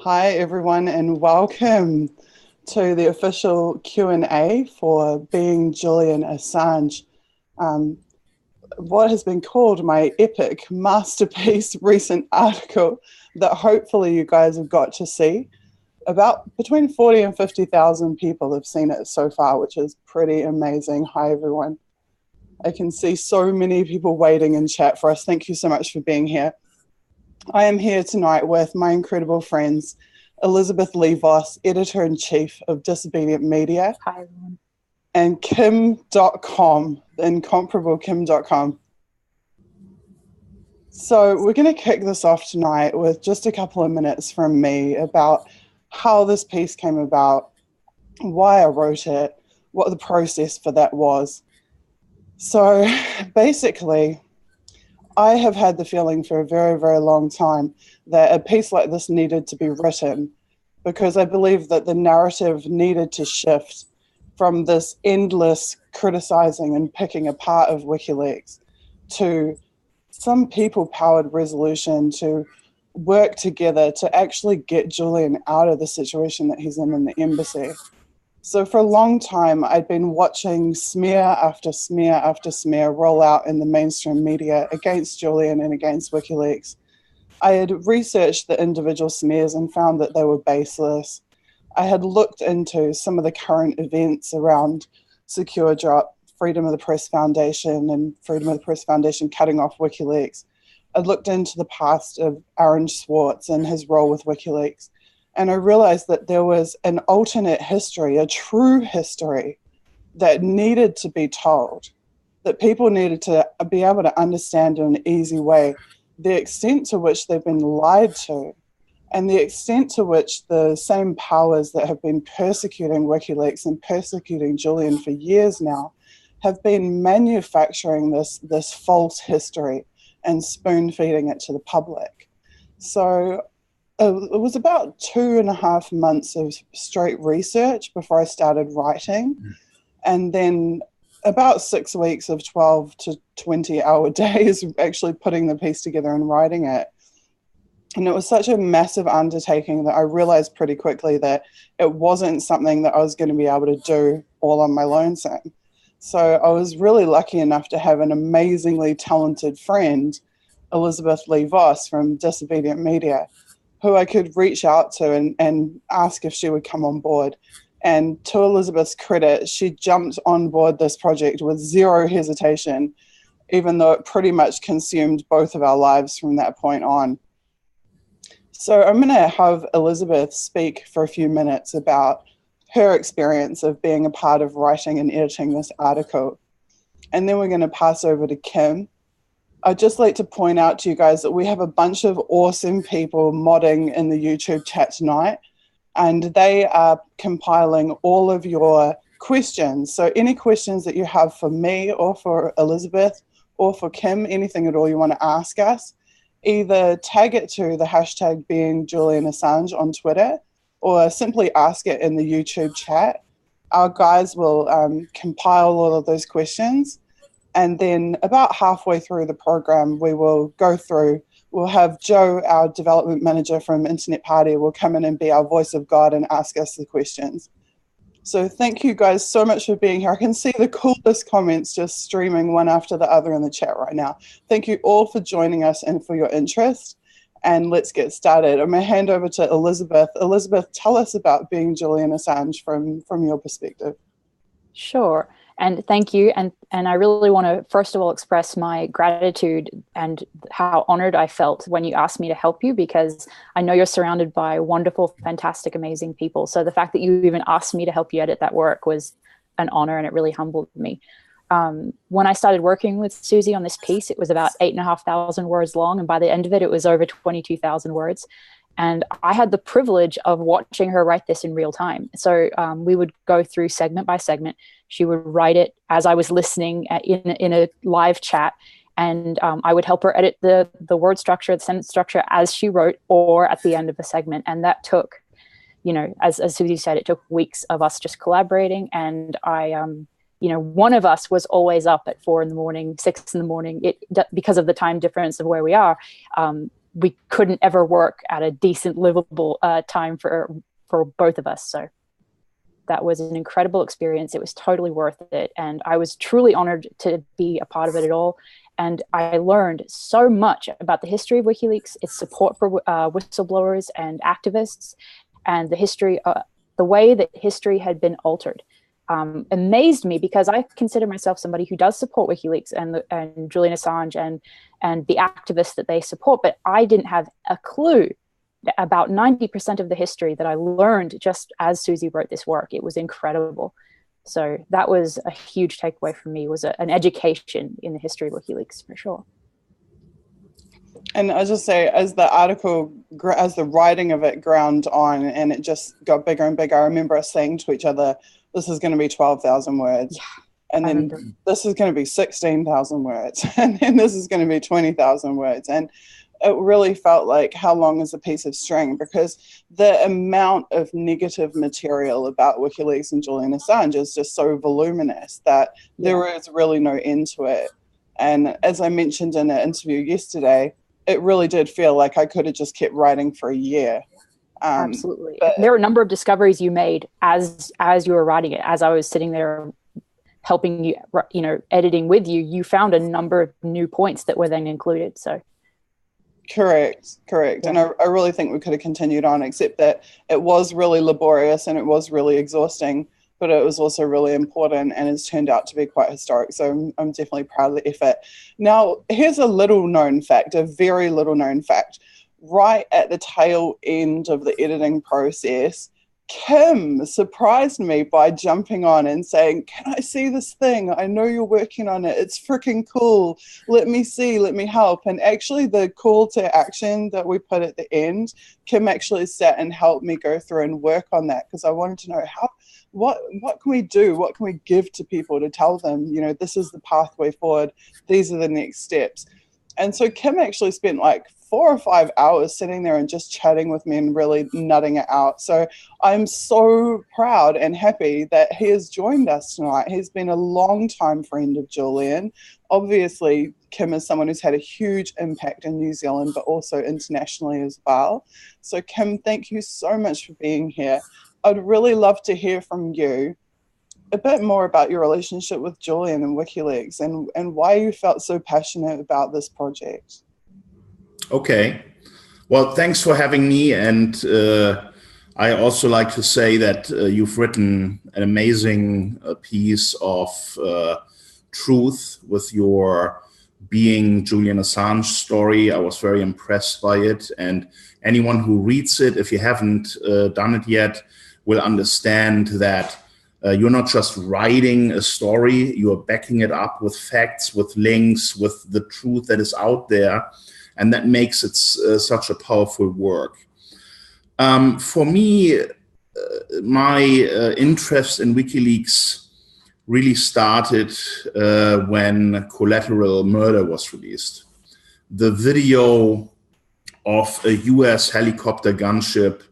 Hi, everyone, and welcome to the official Q&A for Being Julian Assange, um, what has been called my epic masterpiece recent article that hopefully you guys have got to see. About between 40 and 50,000 people have seen it so far, which is pretty amazing. Hi, everyone. I can see so many people waiting in chat for us. Thank you so much for being here. I am here tonight with my incredible friends, Elizabeth Lee Voss, Editor-in-Chief of Disobedient Media, Hi, everyone. and Kim.com, the incomparable Kim.com. So we're going to kick this off tonight with just a couple of minutes from me about how this piece came about, why I wrote it, what the process for that was. So basically, I have had the feeling for a very, very long time that a piece like this needed to be written because I believe that the narrative needed to shift from this endless criticizing and picking apart of WikiLeaks to some people-powered resolution to work together to actually get Julian out of the situation that he's in the embassy. So for a long time, I'd been watching smear after smear after smear roll out in the mainstream media against Julian and against WikiLeaks. I had researched the individual smears and found that they were baseless. I had looked into some of the current events around Secure Drop, Freedom of the Press Foundation, and Freedom of the Press Foundation cutting off WikiLeaks. I'd looked into the past of Aaron Swartz and his role with WikiLeaks. And I realized that there was an alternate history, a true history that needed to be told, that people needed to be able to understand in an easy way the extent to which they've been lied to and the extent to which the same powers that have been persecuting WikiLeaks and persecuting Julian for years now have been manufacturing this false history and spoon feeding it to the public. So it was about 2.5 months of straight research before I started writing. And then about 6 weeks of 12 to 20-hour days actually putting the piece together and writing it. And it was such a massive undertaking that I realized pretty quickly that it wasn't something that I was going to be able to do all on my lonesome. So I was really lucky enough to have an amazingly talented friend, Elizabeth Lee Voss from Disobedient Media, who I could reach out to and ask if she would come on board. And to Elizabeth's credit, she jumped on board this project with zero hesitation, even though it pretty much consumed both of our lives from that point on. So I'm going to have Elizabeth speak for a few minutes about her experience of being a part of writing and editing this article. And then we're going to pass over to Kim. I'd just like to point out to you guys that we have a bunch of awesome people modding in the YouTube chat tonight, and they are compiling all of your questions. So any questions that you have for me or for Elizabeth or for Kim, anything at all you want to ask us, either tag it to the hashtag Being Julian Assange on Twitter or simply ask it in the YouTube chat. Our guys will compile all of those questions. And then about halfway through the program, we will go through, we'll have Joe, our development manager from Internet Party, will come in and be our voice of God and ask us the questions. So thank you guys so much for being here. I can see the coolest comments just streaming one after the other in the chat right now. Thank you all for joining us and for your interest. And let's get started. I'm going to hand over to Elizabeth. Elizabeth, tell us about being Julian Assange from your perspective. Sure. And thank you. And I really want to, first of all, express my gratitude and how honored I felt when you asked me to help you, because I know you're surrounded by wonderful, fantastic, amazing people. So the fact that you even asked me to help you edit that work was an honor, and it really humbled me. When I started working with Susie on this piece, it was about 8,500 words long. And by the end of it, it was over 22,000 words. And I had the privilege of watching her write this in real time. So we would go through segment by segment. She would write it as I was listening in a live chat. And I would help her edit the word structure, the sentence structure as she wrote, or at the end of a segment. And that took, as Susie said, it took weeks of us just collaborating. And one of us was always up at 4 in the morning, 6 in the morning, because of the time difference of where we are. we couldn't ever work at a decent, livable time for both of us. So that was an incredible experience. It was totally worth it. And I was truly honored to be a part of it at all. And I learned so much about the history of WikiLeaks, its support for whistleblowers and activists, and the history, the way that history had been altered. Amazed me, because I consider myself somebody who does support WikiLeaks and Julian Assange and the activists that they support, but I didn't have a clue about 90% of the history that I learned just as Susie wrote this work. It was incredible. So that was a huge takeaway for me, was an education in the history of WikiLeaks, for sure. And I just say, as the article, as the writing of it ground on, and it just got bigger and bigger, I remember us saying to each other, this is going to be 12,000 words. Yeah, and then this is going to be 16,000 words. And then this is going to be 20,000 words. And it really felt like, how long is a piece of string? Because the amount of negative material about WikiLeaks and Julian Assange is just so voluminous that there is really no end to it. And as I mentioned in an interview yesterday, it really did feel like I could have just kept writing for a year. Absolutely. But there were a number of discoveries you made as you were writing it. As I was sitting there helping you, editing with you, you found a number of new points that were then included. So. Correct. Yeah. And I really think we could have continued on, except that it was really laborious and it was really exhausting, but it was also really important, and it's turned out to be quite historic. So I'm definitely proud of the effort. Now, here's a little known fact, a very little known fact. Right at the tail end of the editing process, Kim surprised me by jumping on and saying, can I see this thing? I know you're working on it. It's freaking cool. Let me see, let me help. And actually the call to action that we put at the end, Kim actually sat and helped me go through and work on that, because I wanted to know what can we do? What can we give to people to tell them, this is the pathway forward. These are the next steps. And so Kim actually spent like 4 or 5 hours sitting there and just chatting with me and really nutting it out. So I'm so proud and happy that he has joined us tonight. He's been a long-time friend of Julian. Obviously, Kim is someone who's had a huge impact in New Zealand, but also internationally as well. So Kim, thank you so much for being here. I'd really love to hear from you a bit more about your relationship with Julian and WikiLeaks, and why you felt so passionate about this project. Okay. Well, thanks for having me. And I also like to say that you've written an amazing piece of truth with your Being Julian Assange story. I was very impressed by it. And anyone who reads it, if you haven't done it yet, will understand that you're not just writing a story, you're backing it up with facts, with links, with the truth that is out there. And that makes it such a powerful work. For me, my interest in WikiLeaks really started when Collateral Murder was released. The video of a US helicopter gunship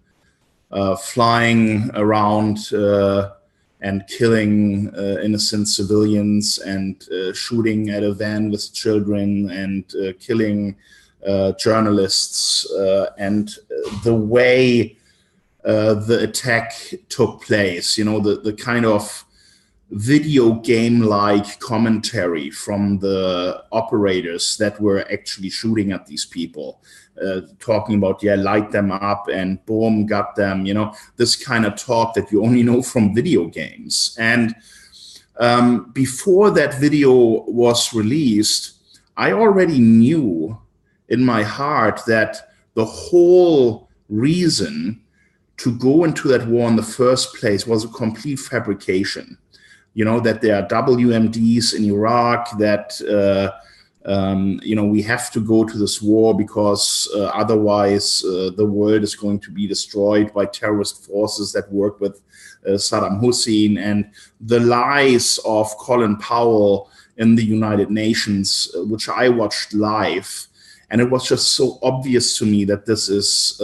flying around and killing innocent civilians and shooting at a van with children and killing journalists, and the way the attack took place, the kind of video game-like commentary from the operators that were actually shooting at these people, talking about, light them up and boom, got them, this kind of talk that you only know from video games. And before that video was released, I already knew in my heart that the whole reason to go into that war in the first place was a complete fabrication. That there are WMDs in Iraq, that, we have to go to this war because otherwise the world is going to be destroyed by terrorist forces that work with Saddam Hussein, and the lies of Colin Powell in the United Nations, which I watched live. And it was just so obvious to me that this is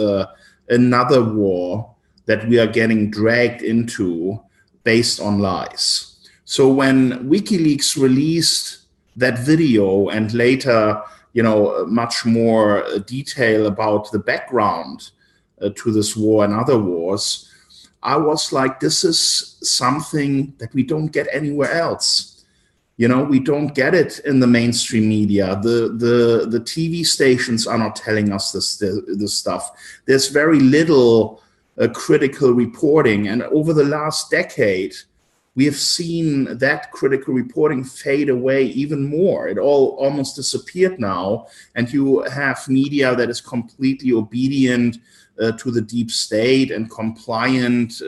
another war that we are getting dragged into based on lies. So when WikiLeaks released that video and later, much more detail about the background to this war and other wars, I was like, this is something that we don't get anywhere else. We don't get it in the mainstream media. The TV stations are not telling us this stuff. There's very little critical reporting. And over the last decade, we have seen that critical reporting fade away even more. It all almost disappeared now. And you have media that is completely obedient to the deep state and compliant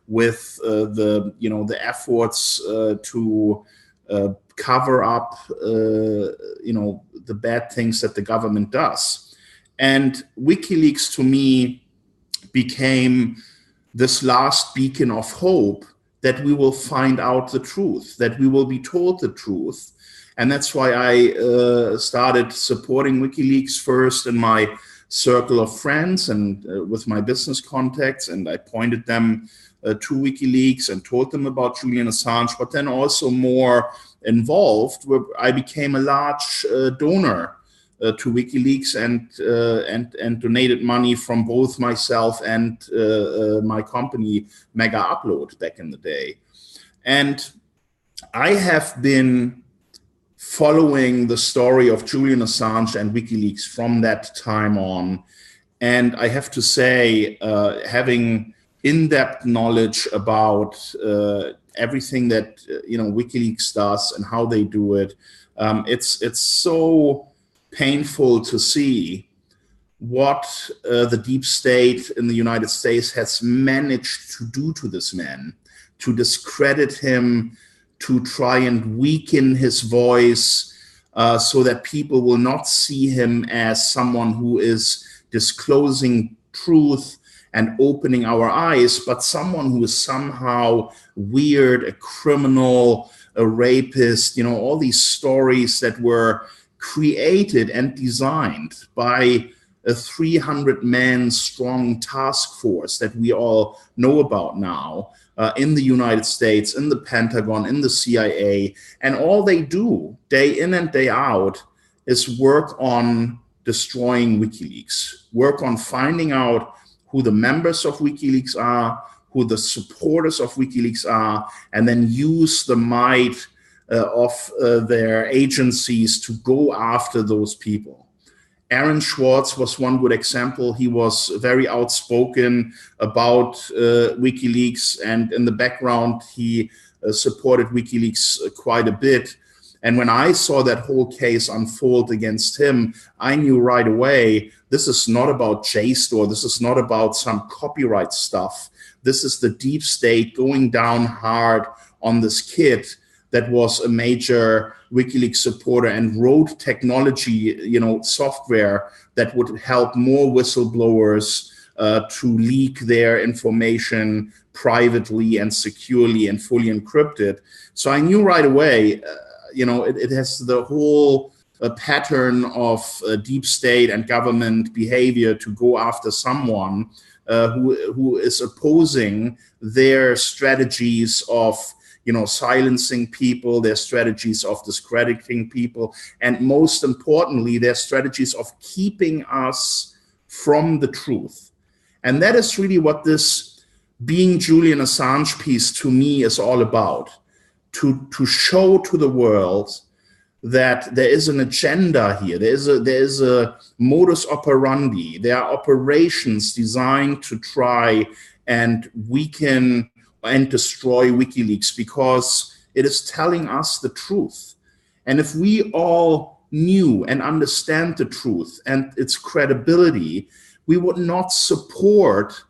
with the efforts to cover up the bad things that the government does. And WikiLeaks to me became this last beacon of hope that we will find out the truth, that we will be told the truth. And that's why I started supporting WikiLeaks first in my circle of friends and with my business contacts, and I pointed them to WikiLeaks and told them about Julian Assange, but then also more involved, where I became a large donor to WikiLeaks and donated money from both myself and my company Mega Upload back in the day. And I have been following the story of Julian Assange and WikiLeaks from that time on. And I have to say, having in-depth knowledge about everything that WikiLeaks does and how they do it, it's so painful to see what the deep state in the United States has managed to do to this man, to discredit him, to try and weaken his voice so that people will not see him as someone who is disclosing truth and opening our eyes, but someone who is somehow weird, a criminal, a rapist, all these stories that were created and designed by a 300-man strong task force that we all know about now in the United States, in the Pentagon, in the CIA. And all they do day in and day out is work on destroying WikiLeaks, work on finding out who the members of WikiLeaks are, who the supporters of WikiLeaks are, and then use the might of their agencies to go after those people. Aaron Swartz was one good example. He was very outspoken about WikiLeaks, and in the background, he supported WikiLeaks quite a bit. And when I saw that whole case unfold against him, I knew right away, this is not about JSTOR. This is not about some copyright stuff. This is the deep state going down hard on this kid that was a major WikiLeaks supporter and wrote technology, software that would help more whistleblowers to leak their information privately and securely and fully encrypted. So I knew right away, it has the whole pattern of deep state and government behavior to go after someone who is opposing their strategies of silencing people, their strategies of discrediting people, and most importantly, their strategies of keeping us from the truth. And that is really what this Being Julian Assange piece to me is all about, to show to the world that there is an agenda here, there is a modus operandi, there are operations designed to try and weaken and destroy WikiLeaks because it is telling us the truth. And if we all knew and understand the truth and its credibility, we would not support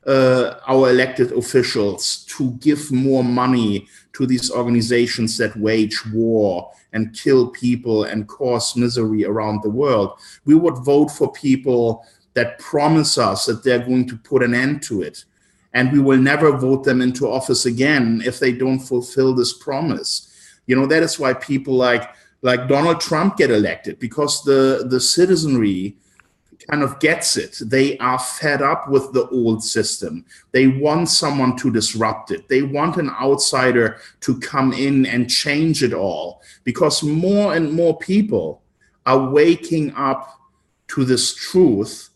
our elected officials to give more money to these organizations that wage war and kill people and cause misery around the world. We would vote for people that promise us that they're going to put an end to it. And we will never vote them into office again if they don't fulfill this promise. That is why people like Donald Trump get elected, because the citizenry kind of gets it. They are fed up with the old system. They want someone to disrupt it. They want an outsider to come in and change it all, because more and more people are waking up to this truth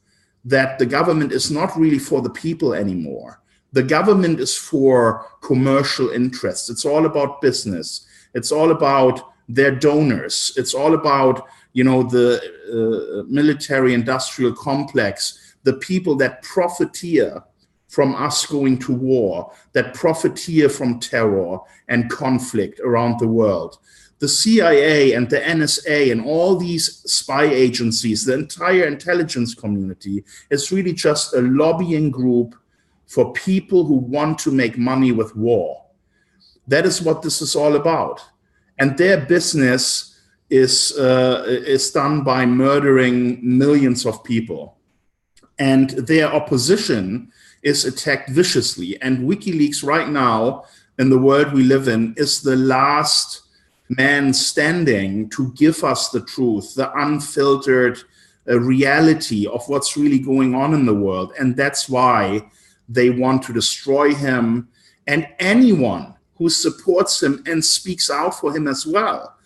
that the government is not really for the people anymore. The government is for commercial interests. It's all about business. It's all about their donors. It's all about, the military industrial complex, the people that profiteer from us going to war, that profiteer from terror and conflict around the world. The CIA and the NSA and all these spy agencies, the entire intelligence community is really just a lobbying group for people who want to make money with war. That is what this is all about. And their business is done by murdering millions of people. And their opposition is attacked viciously. And WikiLeaks right now, in the world we live in, is the last man standing to give us the truth, the unfiltered reality of what's really going on in the world. And that's why they want to destroy him and anyone who supports him and speaks out for him as well.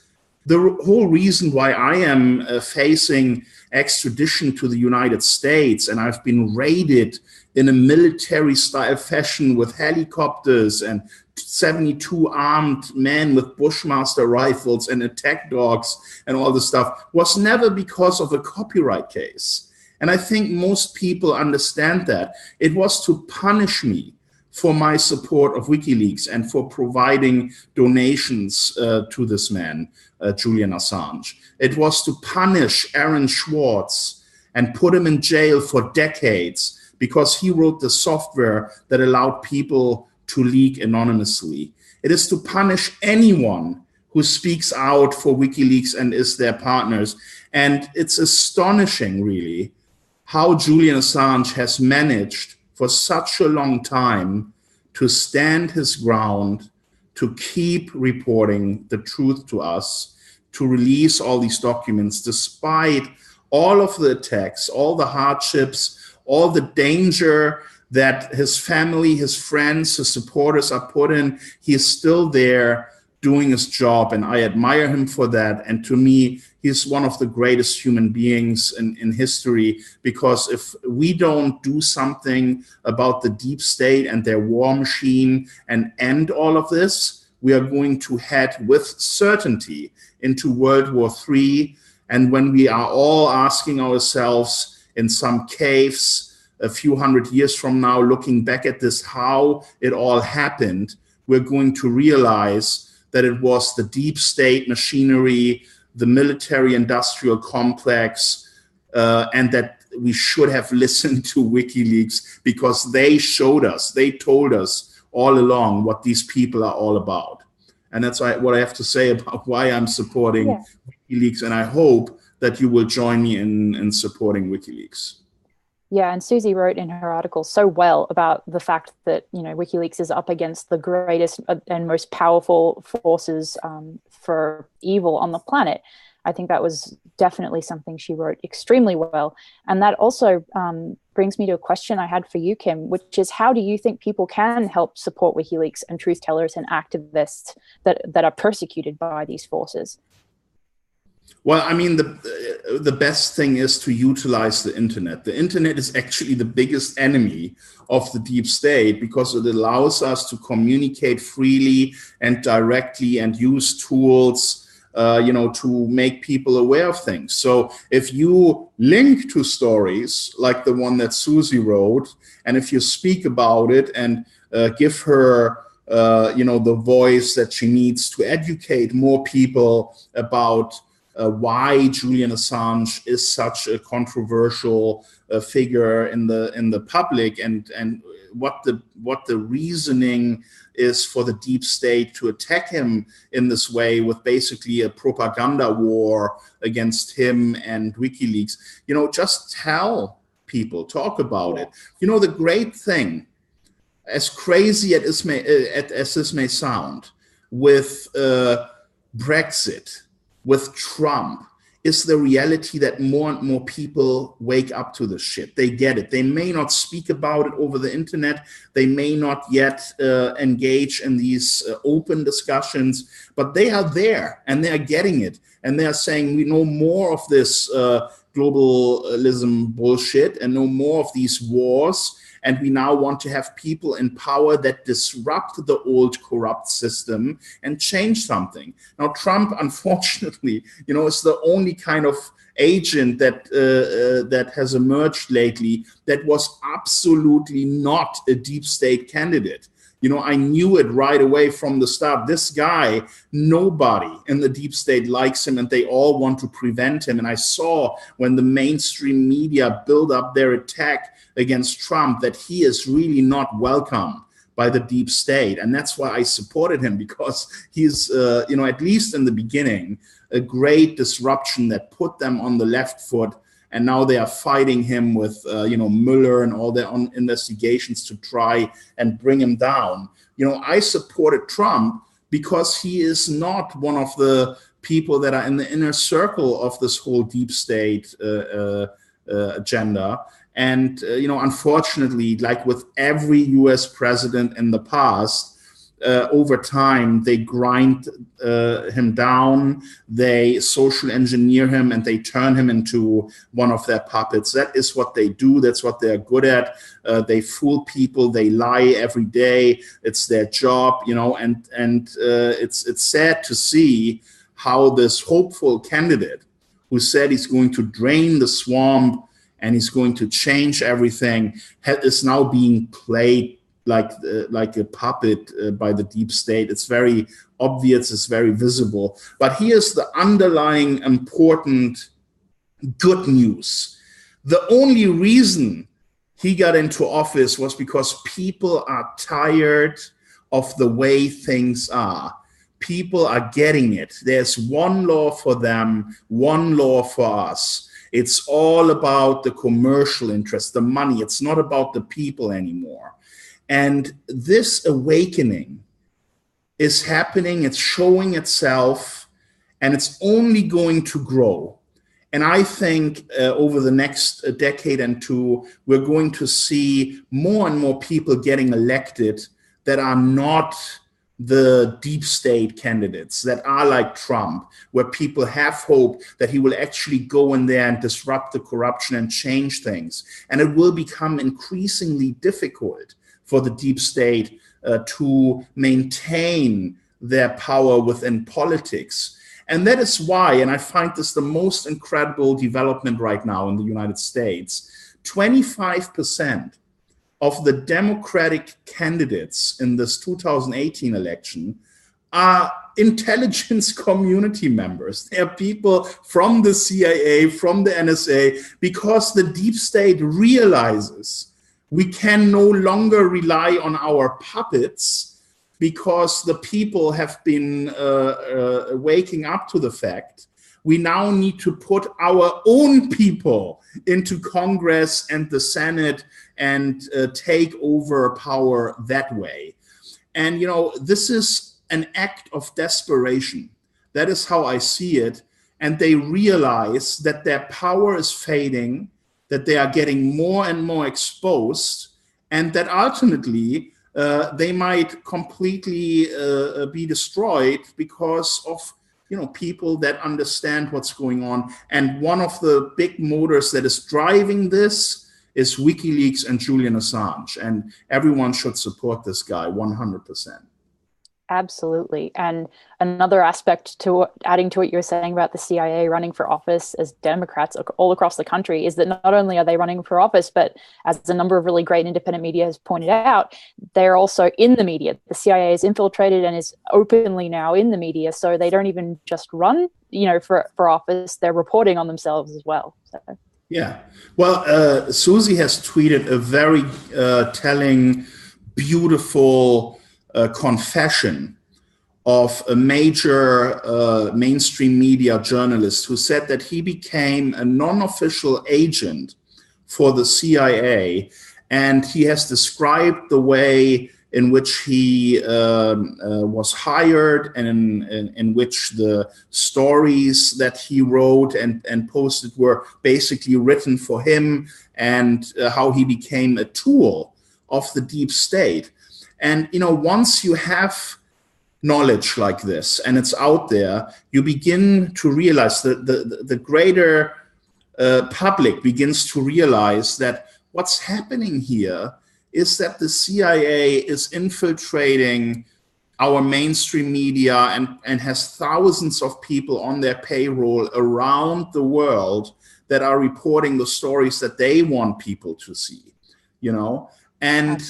The whole reason why I am facing extradition to the United States, and I've been raided in a military-style fashion with helicopters and 72 armed men with Bushmaster rifles and attack dogs and all this stuff, was never because of a copyright case. And I think most people understand that. It was to punish me for my support of WikiLeaks and for providing donations to this man, Julian Assange. It was to punish Aaron Swartz and put him in jail for decades because he wrote the software that allowed people to leak anonymously. It is to punish anyone who speaks out for WikiLeaks and is their partners. And it's astonishing, really, how Julian Assange has managed for such a long time to stand his ground, to keep reporting the truth to us, to release all these documents, despite all of the attacks, all the hardships, all the danger that his family, his friends, his supporters are put in. He is still there doing his job, and I admire him for that. And to me, he's one of the greatest human beings in history, because if we don't do something about the deep state and their war machine and end all of this, we are going to head with certainty into World War III. And when we are all asking ourselves in some caves a few hundred years from now, looking back at this, how it all happened, we're going to realize that it was the deep state machinery, the military-industrial complex, and that we should have listened to WikiLeaks, because they showed us, they told us all along what these people are all about. And that's what I have to say about why I'm supporting WikiLeaks, and I hope that you will join me in supporting WikiLeaks. Yeah, and Susie wrote in her article so well about the fact that, WikiLeaks is up against the greatest and most powerful forces for evil on the planet. I think that was definitely something she wrote extremely well. And that also brings me to a question I had for you, Kim, which is, how do you think people can help support WikiLeaks and truth tellers and activists that are persecuted by these forces? Well, I mean, the best thing is to utilize the internet. The internet is actually the biggest enemy of the deep state, because it allows us to communicate freely and directly and use tools, to make people aware of things. So if you link to stories like the one that Susie wrote, and if you speak about it and give her the voice that she needs to educate more people about why Julian Assange is such a controversial figure in the public, and what the reasoning is for the deep state to attack him in this way, with basically a propaganda war against him and WikiLeaks. Just tell people, talk about it. The great thing, as crazy as this may sound, with Brexit, with Trump, is the reality that more and more people wake up to this shit. They get it. They may not speak about it over the internet. They may not yet engage in these open discussions, but they are there and they are getting it. and they are saying we know more of this globalism bullshit and no more of these wars. And we now want to have people in power that disrupt the old corrupt system and change something. Now, Trump, unfortunately, is the only kind of agent that has emerged lately that was absolutely not a deep state candidate. I knew it right away from the start. This guy, nobody in the deep state likes him, and they all want to prevent him. And I saw when the mainstream media build up their attack against Trump that he is really not welcome by the deep state. And that's why I supported him, because he's, at least in the beginning, a great disruption that put them on the left foot. And now they are fighting him with, Mueller and all their own investigations to try and bring him down. I supported Trump because he is not one of the people that are in the inner circle of this whole deep state agenda. And, unfortunately, like with every US president in the past, over time, they grind him down, they social engineer him, and they turn him into one of their puppets. That is what they do. That's what they're good at. They fool people. They lie every day. It's their job, and it's sad to see how this hopeful candidate who said he's going to drain the swamp and he's going to change everything is now being played like a puppet by the deep state. It's very obvious, it's very visible. But here's the underlying important good news. The only reason he got into office was because people are tired of the way things are. People are getting it. There's one law for them, one law for us. It's all about the commercial interest, the money. It's not about the people anymore. And this awakening is happening, it's showing itself, and it's only going to grow. And I think over the next decade and two, we're going to see more and more people getting elected that are not the deep state candidates, that are like Trump, where people have hope that he will actually go in there and disrupt the corruption and change things. And it will become increasingly difficult for the deep state to maintain their power within politics. And that is why, and I find this the most incredible development right now in the United States, 25% of the Democratic candidates in this 2018 election are intelligence community members. They are people from the CIA, from the NSA, because the deep state realizes we can no longer rely on our puppets, because the people have been waking up to the fact we now need to put our own people into Congress and the Senate and take over power that way. And, this is an act of desperation. That is how I see it. And they realize that their power is fading, that they are getting more and more exposed, and that ultimately they might completely be destroyed because of people that understand what's going on. And one of the big motors that is driving this is WikiLeaks and Julian Assange. And everyone should support this guy 100%. Absolutely. And another aspect to adding to what you were saying about the CIA running for office as Democrats all across the country is that not only are they running for office, but as a number of really great independent media has pointed out, they're also in the media. The CIA is infiltrated and is openly now in the media. So they don't even just run, for office, they're reporting on themselves as well. So. Yeah. Well, Susie has tweeted a very telling, beautiful confession of a major mainstream media journalist who said that he became a non-official agent for the CIA, and he has described the way in which he was hired and in which the stories that he wrote and posted were basically written for him, and how he became a tool of the deep state. And, once you have knowledge like this and it's out there, you begin to realize that the greater public begins to realize that what's happening here is that the CIA is infiltrating our mainstream media and has thousands of people on their payroll around the world that are reporting the stories that they want people to see, you know? And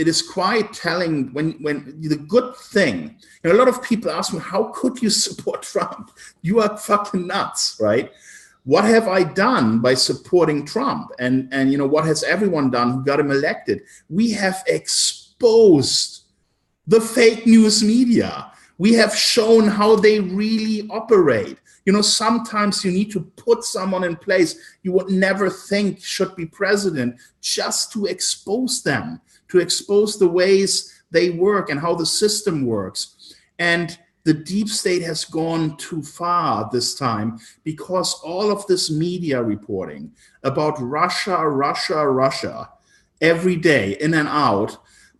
it is quite telling when the good thing, you know, a lot of people ask me, how could you support Trump? You are fucking nuts, right? What have I done by supporting Trump? And you know, what has everyone done who got him elected? We have exposed the fake news media. We have shown how they really operate. You know, sometimes you need to put someone in place you would never think should be president just to expose them, to expose the ways they work and how the system works. And the deep state has gone too far this time because all of this media reporting about Russia, every day in and out,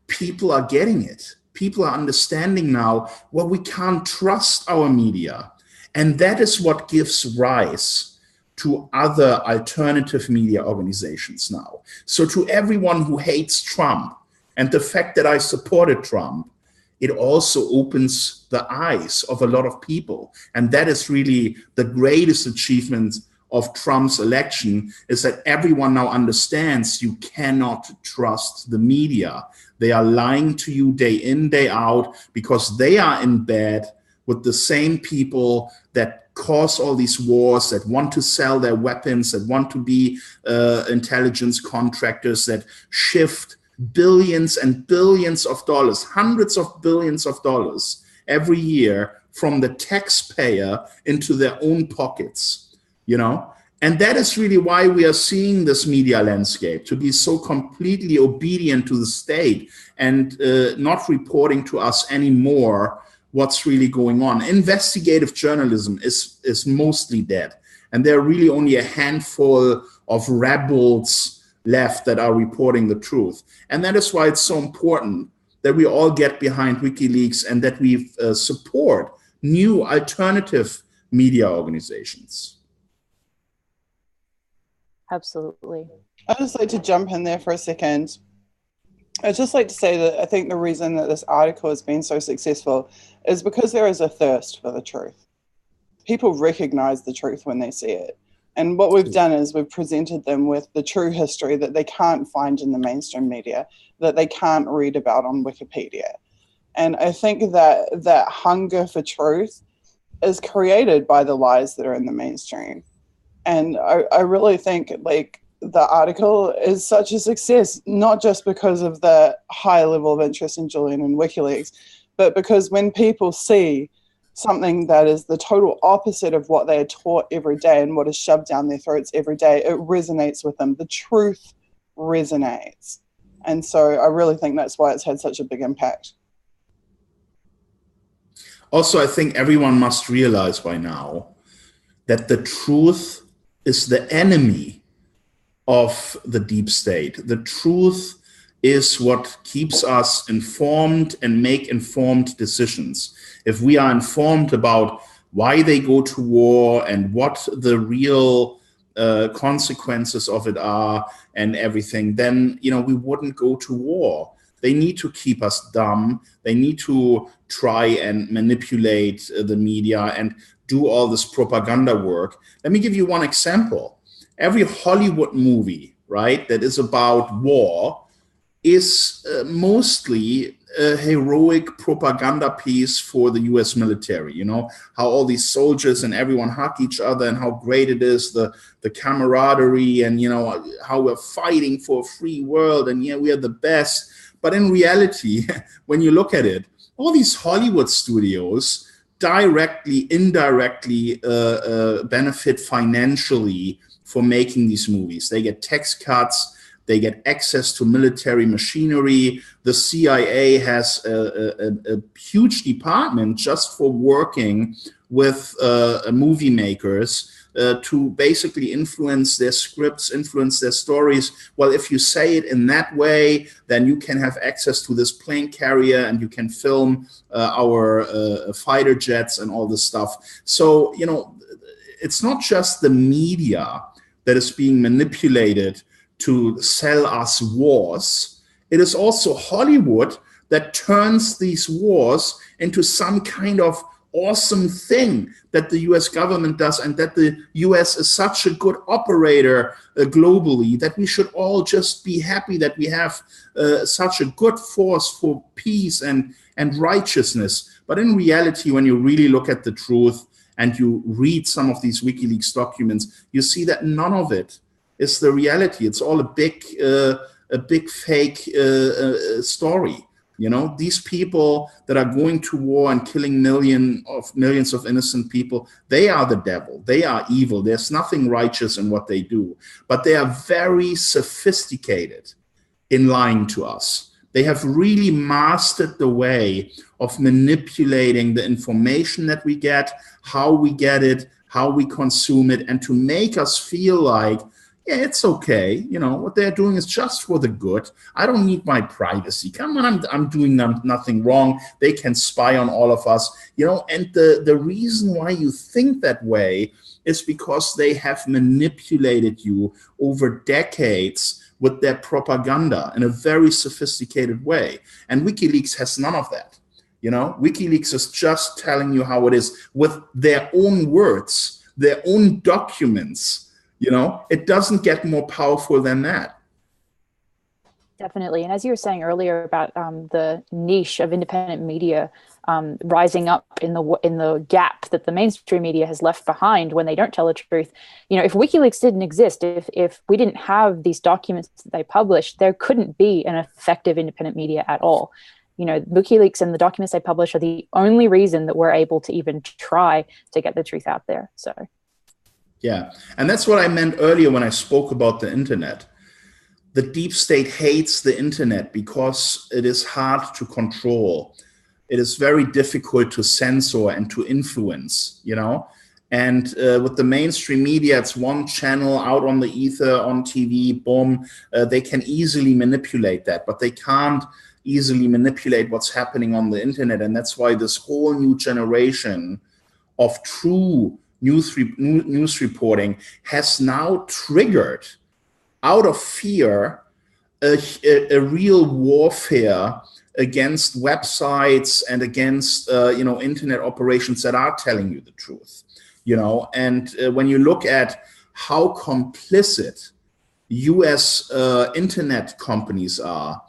people are getting it. People are understanding now, well, we can't trust our media. And that is what gives rise to other alternative media organizations now. So to everyone who hates Trump and the fact that I supported Trump, it also opens the eyes of a lot of people. And that is really the greatest achievement of Trump's election, is that everyone now understands you cannot trust the media. They are lying to you day in, day out, because they are in bed with the same people that cause all these wars, that want to sell their weapons, that want to be intelligence contractors, that shift billions and billions of dollars, hundreds of billions of dollars every year from the taxpayer into their own pockets, you know? And that is really why we are seeing this media landscape to be so completely obedient to the state and not reporting to us anymore what's really going on. Investigative journalism is mostly dead. And there are really only a handful of rebels left that are reporting the truth. And that is why it's so important that we all get behind WikiLeaks and that we support new alternative media organizations. Absolutely. I'd just like to jump in there for a second. I'd just like to say that I think the reason that this article has been so successful is because there is a thirst for the truth. People recognize the truth when they see it. And what we've done is we've presented them with the true history that they can't find in the mainstream media, that they can't read about on Wikipedia. And I think that that hunger for truth is created by the lies that are in the mainstream. And I really think like the article is such a success, not just because of the high level of interest in Julian and WikiLeaks, but because when people see something that is the total opposite of what they are taught every day and what is shoved down their throats every day, it resonates with them. The truth resonates. And so I really think that's why it's had such a big impact. Also, I think everyone must realize by now that the truth is the enemy of the deep state. The truth is what keeps us informed and make informed decisions. If we are informed about why they go to war and what the real consequences of it are and everything, then we wouldn't go to war. They need to keep us dumb. They need to try and manipulate the media and do all this propaganda work. Let me give you one example. Every Hollywood movie, right, that is about war is mostly a heroic propaganda piece for the US military, how all these soldiers and everyone hug each other and how great it is, the camaraderie and, how we're fighting for a free world and we are the best. But in reality, when you look at it, all these Hollywood studios directly, indirectly benefit financially for making these movies. They get tax cuts, they get access to military machinery. The CIA has a huge department just for working with movie makers to basically influence their scripts, influence their stories. Well, if you say it in that way, then you can have access to this plane carrier and you can film our fighter jets and all this stuff. So, you know, it's not just the media that is being manipulated to sell us wars. It is also Hollywood that turns these wars into some kind of awesome thing that the US government does, and that the US is such a good operator globally that we should all just be happy that we have such a good force for peace and righteousness. But in reality, when you really look at the truth and you read some of these WikiLeaks documents, you see that none of it is the reality. It's all a big fake story. You know, these people that are going to war and killing millions of innocent people, they are the devil. They are evil. There's nothing righteous in what they do. But they are very sophisticated in lying to us. They have really mastered the way of manipulating the information that we get, how we get it, how we consume it, and to make us feel like, yeah, it's okay. You know, what they're doing is just for the good. I don't need my privacy. Come on, I'm doing nothing wrong. They can spy on all of us, you know, and the reason why you think that way is because they have manipulated you over decades with their propaganda in a very sophisticated way. And WikiLeaks has none of that. You know, WikiLeaks is just telling you how it is with their own words, their own documents. You know, it doesn't get more powerful than that. Definitely. And as you were saying earlier about the niche of independent media rising up in the gap that the mainstream media has left behind when they don't tell the truth, you know, if WikiLeaks didn't exist, if we didn't have these documents that they published, there couldn't be an effective independent media at all. You know, WikiLeaks and the documents they publish are the only reason that we're able to even try to get the truth out there. So. Yeah, and that's what I meant earlier when I spoke about the internet. The deep state hates the internet because it is hard to control. It is very difficult to censor and to influence, you know. And with the mainstream media, it's one channel out on the ether, on TV, boom. They can easily manipulate that, but they can't easily manipulate what's happening on the internet. And that's why this whole new generation of true news reporting has now triggered, out of fear, a real warfare against websites and against you know, internet operations that are telling you the truth. You know, and when you look at how complicit US internet companies are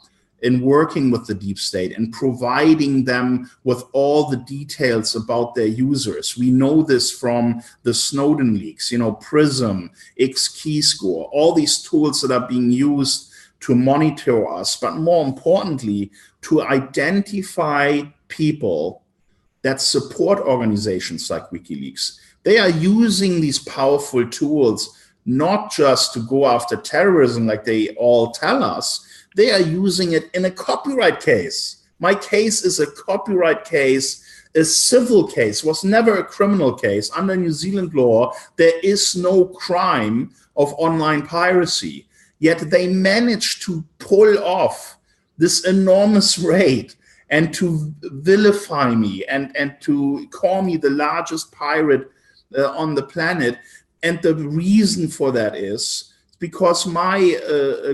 in working with the deep state and providing them with all the details about their users. We know this from the Snowden leaks, you know, Prism, X-Keyscore, all these tools that are being used to monitor us, but more importantly, to identify people that support organizations like WikiLeaks. They are using these powerful tools not just to go after terrorism like they all tell us. They are using it in a copyright case. My case is a copyright case. A civil case was never a criminal case. Under New Zealand law, there is no crime of online piracy. Yet they managed to pull off this enormous raid and to vilify me and to call me the largest pirate on the planet. And the reason for that is because my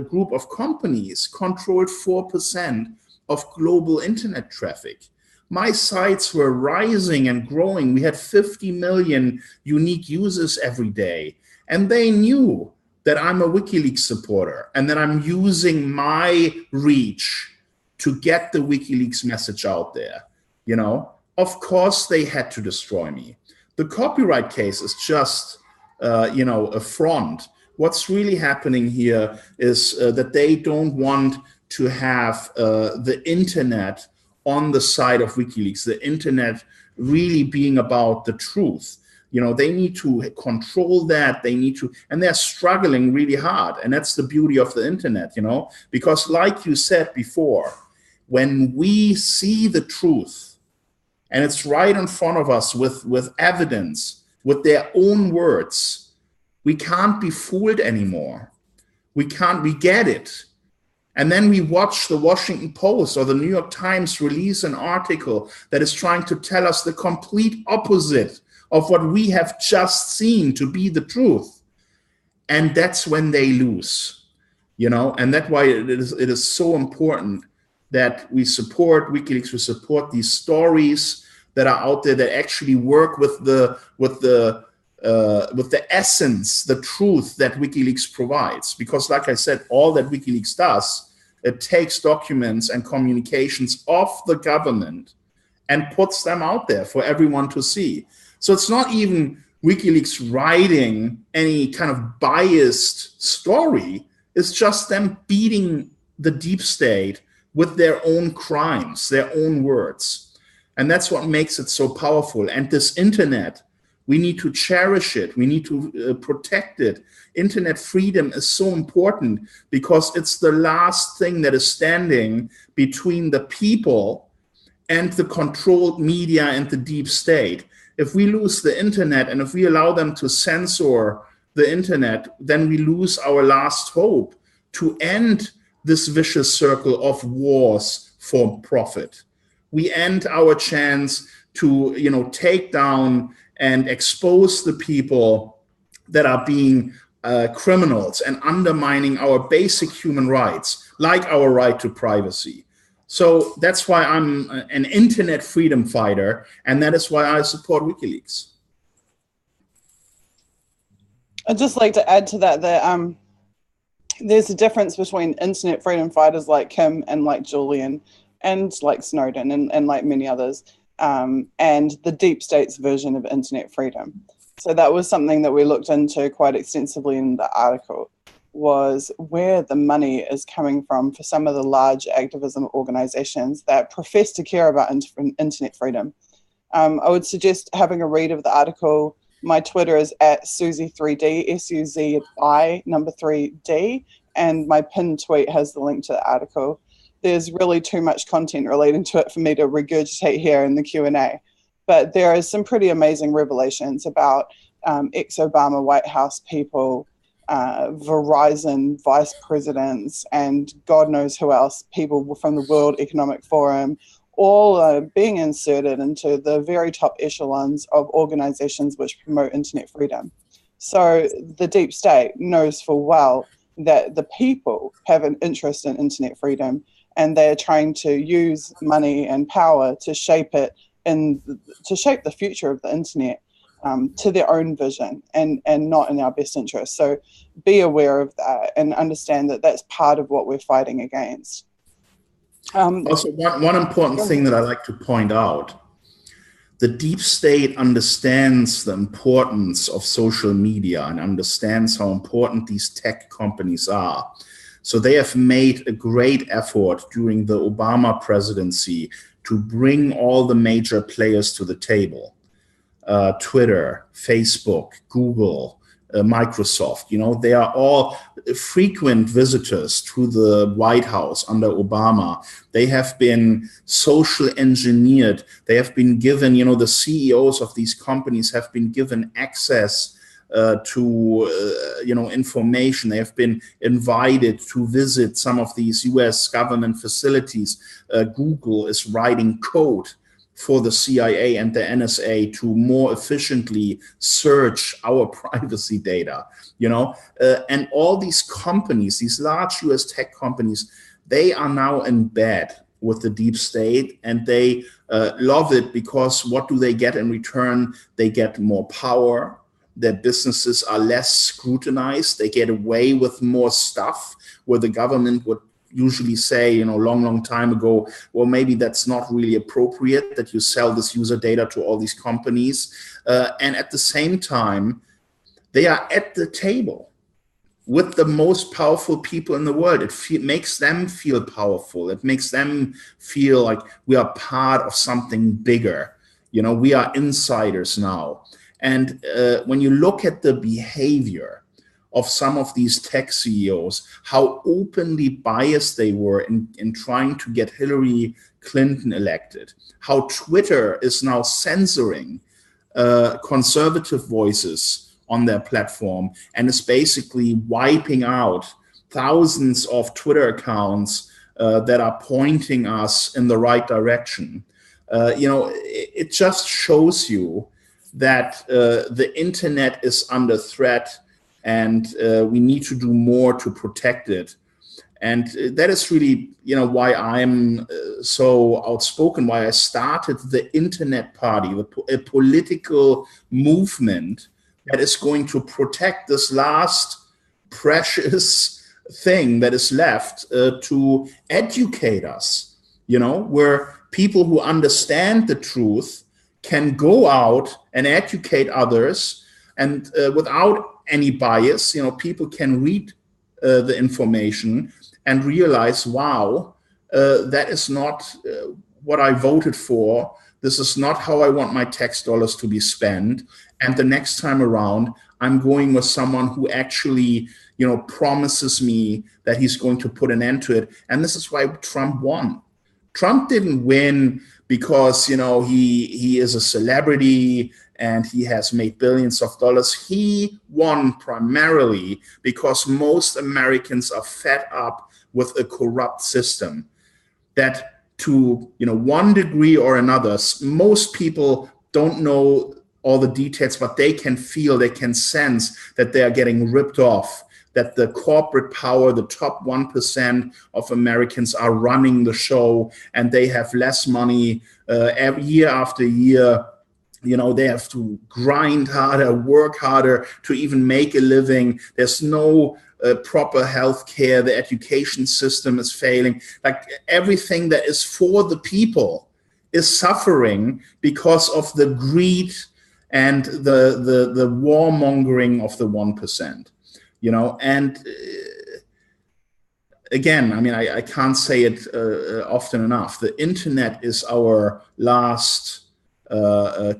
group of companies controlled 4% of global internet traffic. My sites were rising and growing. We had 50 million unique users every day. And they knew that I'm a WikiLeaks supporter and that I'm using my reach to get the WikiLeaks message out there. You know, of course they had to destroy me. The copyright case is just, you know, a front. What's really happening here is that they don't want to have the internet on the side of WikiLeaks, the internet really being about the truth. You know, they need to control that. They need to, and they're struggling really hard. And that's the beauty of the internet, you know, because like you said before, when we see the truth and it's right in front of us with evidence, with their own words, We can't be fooled anymore. We get it. And then we watch the Washington Post or the New York Times release an article that is trying to tell us the complete opposite of what we have just seen to be the truth. And that's when they lose, and that's why it is so important that we support WikiLeaks, we support these stories that are out there that actually work with the essence, the truth that WikiLeaks provides. Because like I said, all that WikiLeaks does, it takes documents and communications of the government and puts them out there for everyone to see. So it's not even WikiLeaks writing any kind of biased story. It's just them beating the deep state with their own crimes, their own words. And that's what makes it so powerful. And this internet, we need to cherish it. We need to protect it. Internet freedom is so important because it's the last thing that is standing between the people and the controlled media and the deep state. If we lose the internet and if we allow them to censor the internet, then we lose our last hope to end this vicious circle of wars for profit. We end our chance to, take down and expose the people that are being criminals and undermining our basic human rights, like our right to privacy. So that's why I'm an internet freedom fighter, and that is why I support WikiLeaks. I'd just like to add to that there's a difference between internet freedom fighters like Kim and like Julian and like Snowden and like many others, and the deep state's version of internet freedom. So that was something that we looked into quite extensively in the article, was where the money is coming from for some of the large activism organizations that profess to care about internet freedom. I would suggest having a read of the article. My Twitter is at Suzy3D, SUZI number 3D, and my pinned tweet has the link to the article. There's really too much content relating to it for me to regurgitate here in the Q&A, but there is some pretty amazing revelations about ex-Obama White House people, Verizon vice presidents, and God knows who else, people from the World Economic Forum, all being inserted into the very top echelons of organizations which promote internet freedom. So the deep state knows full well that the people have an interest in internet freedom, and they're trying to use money and power to shape it and to shape the future of the internet to their own vision and not in our best interest. So be aware of that and understand that that's part of what we're fighting against. Also, one important thing that I like to point out, the deep state understands the importance of social media and understands how important these tech companies are. So they have made a great effort during the Obama presidency to bring all the major players to the table. Twitter, Facebook, Google, Microsoft, they are all frequent visitors to the White House under Obama. They have been social engineered. They have been given, the CEOs of these companies have been given access to information. They have been invited to visit some of these US government facilities. Google is writing code for the CIA and the NSA to more efficiently search our privacy data, and all these companies, these large US tech companies, they are now in bed with the deep state, and they love it because what do they get in return? They get more power. Their businesses are less scrutinized. They get away with more stuff where the government would usually say, long time ago, well, maybe that's not really appropriate that you sell this user data to all these companies. And at the same time, they are at the table with the most powerful people in the world. It makes them feel powerful. It makes them feel like we are part of something bigger. We are insiders now. And when you look at the behavior of some of these tech CEOs, how openly biased they were in trying to get Hillary Clinton elected, how Twitter is now censoring conservative voices on their platform and is basically wiping out thousands of Twitter accounts that are pointing us in the right direction. It just shows you that the internet is under threat, and we need to do more to protect it. And that is really, why I'm so outspoken, why I started the Internet Party, a political movement that is going to protect this last precious thing that is left, to educate us, where people who understand the truth can go out and educate others, and without any bias, people can read the information and realize, wow, that is not what I voted for. This is not how I want my tax dollars to be spent. And the next time around, I'm going with someone who actually, promises me that he's going to put an end to it. And this is why Trump won. Trump didn't win because, he is a celebrity and he has made billions of dollars. He won primarily because most Americans are fed up with a corrupt system that, to one degree or another, most people don't know all the details, but they can feel, they can sense that they are getting ripped off, that the corporate power, the top 1% of Americans are running the show, and they have less money year after year. They have to grind harder, work harder to even make a living. There's no proper health care. The education system is failing. Like, everything that is for the people is suffering because of the greed and the warmongering of the 1%. And again, I can't say it often enough. The internet is our last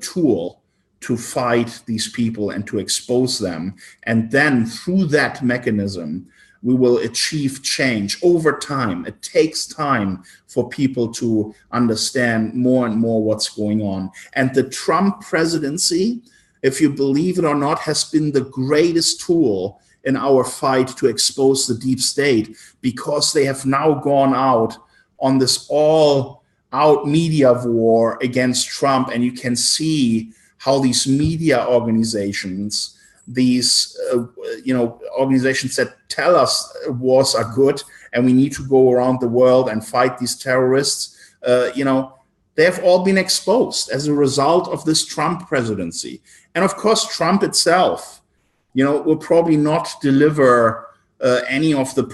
tool to fight these people and to expose them. And then through that mechanism, we will achieve change over time. It takes time for people to understand more and more what's going on. And the Trump presidency, if you believe it or not, has been the greatest tool in our fight to expose the deep state, because they have now gone out on this all-out media war against Trump. And you can see how these media organizations, these organizations that tell us wars are good and we need to go around the world and fight these terrorists, they have all been exposed as a result of this Trump presidency. And of course, Trump itself, will probably not deliver any of the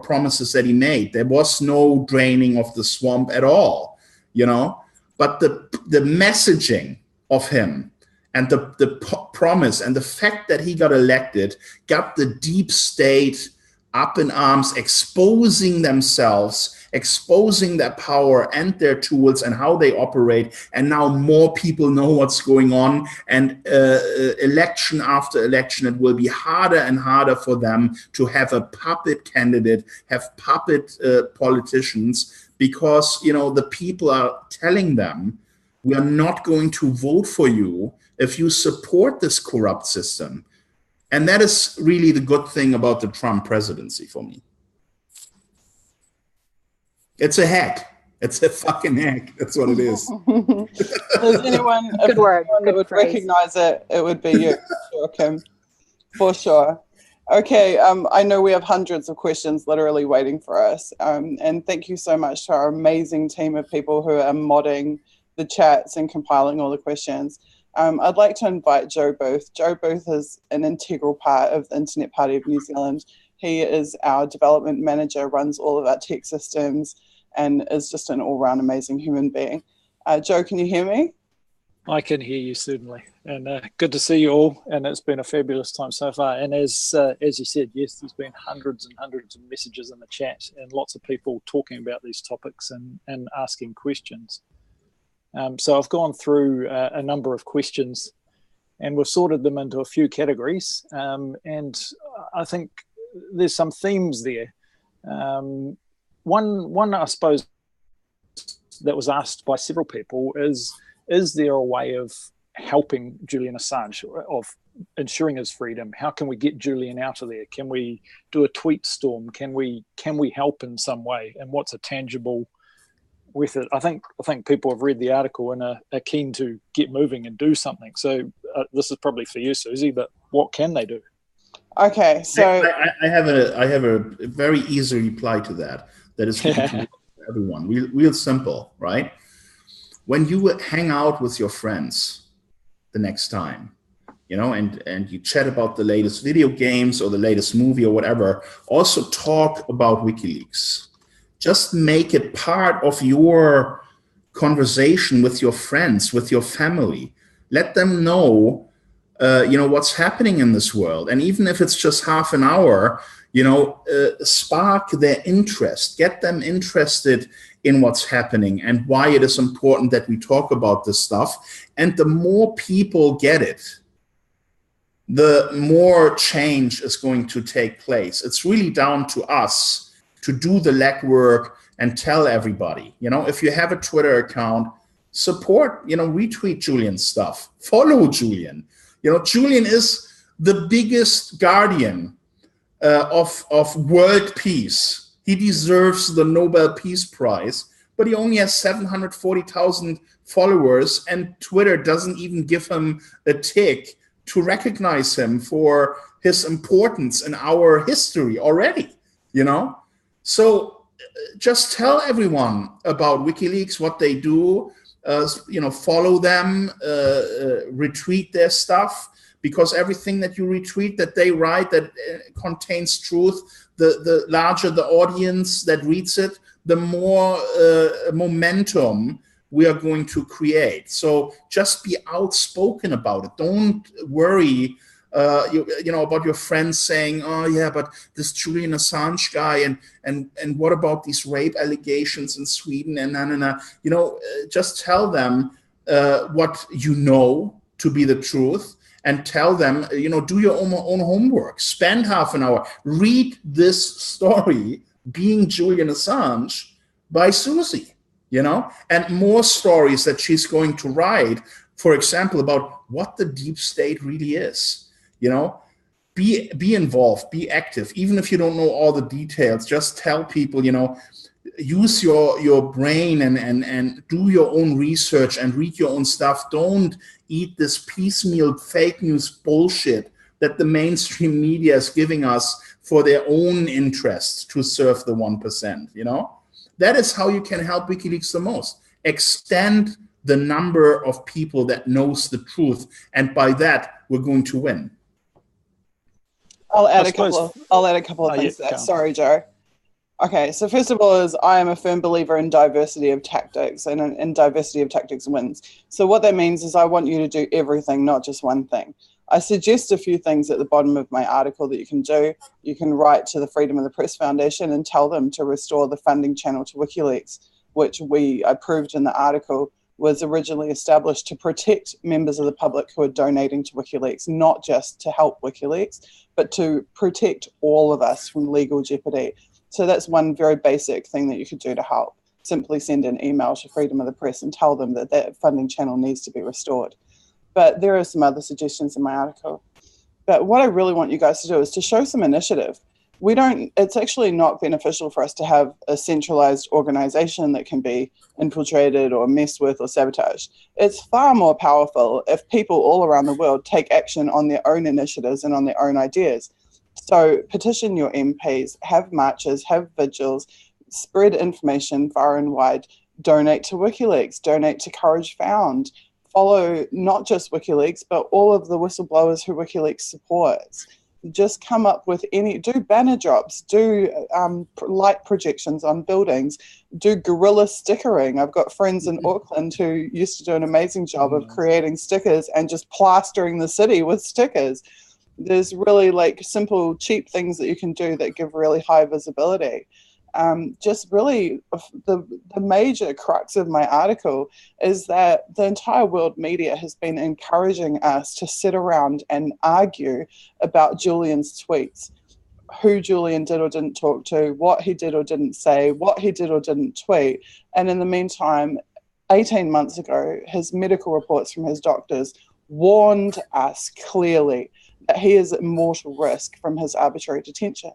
promises that he made. There was no draining of the swamp at all, But the messaging of him and the promise and the fact that he got elected got the deep state up in arms, exposing themselves, exposing their power and their tools and how they operate. And now more people know what's going on. And election after election, it will be harder and harder for them to have a puppet candidate, have puppet politicians, because, the people are telling them, we are not going to vote for you if you support this corrupt system. And that is really the good thing about the Trump presidency for me. It's a hack. It's a fucking hack. That's what it is. There's anyone, Good word. that Good would phrase. recognize it, it would be you, for sure, Kim. For sure. Okay, I know we have hundreds of questions literally waiting for us. And thank you so much to our amazing team of people who are modding the chats and compiling all the questions. I'd like to invite Joe Booth. Joe Booth is an integral part of the Internet Party of New Zealand. He is our development manager, runs all of our tech systems, and is just an all-round amazing human being. Joe, can you hear me? I can hear you, certainly. And good to see you all. And it's been a fabulous time so far. And as you said, yes, there's been hundreds and hundreds of messages in the chat and lots of people talking about these topics and asking questions. So I've gone through a number of questions and we've sorted them into a few categories. And I think there's some themes there. One, I suppose, that was asked by several people is there a way of helping Julian Assange, of ensuring his freedom? How can we get Julian out of there? Can we do a tweet storm? Can we help in some way? And what's a tangible with it? I think people have read the article and are keen to get moving and do something. So this is probably for you, Susie, but what can they do? Okay, so I have a very easy reply to that. That is for everyone. Real simple, right? When you hang out with your friends the next time, and you chat about the latest video games or the latest movie or whatever, also talk about WikiLeaks. Just make it part of your conversation with your friends, with your family. Let them know, what's happening in this world. And even if it's just half an hour, spark their interest, get them interested in what's happening and why it is important that we talk about this stuff. And the more people get it, the more change is going to take place. It's really down to us to do the legwork and tell everybody. If you have a Twitter account, support, retweet Julian's stuff, follow Julian. Julian is the biggest guardian of world peace. He deserves the Nobel Peace Prize, but he only has 740,000 followers, and Twitter doesn't even give him a tick to recognize him for his importance in our history already, So just tell everyone about WikiLeaks, what they do, follow them, retweet their stuff, because everything that you retweet, that they write, that contains truth, the larger the audience that reads it, the more momentum we are going to create. So just be outspoken about it. Don't worry about your friends saying, oh yeah, but this Julian Assange guy, and what about these rape allegations in Sweden, and just tell them what you know to be the truth, and tell them, do your own homework, spend half an hour, read this story, Being Julian Assange by Susie, and more stories that she's going to write, for example, about what the deep state really is. Be involved, be active, even if you don't know all the details. Just tell people, use your brain and do your own research and read your own stuff. Don't eat this piecemeal fake news bullshit that the mainstream media is giving us for their own interests to serve the 1%. That is how you can help WikiLeaks the most. Extend the number of people that knows the truth, and by that we're going to win. I'll add a couple of things to that. Sorry, Joe. Okay, so first of all, I am a firm believer in diversity of tactics, and diversity of tactics wins. So what that means is I want you to do everything, not just one thing. I suggest a few things at the bottom of my article that you can do. You can write to the Freedom of the Press Foundation and tell them to restore the funding channel to WikiLeaks, which I proved in the article was originally established to protect members of the public who are donating to WikiLeaks, not just to help WikiLeaks, but to protect all of us from legal jeopardy. So that's one very basic thing that you could do to help. Simply send an email to Freedom of the Press and tell them that that funding channel needs to be restored. But there are some other suggestions in my article. But what I really want you guys to do is to show some initiative. It's actually not beneficial for us to have a centralized organization that can be infiltrated or messed with or sabotaged. It's far more powerful if people all around the world take action on their own initiatives and on their own ideas. So petition your MPs, have marches, have vigils, spread information far and wide, donate to WikiLeaks, donate to Courage Found, follow not just WikiLeaks, but all of the whistleblowers who WikiLeaks supports. Just come up with do banner drops, do light projections on buildings, do guerrilla stickering. I've got friends in Auckland who used to do an amazing job of creating stickers and just plastering the city with stickers. There's really simple, cheap things that you can do that give really high visibility. Just really the major crux of my article is that the entire world media has been encouraging us to sit around and argue about Julian's tweets, who Julian did or didn't talk to, what he did or didn't say, what he did or didn't tweet. And in the meantime, 18 months ago, his medical reports from his doctors warned us clearly that he is at mortal risk from his arbitrary detention,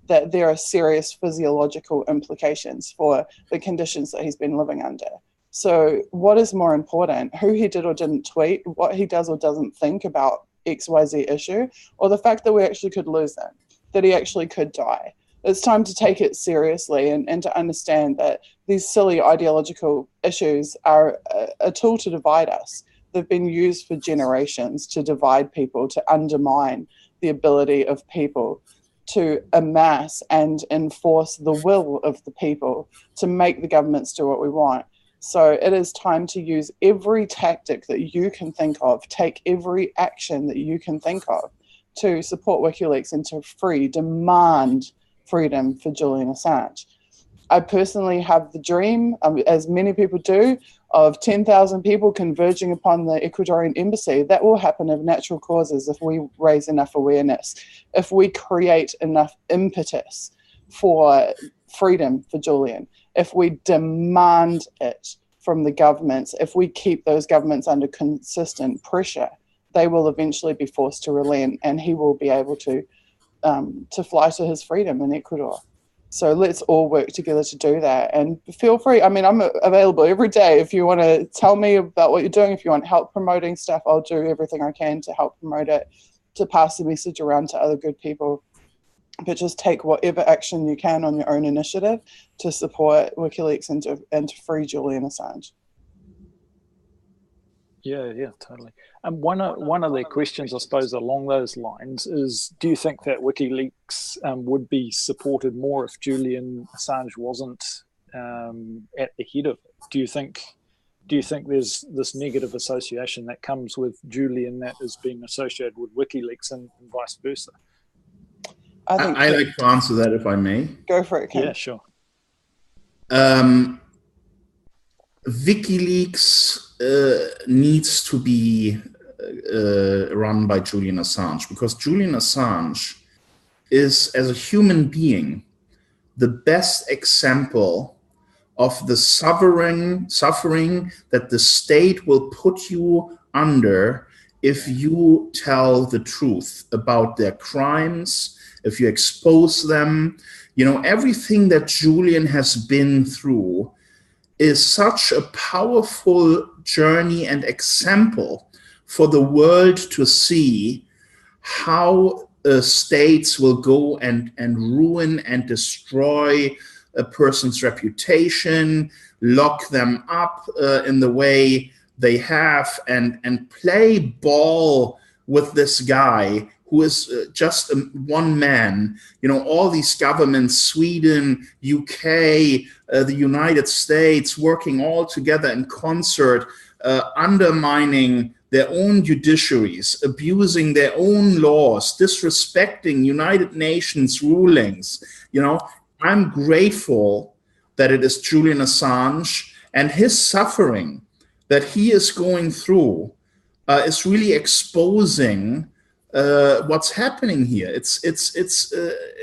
that there are serious physiological implications for the conditions that he's been living under. So what is more important, who he did or didn't tweet, what he does or doesn't think about XYZ issue, or the fact that we actually could lose him, that he actually could die? It's time to take it seriously and to understand that these silly ideological issues are a tool to divide us. They've been used for generations to divide people, to undermine the ability of people to amass and enforce the will of the people, to make the governments do what we want. So it is time to use every tactic that you can think of, take every action that you can think of to support WikiLeaks and to demand freedom for Julian Assange. I personally have the dream, as many people do, of 10,000 people converging upon the Ecuadorian embassy. That will happen of natural causes if we raise enough awareness, if we create enough impetus for freedom for Julian, if we demand it from the governments, if we keep those governments under consistent pressure, they will eventually be forced to relent, and he will be able to fly to his freedom in Ecuador. So let's all work together to do that. And feel free. I mean, I'm available every day. If you want to tell me about what you're doing, if you want help promoting stuff, I'll do everything I can to help promote it, to pass the message around to other good people. But just take whatever action you can on your own initiative to support WikiLeaks and to free Julian Assange. Yeah, totally. And one of the questions, I suppose, along those lines is: do you think that WikiLeaks would be supported more if Julian Assange wasn't at the head of it? Do you think there's this negative association that comes with Julian that is being associated with WikiLeaks and vice versa? I like to answer that, if I may. Go for it, Ken. Yeah, sure. WikiLeaks needs to be run by Julian Assange, because Julian Assange is, as a human being, the best example of the suffering that the state will put you under if you tell the truth about their crimes, if you expose them. You know, everything that Julian has been through is such a powerful journey and example for the world to see how states will go and ruin and destroy a person's reputation, lock them up in the way they have, and play ball with this guy who is just one man. You know, all these governments, Sweden, UK, the United States, working all together in concert, undermining their own judiciaries, abusing their own laws, disrespecting United Nations rulings. You know, I'm grateful that it is Julian Assange and his suffering that he is going through is really exposing what's happening here. It's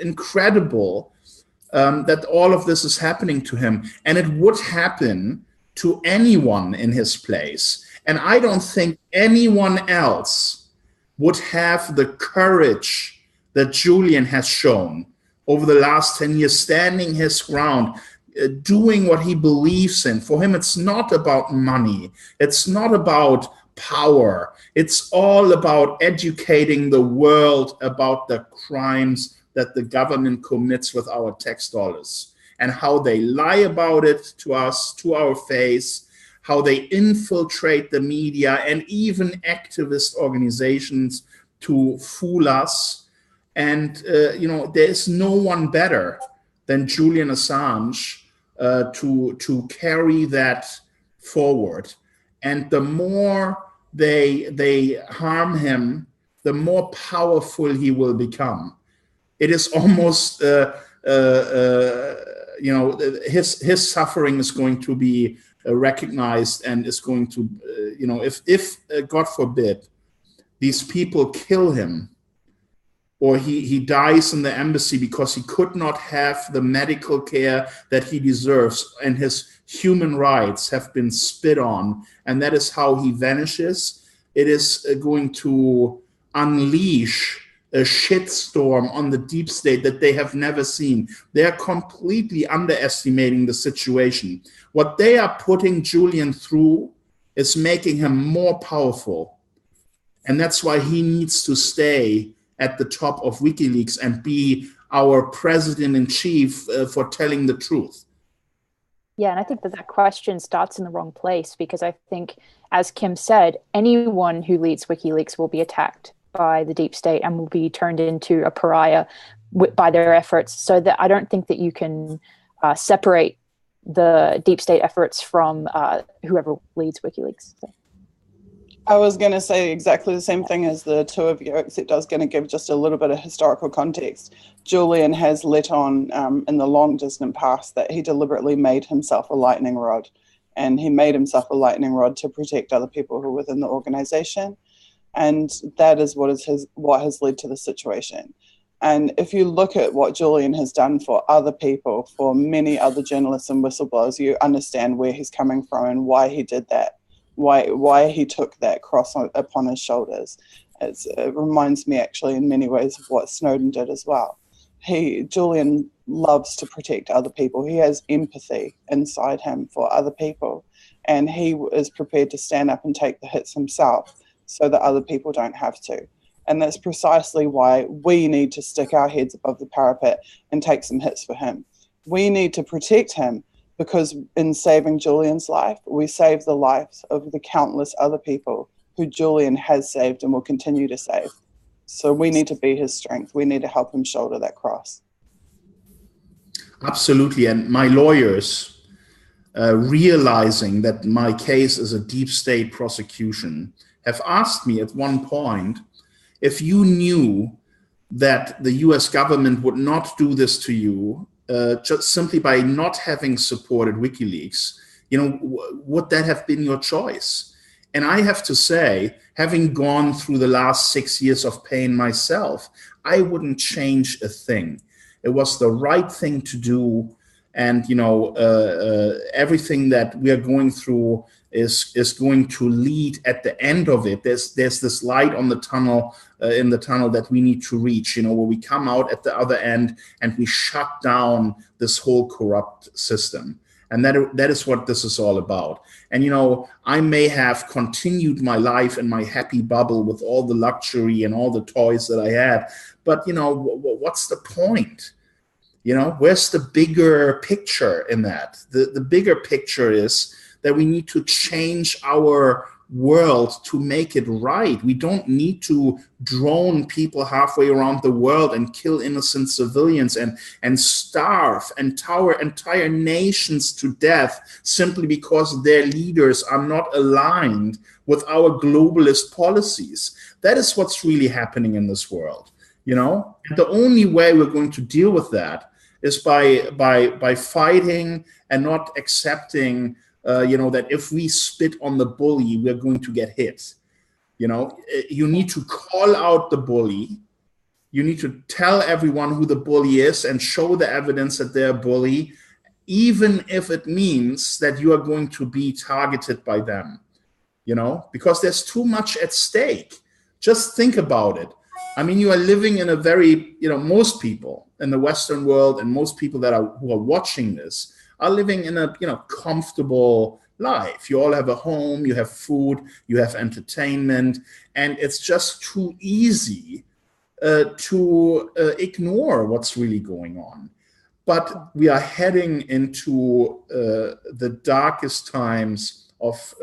incredible that all of this is happening to him, and it would happen to anyone in his place. And I don't think anyone else would have the courage that Julian has shown over the last 10 years, standing his ground, doing what he believes in. For him, it's not about money. It's not about power. It's all about educating the world about the crimes that the government commits with our tax dollars, and how they lie about it to us, to our face, how they infiltrate the media and even activist organizations to fool us. And, you know, there's no one better than Julian Assange to carry that forward. And the more they harm him, the more powerful he will become. It is almost, you know, his suffering is going to be recognized, and is going to, you know, if God forbid, these people kill him, or he dies in the embassy because he could not have the medical care that he deserves, and his human rights have been spit on, and that is how he vanishes, it is going to unleash a shitstorm on the deep state that they have never seen. They are completely underestimating the situation. What they are putting Julian through is making him more powerful. And that's why he needs to stay at the top of WikiLeaks and be our president-in-chief for telling the truth. Yeah, and I think that question starts in the wrong place, because I think, as Kim said, anyone who leads WikiLeaks will be attacked by the deep state and will be turned into a pariah by their efforts. So that I don't think that you can separate the deep state efforts from whoever leads WikiLeaks. So. I was going to say exactly the same thing as the two of you, except I was going to give just a little bit of historical context. Julian has let on in the long distant past that he deliberately made himself a lightning rod, and he made himself a lightning rod to protect other people who are within the organization. And that is what has led to the situation. And if you look at what Julian has done for other people, for many other journalists and whistleblowers, you understand where he's coming from and why he did that, why he took that cross upon his shoulders. It reminds me actually in many ways of what Snowden did as well. Julian loves to protect other people. He has empathy inside him for other people, and he is prepared to stand up and take the hits himself so that other people don't have to. And that's precisely why we need to stick our heads above the parapet and take some hits for him. We need to protect him, because in saving Julian's life, we save the lives of the countless other people who Julian has saved and will continue to save. So we need to be his strength. We need to help him shoulder that cross. Absolutely. And my lawyers, realizing that my case is a deep state prosecution, have asked me at one point, if you knew that the US government would not do this to you just simply by not having supported WikiLeaks, would that have been your choice? And I have to say, having gone through the last 6 years of pain myself, I wouldn't change a thing. It was the right thing to do. And, everything that we are going through is going to lead at the end of it. There's this light on the tunnel, in the tunnel that we need to reach, where we come out at the other end and we shut down this whole corrupt system. And that is what this is all about. And, I may have continued my life in my happy bubble with all the luxury and all the toys that I had. But, what's the point? Where's the bigger picture in that? The bigger picture is that we need to change our world to make it right. We don't need to drone people halfway around the world and kill innocent civilians and starve and entire nations to death simply because their leaders are not aligned with our globalist policies. That is what's really happening in this world. And the only way we're going to deal with that is by fighting and not accepting, that if we spit on the bully, we're going to get hit. You need to call out the bully. You need to tell everyone who the bully is and show the evidence that they're a bully, even if it means that you are going to be targeted by them, because there's too much at stake. Just think about it. I mean, you are living in a very, most people in the Western world and most people who are watching this are living in a, comfortable life. You all have a home, you have food, you have entertainment, and it's just too easy to ignore what's really going on. But we are heading into the darkest times of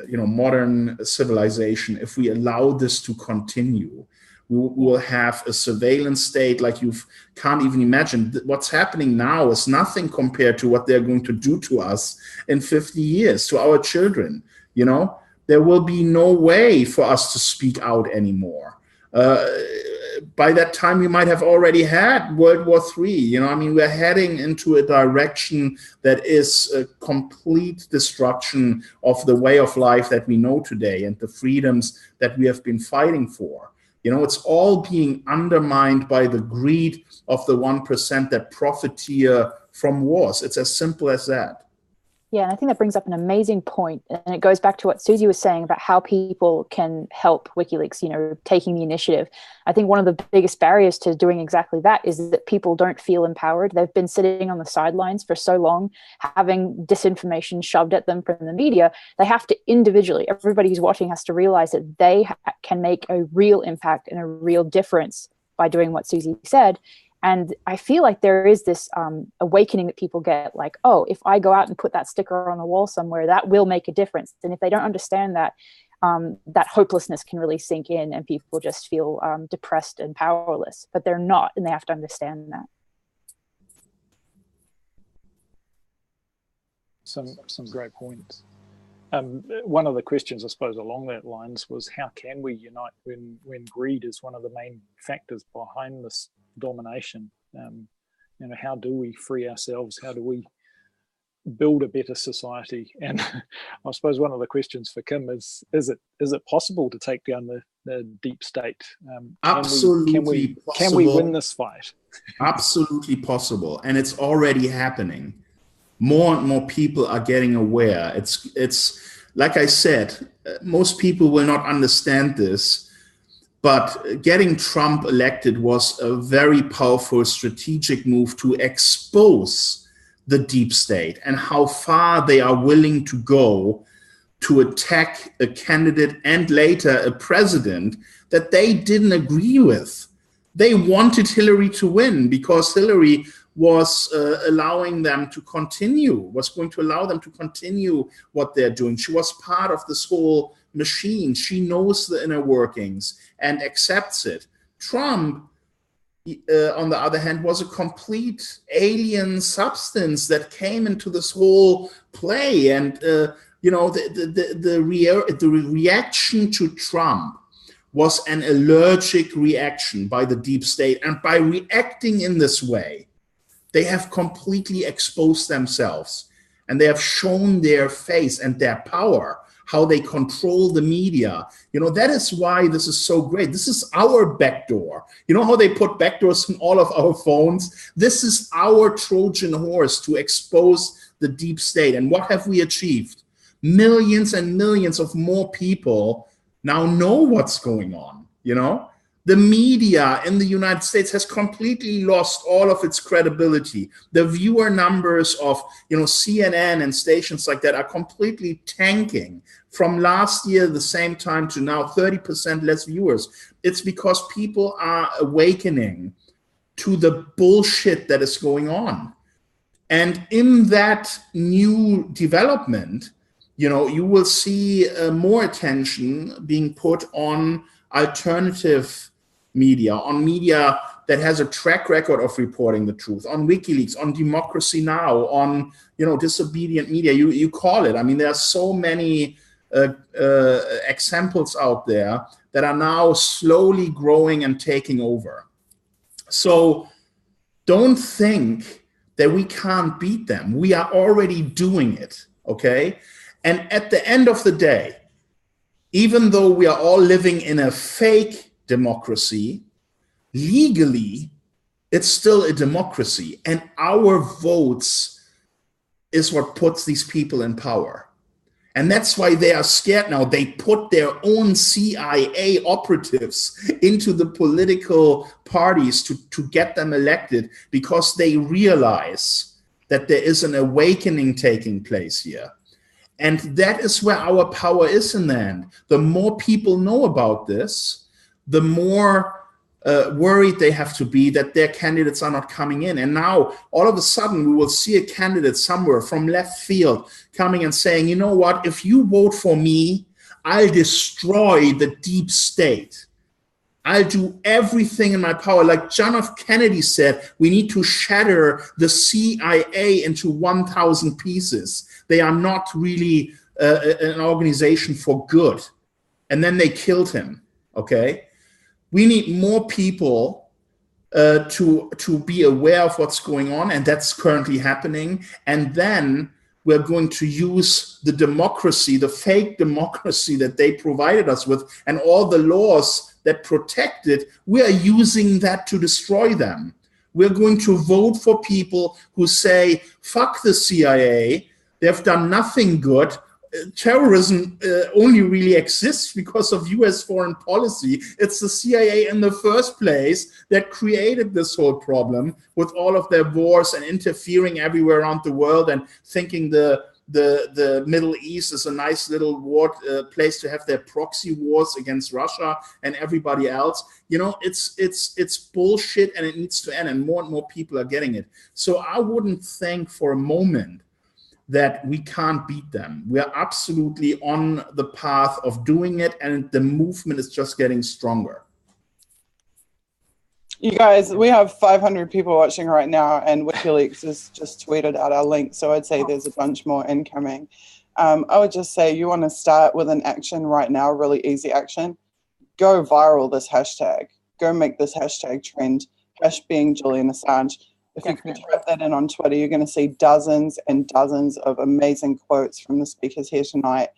modern civilization. If we allow this to continue, we will have a surveillance state like you can't even imagine. What's happening now is nothing compared to what they're going to do to us in 50 years, to our children. There will be no way for us to speak out anymore. By that time, we might have already had World War III. We're heading into a direction that is a complete destruction of the way of life that we know today and the freedoms that we have been fighting for. It's all being undermined by the greed of the 1% that profiteer from wars. It's as simple as that. Yeah, and I think that brings up an amazing point, and it goes back to what Susie was saying about how people can help WikiLeaks, you know, taking the initiative. I think one of the biggest barriers to doing exactly that is that people don't feel empowered. They've been sitting on the sidelines for so long, having disinformation shoved at them from the media. They have to individually, everybody who's watching has to realize that they can make a real impact and a real difference by doing what Susie said. And I feel like there is this awakening that people get, like, oh, if I go out and put that sticker on the wall somewhere, that will make a difference. And if they don't understand that, that hopelessness can really sink in and people just feel depressed and powerless. But they're not, and they have to understand that. Some great points. One of the questions, I suppose, along that lines was, how can we unite when greed is one of the main factors behind this domination? You know, how do we free ourselves? How do we build a better society? And I suppose one of the questions for Kim is it possible to take down the deep state? Absolutely possible. Can we win this fight? Absolutely possible, and it's already happening. More and more people are getting aware. It's like I said, most people will not understand this, but getting Trump elected was a very powerful strategic move to expose the deep state and how far they are willing to go to attack a candidate and later a president that they didn't agree with. They wanted Hillary to win because Hillary was allowing them to continue, was going to allow them to continue what they're doing. She was part of this whole machine. She knows the inner workings and accepts it. Trump, on the other hand, was a complete alien substance that came into this whole play. And, you know, the reaction to Trump was an allergic reaction by the deep state. And by reacting in this way, they have completely exposed themselves and they have shown their face and their power, how they control the media. You know, that is why this is so great. This is our backdoor. You know how they put backdoors in all of our phones? This is our Trojan horse to expose the deep state. And what have we achieved? Millions and millions of more people now know what's going on, you know? The media in the United States has completely lost all of its credibility. The viewer numbers of, you know, CNN and stations like that are completely tanking. From last year, the same time to now, 30% less viewers. It's because people are awakening to the bullshit that is going on. And in that new development, you know, you will see more attention being put on alternative media, on media that has a track record of reporting the truth, on WikiLeaks, on Democracy Now, on, you know, disobedient media, you call it. I mean, there are so many examples out there that are now slowly growing and taking over. So don't think that we can't beat them. We are already doing it, okay? And at the end of the day, even though we are all living in a fake democracy, legally, it's still a democracy. And our votes is what puts these people in power. And that's why they are scared now. They put their own CIA operatives into the political parties to get them elected because they realize that there is an awakening taking place here. And that is where our power is in the end. The more people know about this, the more worried they have to be that their candidates are not coming in. And now, all of a sudden, we will see a candidate somewhere from left field coming and saying, you know what, if you vote for me, I'll destroy the deep state. I'll do everything in my power. Like John F. Kennedy said, we need to shatter the CIA into 1,000 pieces. They are not really an organization for good. And then they killed him, okay? We need more people to be aware of what's going on, and that's currently happening. And then we're going to use the democracy, the fake democracy that they provided us with, and all the laws that protect it, we are using that to destroy them. We're going to vote for people who say, fuck the CIA. They've done nothing good. Terrorism only really exists because of US foreign policy. It's the CIA in the first place that created this whole problem with all of their wars and interfering everywhere around the world and thinking the Middle East is a nice little war place to have their proxy wars against Russia and everybody else. You know, it's bullshit, and it needs to end, and more people are getting it. So I wouldn't think for a moment that we can't beat them. We are absolutely on the path of doing it, and the movement is just getting stronger. You guys, we have 500 people watching right now, and WikiLeaks has just tweeted out our link, so I'd say there's a bunch more incoming. I would just say you want to start with an action right now, really easy action. Go viral this hashtag. Go make this hashtag trend. Being Julian Assange. If you can type that in on Twitter, you're going to see dozens and dozens of amazing quotes from the speakers here tonight.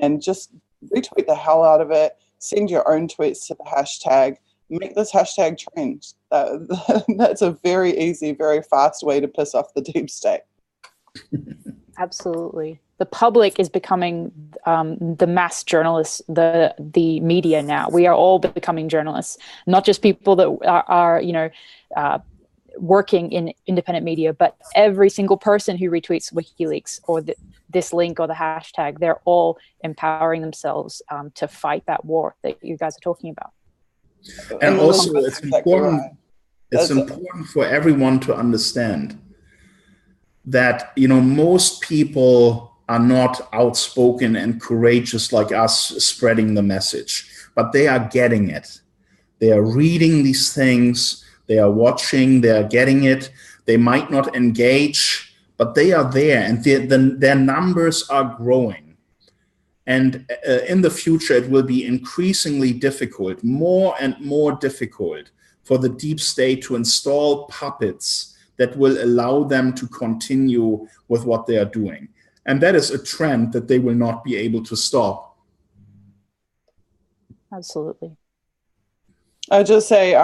And just retweet the hell out of it. Send your own tweets to the hashtag. Make this hashtag trend. That's a very easy, very fast way to piss off the deep state. Absolutely. The public is becoming the mass journalists, the media now. We are all becoming journalists, not just people that are working in independent media, but every single person who retweets WikiLeaks or this link or the hashtag, they're all empowering themselves to fight that war that you guys are talking about. And also, it's important. It's important for everyone to understand that, you know, most people are not outspoken and courageous like us spreading the message, but they are getting it. They are reading these things. They are watching, they are getting it. They might not engage, but they are there, and their numbers are growing. And in the future, it will be increasingly difficult, more and more difficult for the deep state to install puppets that will allow them to continue with what they are doing. And that is a trend that they will not be able to stop. Absolutely. I just say,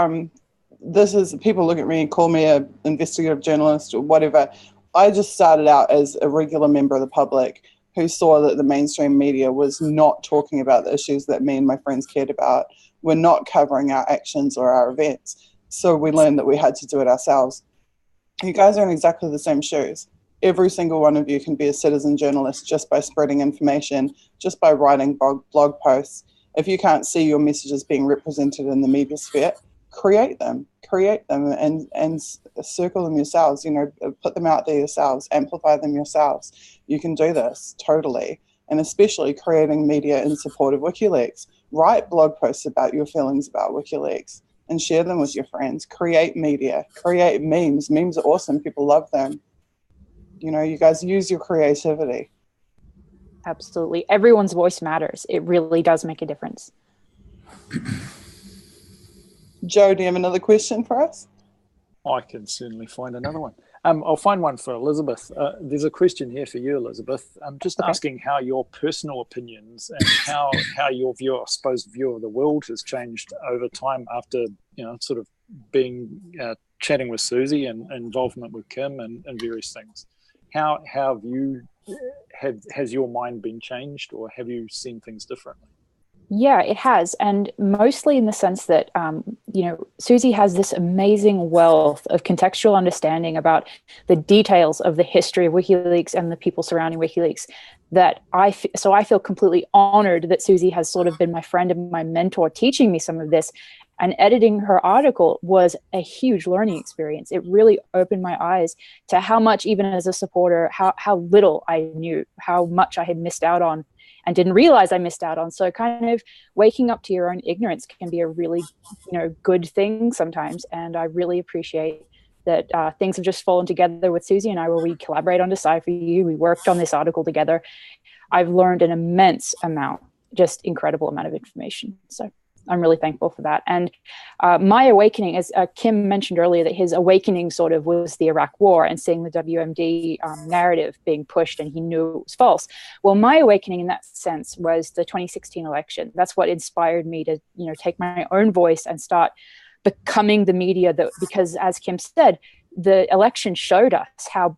this is, people look at me and call me an investigative journalist or whatever. I just started out as a regular member of the public who saw that the mainstream media was not talking about the issues that me and my friends cared about. We're not covering our actions or our events. So we learned that we had to do it ourselves. You guys are in exactly the same shoes. Every single one of you can be a citizen journalist just by spreading information, just by writing blog posts. If you can't see your messages being represented in the media sphere, create them and circle them yourselves, you know, put them out there yourselves, amplify them yourselves. You can do this totally, and especially creating media in support of WikiLeaks. Write blog posts about your feelings about WikiLeaks and share them with your friends. Create media, create memes. Memes are awesome, people love them. You know, you guys use your creativity. Absolutely. Everyone's voice matters. It really does make a difference. Joe, do you have another question for us? I can certainly find another one. I'll find one for Elizabeth. There's a question here for you, Elizabeth. I'm just asking how your personal opinions and how your view, I suppose, view of the world has changed over time after, you know, sort of being chatting with Susie and involvement with Kim and various things. How have you has your mind been changed, or have you seen things differently? Yeah, it has. And mostly in the sense that, you know, Susie has this amazing wealth of contextual understanding about the details of the history of WikiLeaks and the people surrounding WikiLeaks, that I feel completely honored that Susie has sort of been my friend and my mentor, teaching me some of this. And editing her article was a huge learning experience. It really opened my eyes to how much, even as a supporter, how little I knew, how much I had missed out on and didn't realize I missed out on. So kind of waking up to your own ignorance can be a really, you know, good thing sometimes. And I really appreciate that things have just fallen together with Susie and I, where we collaborate on Decipher You. We worked on this article together. I've learned an immense amount, just incredible amount of information. So I'm really thankful for that. And my awakening, as Kim mentioned earlier, that his awakening sort of was the Iraq War and seeing the WMD narrative being pushed, and he knew it was false. Well, my awakening in that sense was the 2016 election. That's what inspired me to, you know, take my own voice and start becoming the media that, because as Kim said, the election showed us how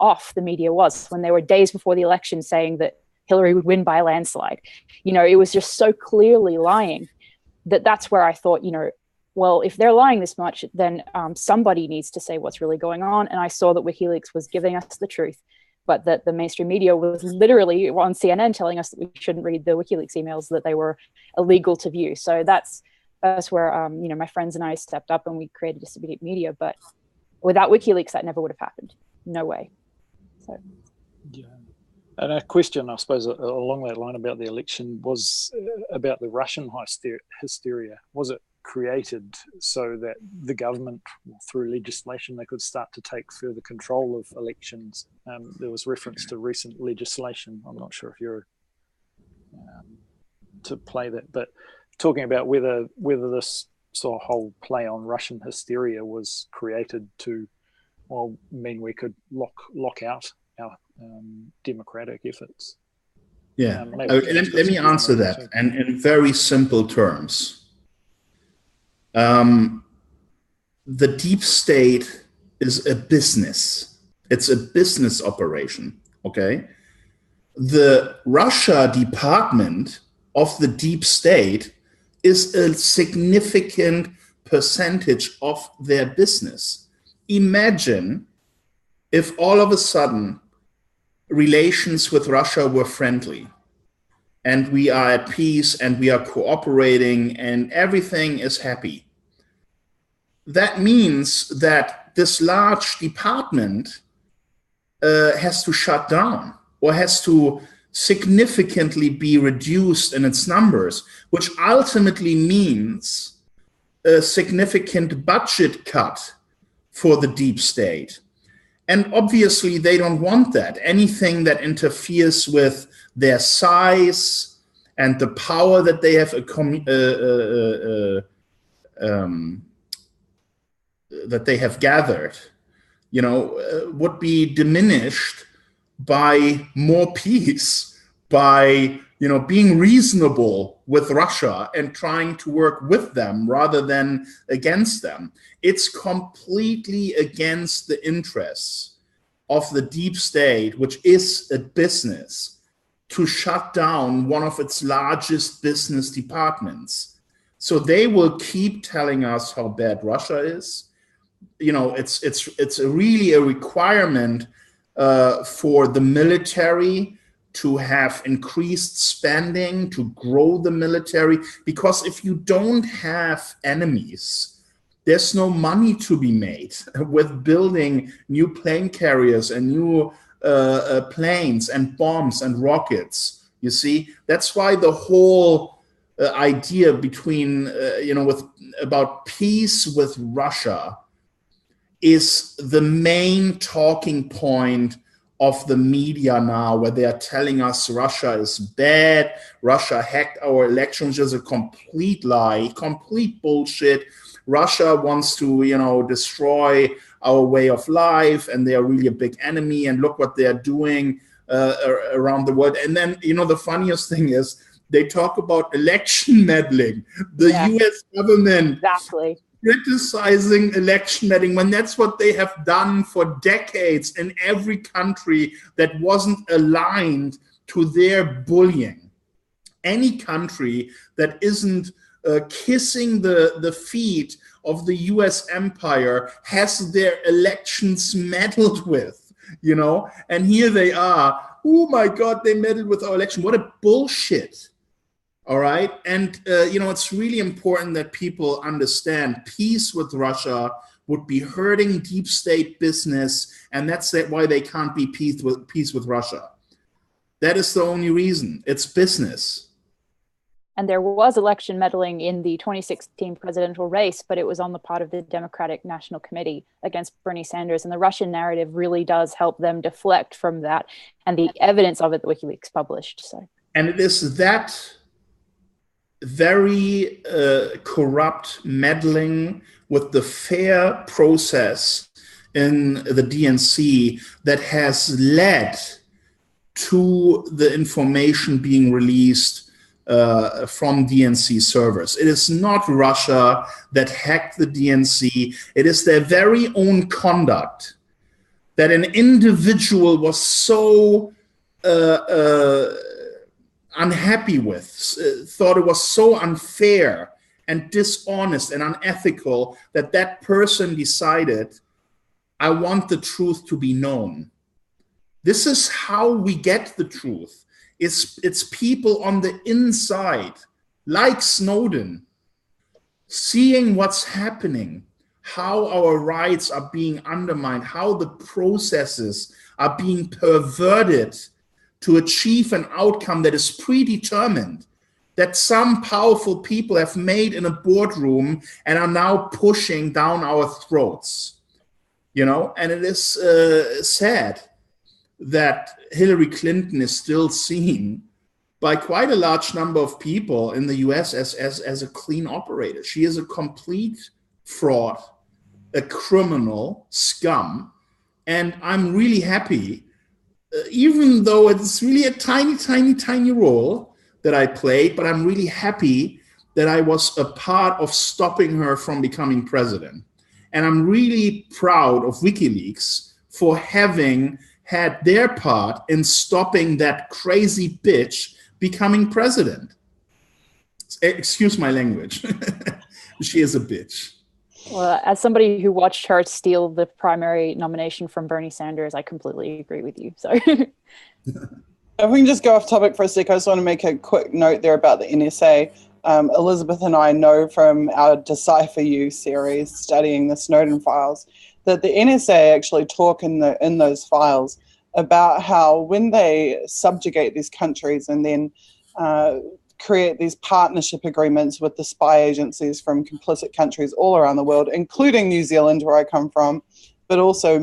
off the media was, when they were days before the election saying that Hillary would win by a landslide. You know, it was just so clearly lying that's where I thought, you know, well, if they're lying this much, then somebody needs to say what's really going on. And I saw that WikiLeaks was giving us the truth, but that the mainstream media was literally on CNN telling us that we shouldn't read the WikiLeaks emails, that they were illegal to view. So that's where, you know, my friends and I stepped up and we created Distributed Media. But without WikiLeaks, that never would have happened. No way. So. Yeah. And a question, I suppose, along that line about the election was about the Russian hysteria. Was it created so that the government, through legislation, they could start to take further control of elections? There was reference to recent legislation. I'm not sure if you're to play that, but talking about whether this sort of whole play on Russian hysteria was created to, well, mean we could lock out our democratic efforts. Yeah, let me answer that, and in very simple terms. The deep state is a business. It's a business operation, okay? The Russia department of the deep state is a significant percentage of their business. Imagine if all of a sudden relations with Russia were friendly and we are at peace and we are cooperating and everything is happy. That means that this large department has to shut down or has to significantly be reduced in its numbers, which ultimately means a significant budget cut for the deep state. And obviously, they don't want that. Anything that interferes with their size and the power that they have gathered, you know, would be diminished by more peace, by, you know, being reasonable with Russia and trying to work with them rather than against them. It's completely against the interests of the deep state, which is a business, to shut down one of its largest business departments. So they will keep telling us how bad Russia is. You know, it's really a requirement for the military to have increased spending, to grow the military, because if you don't have enemies, there's no money to be made with building new plane carriers and new planes and bombs and rockets. You see, that's why the whole idea between, about peace with Russia is the main talking point of the media now, where they are telling us Russia is bad, Russia hacked our elections, which is a complete lie, complete bullshit. Russia wants to, destroy our way of life, and they are really a big enemy, and look what they are doing around the world. And then, the funniest thing is they talk about election meddling. The US government exactly criticizing election meddling, when that's what they have done for decades in every country that wasn't aligned to their bullying. Any country that isn't kissing the feet of the US empire has their elections meddled with, and here they are. Oh my God, they meddled with our election. What a bullshit. All right. And, it's really important that people understand peace with Russia would be hurting deep state business. And that's why they can't be peace with Russia. That is the only reason. It's business. And there was election meddling in the 2016 presidential race, but it was on the part of the Democratic National Committee against Bernie Sanders. And the Russian narrative really does help them deflect from that. And the evidence of it that WikiLeaks published. So. And it is that very corrupt meddling with the fair process in the DNC that has led to the information being released from DNC servers. It is not Russia that hacked the DNC. It is their very own conduct that an individual was so unhappy with, thought it was so unfair and dishonest and unethical that that person decided, I want the truth to be known. This is how we get the truth. It's people on the inside, like Snowden, seeing what's happening, how our rights are being undermined, how the processes are being perverted to achieve an outcome that is predetermined, that some powerful people have made in a boardroom and are now pushing down our throats. You know, and it is sad that Hillary Clinton is still seen by quite a large number of people in the US as a clean operator. She is a complete fraud, a criminal scum. And I'm really happy, even though it's really a tiny, tiny, tiny role that I played, but I'm really happy that I was a part of stopping her from becoming president. And I'm really proud of WikiLeaks for having had their part in stopping that crazy bitch becoming president. Excuse my language. She is a bitch. Well, as somebody who watched her steal the primary nomination from Bernie Sanders, I completely agree with you. So, if we can just go off topic for a sec, I just want to make a quick note there about the NSA. Elizabeth and I know from our Decipher You series, studying the Snowden files, that the NSA actually talk in those files about how when they subjugate these countries and then create these partnership agreements with the spy agencies from complicit countries all around the world, including New Zealand, where I come from, but also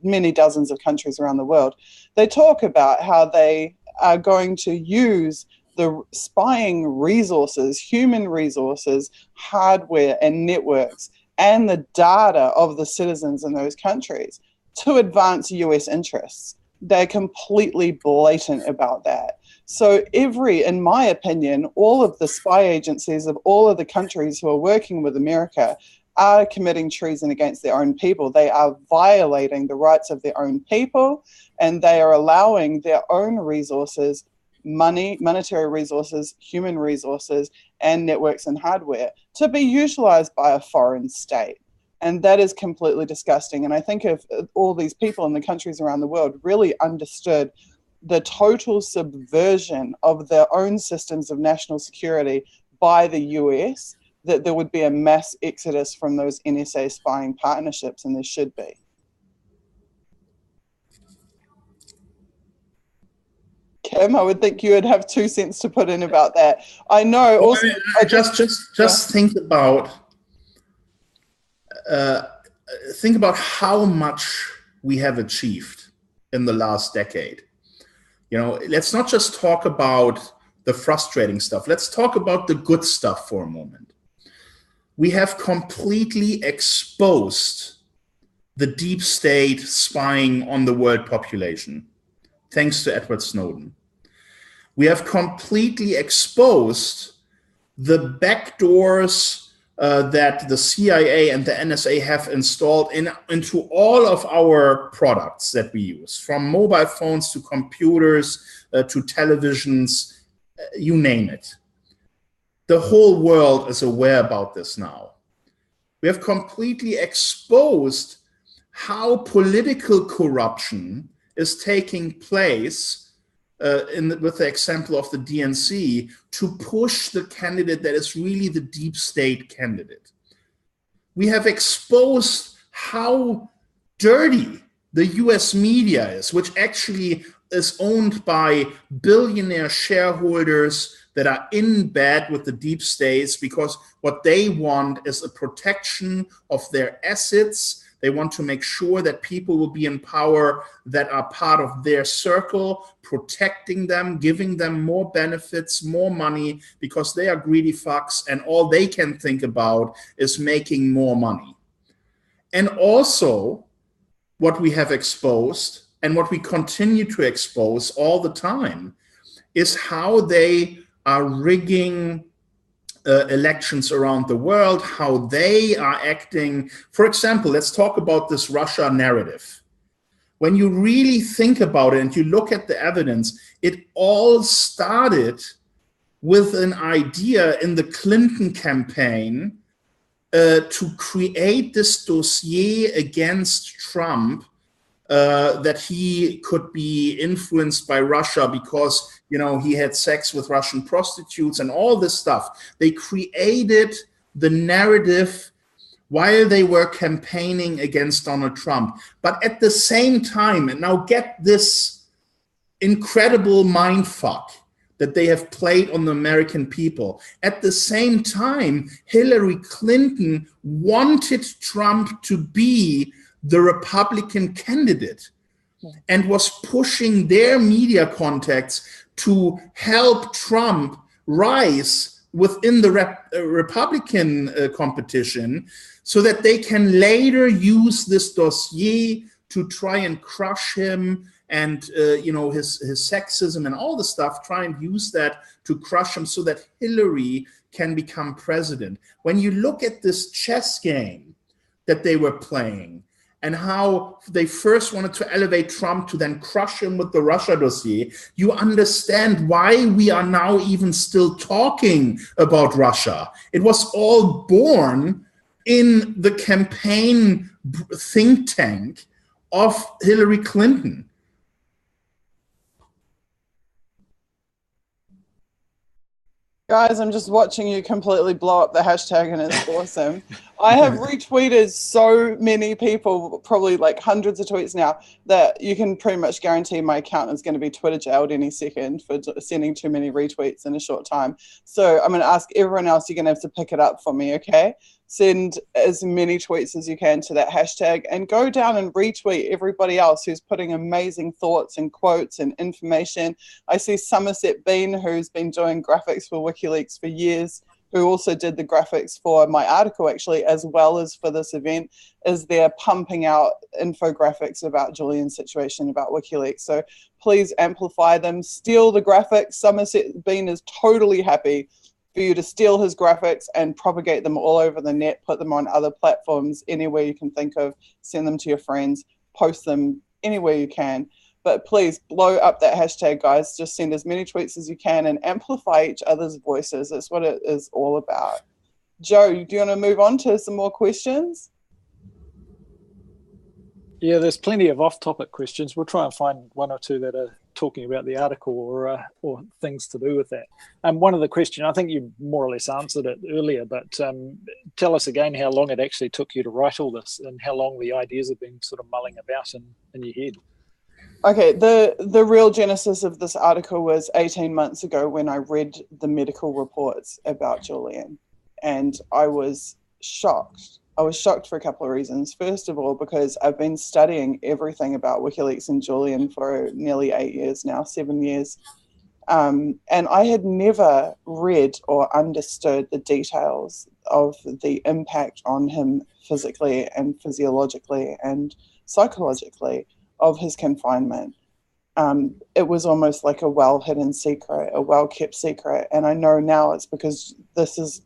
many dozens of countries around the world, they talk about how they are going to use the spying resources, human resources, hardware and networks, and the data of the citizens in those countries to advance US interests. They're completely blatant about that. So in my opinion, all of the spy agencies of all of the countries who are working with America are committing treason against their own people. They are violating the rights of their own people, and they are allowing their own resources, monetary resources, human resources, and networks and hardware to be utilized by a foreign state. And that is completely disgusting. And I think if all these people in the countries around the world really understood the total subversion of their own systems of national security by the US, that there would be a mass exodus from those NSA spying partnerships, and there should be. Kim, I would think you would have 2 cents to put in about that. I know. Well, also, just think about how much we have achieved in the last decade. You know, let's not just talk about the frustrating stuff. Let's talk about the good stuff for a moment. We have completely exposed the deep state spying on the world population, thanks to Edward Snowden. We have completely exposed the backdoors that the CIA and the NSA have installed into all of our products that we use, from mobile phones to computers to televisions, you name it. The whole world is aware about this now. We have completely exposed how political corruption is taking place with the example of the DNC, to push the candidate that is really the deep state candidate. We have exposed how dirty the US media is, which actually is owned by billionaire shareholders that are in bed with the deep states, because what they want is a protection of their assets. They want to make sure that people will be in power that are part of their circle, protecting them, giving them more benefits, more money, because they are greedy fucks and all they can think about is making more money. And also, what we have exposed and what we continue to expose all the time is how they are rigging elections around the world, how they are acting. For example, let's talk about this Russia narrative. when you really think about it and you look at the evidence, it all started with an idea in the Clinton campaign to create this dossier against Trump, that he could be influenced by Russia because, you know, he had sex with Russian prostitutes and all this stuff. They created the narrative while they were campaigning against Donald Trump. But at the same time, and now get this incredible mindfuck that they have played on the American people. At the same time, Hillary Clinton wanted Trump to be the Republican candidate and was pushing their media contacts to help Trump rise within the Republican competition so that they can later use this dossier to try and crush him and you know, his sexism and all the stuff, try and use that to crush him so that Hillary can become president. When you look at this chess game that they were playing and how they first wanted to elevate Trump to then crush him with the Russia dossier, you understand why we are now even still talking about Russia. It was all born in the campaign think tank of Hillary Clinton. Guys, I'm just watching you completely blow up the hashtag and it's awesome. I have retweeted so many people, probably like hundreds of tweets now, that you can pretty much guarantee my account is going to be Twitter jailed any second for sending too many retweets in a short time. So I'm going to ask everyone else, you're going to have to pick it up for me, okay? Send as many tweets as you can to that hashtag and go down and retweet everybody else who's putting amazing thoughts and quotes and information. I see Somerset Bean, who's been doing graphics for WikiLeaks for years, who also did the graphics for my article actually, as well as for this event, is there pumping out infographics about Julian's situation, about WikiLeaks. So please amplify them, steal the graphics. Somerset Bean is totally happy for you to steal his graphics and propagate them all over the net, put them on other platforms, anywhere you can think of, send them to your friends, post them anywhere you can. But please blow up that hashtag, guys. Just send as many tweets as you can and amplify each other's voices. That's what it is all about. Joe, do you want to move on to some more questions? Yeah, there's plenty of off-topic questions. We'll try and find one or two that are talking about the article or things to do with that. One of the questions, I think you more or less answered it earlier, but tell us again how long it actually took you to write all this and how long the ideas have been sort of mulling about in your head. Okay, the real genesis of this article was 18 months ago when I read the medical reports about Julian, and I was shocked. I was shocked for a couple of reasons. First of all, because I've been studying everything about WikiLeaks and Julian for nearly 8 years now, 7 years. And I had never read or understood the details of the impact on him physically and physiologically and psychologically of his confinement. It was almost like a well-hidden secret, a well-kept secret. And I know now it's because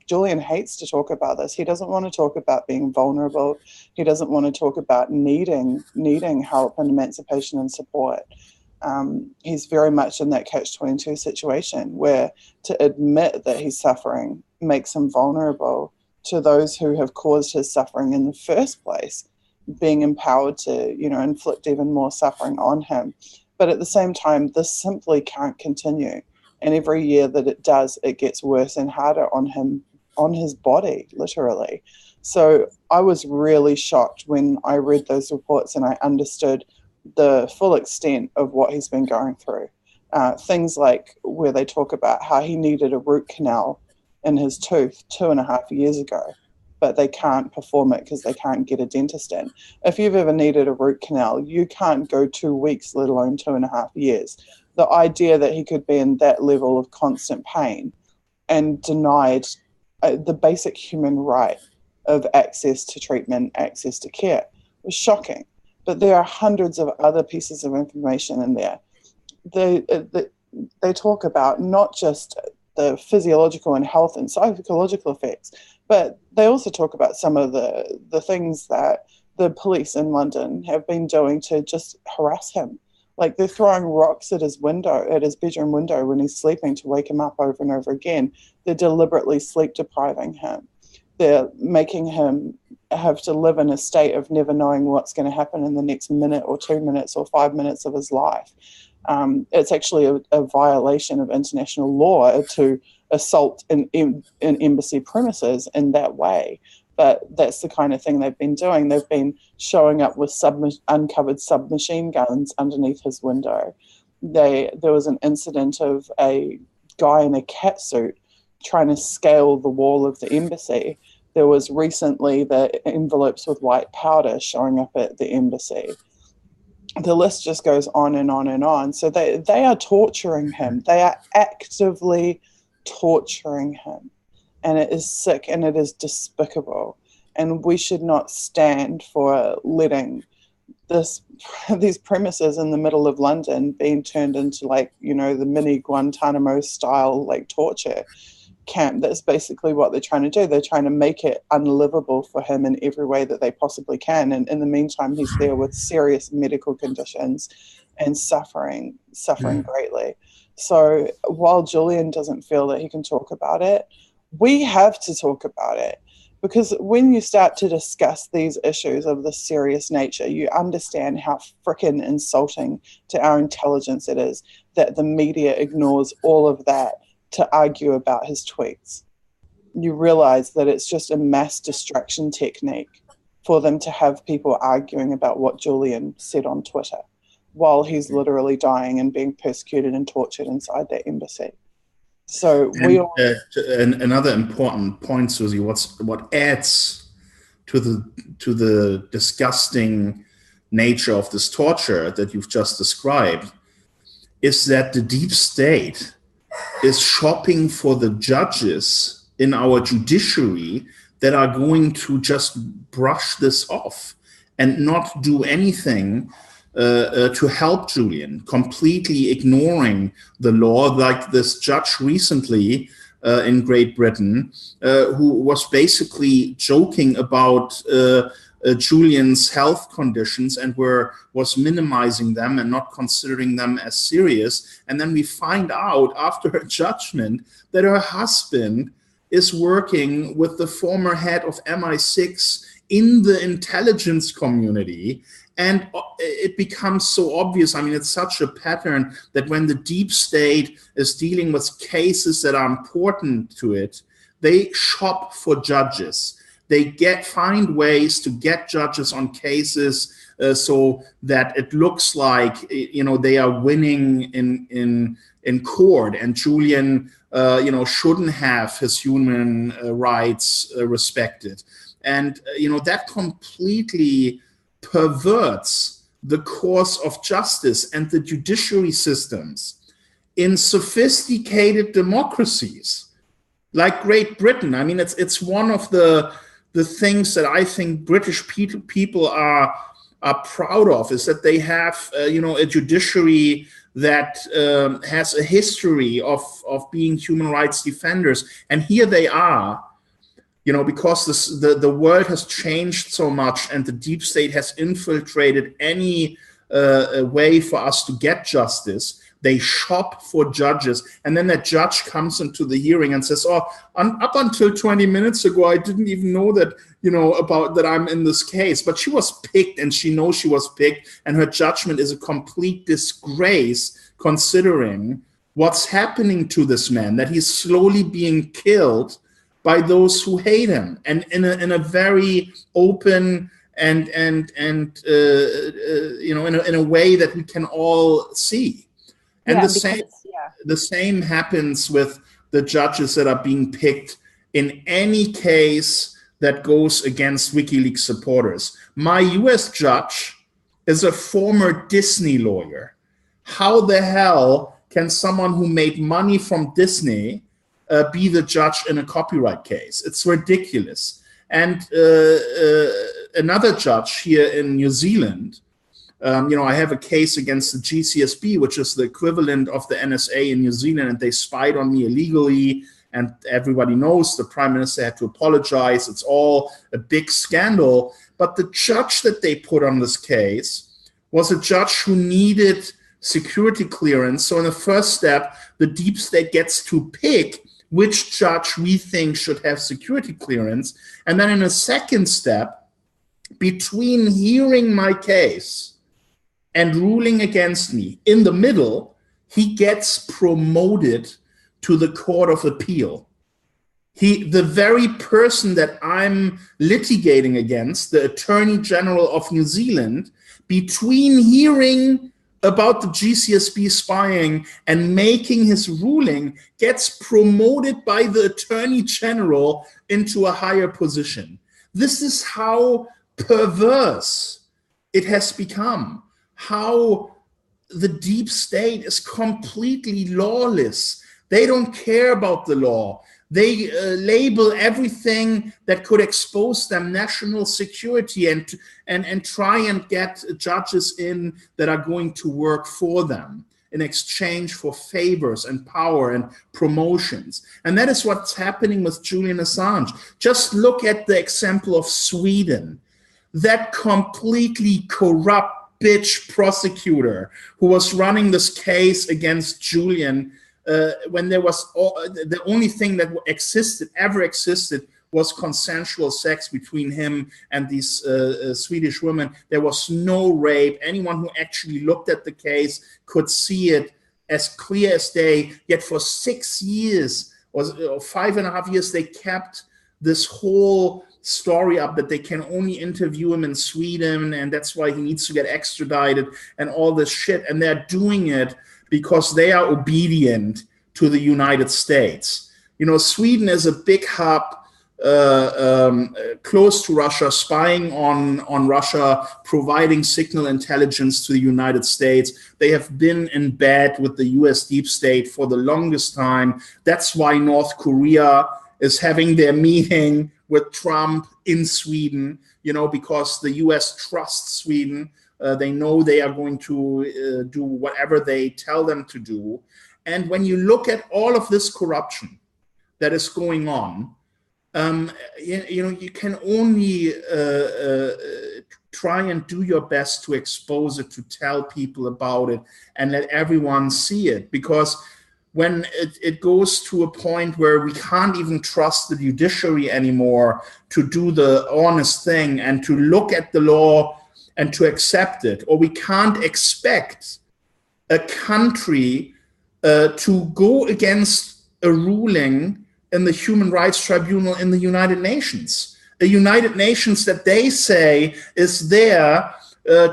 Julian hates to talk about this. He doesn't want to talk about being vulnerable. He doesn't want to talk about needing help and emancipation and support. He's very much in that catch-22 situation where to admit that he's suffering makes him vulnerable to those who have caused his suffering in the first place, being empowered to, inflict even more suffering on him. But at the same time, this simply can't continue. And every year that it does, it gets worse and harder on him, on his body, literally. So I was really shocked when I read those reports and I understood the full extent of what he's been going through. Things like where they talk about how he needed a root canal in his tooth 2.5 years ago, but they can't perform it because they can't get a dentist in. If you've ever needed a root canal, you can't go 2 weeks, let alone 2.5 years. The idea that he could be in that level of constant pain and denied the basic human right of access to treatment, access to care, was shocking. But there are hundreds of other pieces of information in there. They talk about not just the physiological and health and psychological effects, but they also talk about some of the things that the police in London have been doing to just harass him. Like, they're throwing rocks at his window, at his bedroom window when he's sleeping, to wake him up over and over again. They're deliberately sleep depriving him. They're making him have to live in a state of never knowing what's going to happen in the next minute or 2 minutes or 5 minutes of his life. It's actually a violation of international law to assault in embassy premises in that way. But that's the kind of thing they've been doing. They've been showing up with uncovered submachine guns underneath his window. There was an incident of a guy in a catsuit trying to scale the wall of the embassy. There was recently the envelopes with white powder showing up at the embassy. The list just goes on and on and on. So they are torturing him. They are actively torturing him. And it is sick and it is despicable. And we should not stand for letting these premises in the middle of London being turned into, like, you know, the mini Guantanamo style, like, torture camp. That's basically what they're trying to do. They're trying to make it unlivable for him in every way that they possibly can. And in the meantime, he's there with serious medical conditions and suffering greatly. So while Julian doesn't feel that he can talk about it, we have to talk about it, because when you start to discuss these issues of this serious nature, you understand how frickin' insulting to our intelligence it is that the media ignores all of that to argue about his tweets. You realize that it's just a mass distraction technique for them to have people arguing about what Julian said on Twitter while he's literally dying and being persecuted and tortured inside that embassy. So another important point, Susie, what adds to the disgusting nature of this torture that you've just described is that the deep state is shopping for the judges in our judiciary that are going to just brush this off and not do anything to help Julian, completely ignoring the law, like this judge recently in Great Britain, who was basically joking about Julian's health conditions and was minimizing them and not considering them as serious. And then we find out after her judgment that her husband is working with the former head of MI6 in the intelligence community. And it becomes so obvious. I mean, it's such a pattern that when the deep state is dealing with cases that are important to it, they shop for judges. They find ways to get judges on cases so that it looks like, you know, they are winning in court, and Julian, you know, shouldn't have his human rights respected. And, you know, that completely perverts the course of justice and the judiciary systems in sophisticated democracies like Great Britain. I mean, it's one of the things that I think British people are proud of, is that they have you know, a judiciary that has a history of being human rights defenders. And here they are, you know, because the world has changed so much and the deep state has infiltrated any way for us to get justice. They shop for judges. And then that judge comes into the hearing and says, oh, up until 20 minutes ago, I didn't even know that, you know, about that I'm in this case. But she was picked, and she knows she was picked. And her judgment is a complete disgrace, considering what's happening to this man, that he's slowly being killed by those who hate him, and in a very open and you know, in a way that we can all see. And the same happens with the judges that are being picked in any case that goes against WikiLeaks supporters. My US judge is a former Disney lawyer. How the hell can someone who made money from Disney be the judge in a copyright case? It's ridiculous. And another judge here in New Zealand, you know, I have a case against the GCSB, which is the equivalent of the NSA in New Zealand, and they spied on me illegally and everybody knows the prime minister had to apologize. It's all a big scandal. But the judge that they put on this case was a judge who needed security clearance. So in the first step, the deep state gets to pick which judge we think should have security clearance. And then in a second step, between hearing my case and ruling against me, in the middle, he gets promoted to the Court of Appeal. The very person that I'm litigating against, the Attorney General of New Zealand, between hearing about the GCSB spying and making his ruling, gets promoted by the Attorney General into a higher position. This is how perverse it has become, how the deep state is completely lawless. They don't care about the law. They label everything that could expose them national security and try and get judges in that are going to work for them in exchange for favors and power and promotions. And that is what's happening with Julian Assange. Just look at the example of Sweden. That completely corrupt bitch prosecutor who was running this case against Julian when there was the only thing that ever existed was consensual sex between him and these Swedish women. There was no rape. Anyone who actually looked at the case could see it as clear as day. Yet for 6 years or 5.5 years, they kept this whole story up that they can only interview him in Sweden, and that's why he needs to get extradited and all this shit. And they're doing it because they are obedient to the United States. You know, Sweden is a big hub close to Russia, spying on Russia, providing signal intelligence to the United States. They have been in bed with the US deep state for the longest time. That's why North Korea is having their meeting with Trump in Sweden, you know, because the US trusts Sweden. They know they are going to do whatever they tell them to do. And when you look at all of this corruption that is going on, you know, you can only try and do your best to expose it, to tell people about it, and let everyone see it. Because when it goes to a point where we can't even trust the judiciary anymore to do the honest thing and to look at the law and to accept it, or we can't expect a country to go against a ruling in the Human Rights Tribunal in the United Nations. The United Nations that they say is there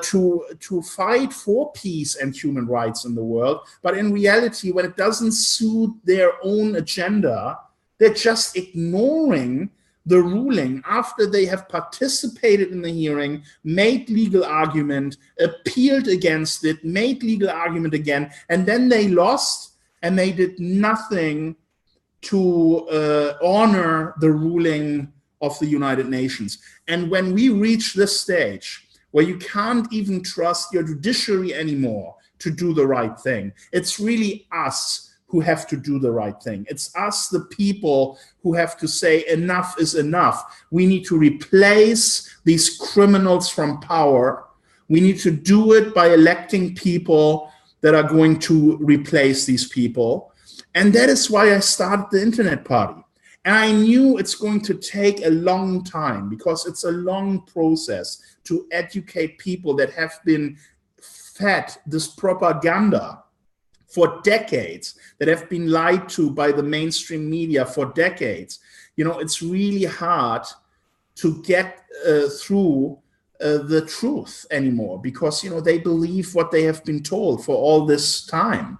to fight for peace and human rights in the world. But in reality, when it doesn't suit their own agenda, they're just ignoring the ruling after they have participated in the hearing, made legal argument, appealed against it, made legal argument again, and then they lost, and they did nothing to honor the ruling of the United Nations. And when we reach this stage where you can't even trust your judiciary anymore to do the right thing, it's really us who have to do the right thing. It's us, the people, who have to say enough is enough. We need to replace these criminals from power. We need to do it by electing people that are going to replace these people. And that is why I started the Internet Party. And I knew it's going to take a long time, because it's a long process to educate people that have been fed this propaganda for decades, that have been lied to by the mainstream media for decades. You know, it's really hard to get through the truth anymore, because, you know, they believe what they have been told for all this time.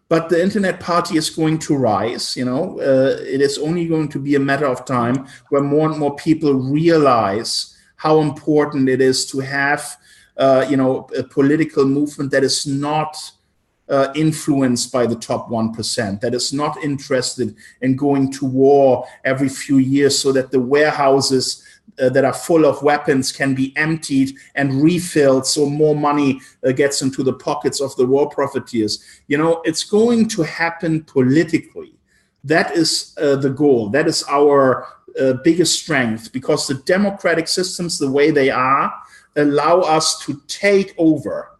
But the Internet Party is going to rise, you know. It is only going to be a matter of time where more and more people realize how important it is to have, you know, a political movement that is not influenced by the top 1%, that is not interested in going to war every few years so that the warehouses that are full of weapons can be emptied and refilled so more money gets into the pockets of the war profiteers. You know, it's going to happen politically. That is the goal. That is our biggest strength, because the democratic systems, the way they are, allow us to take over.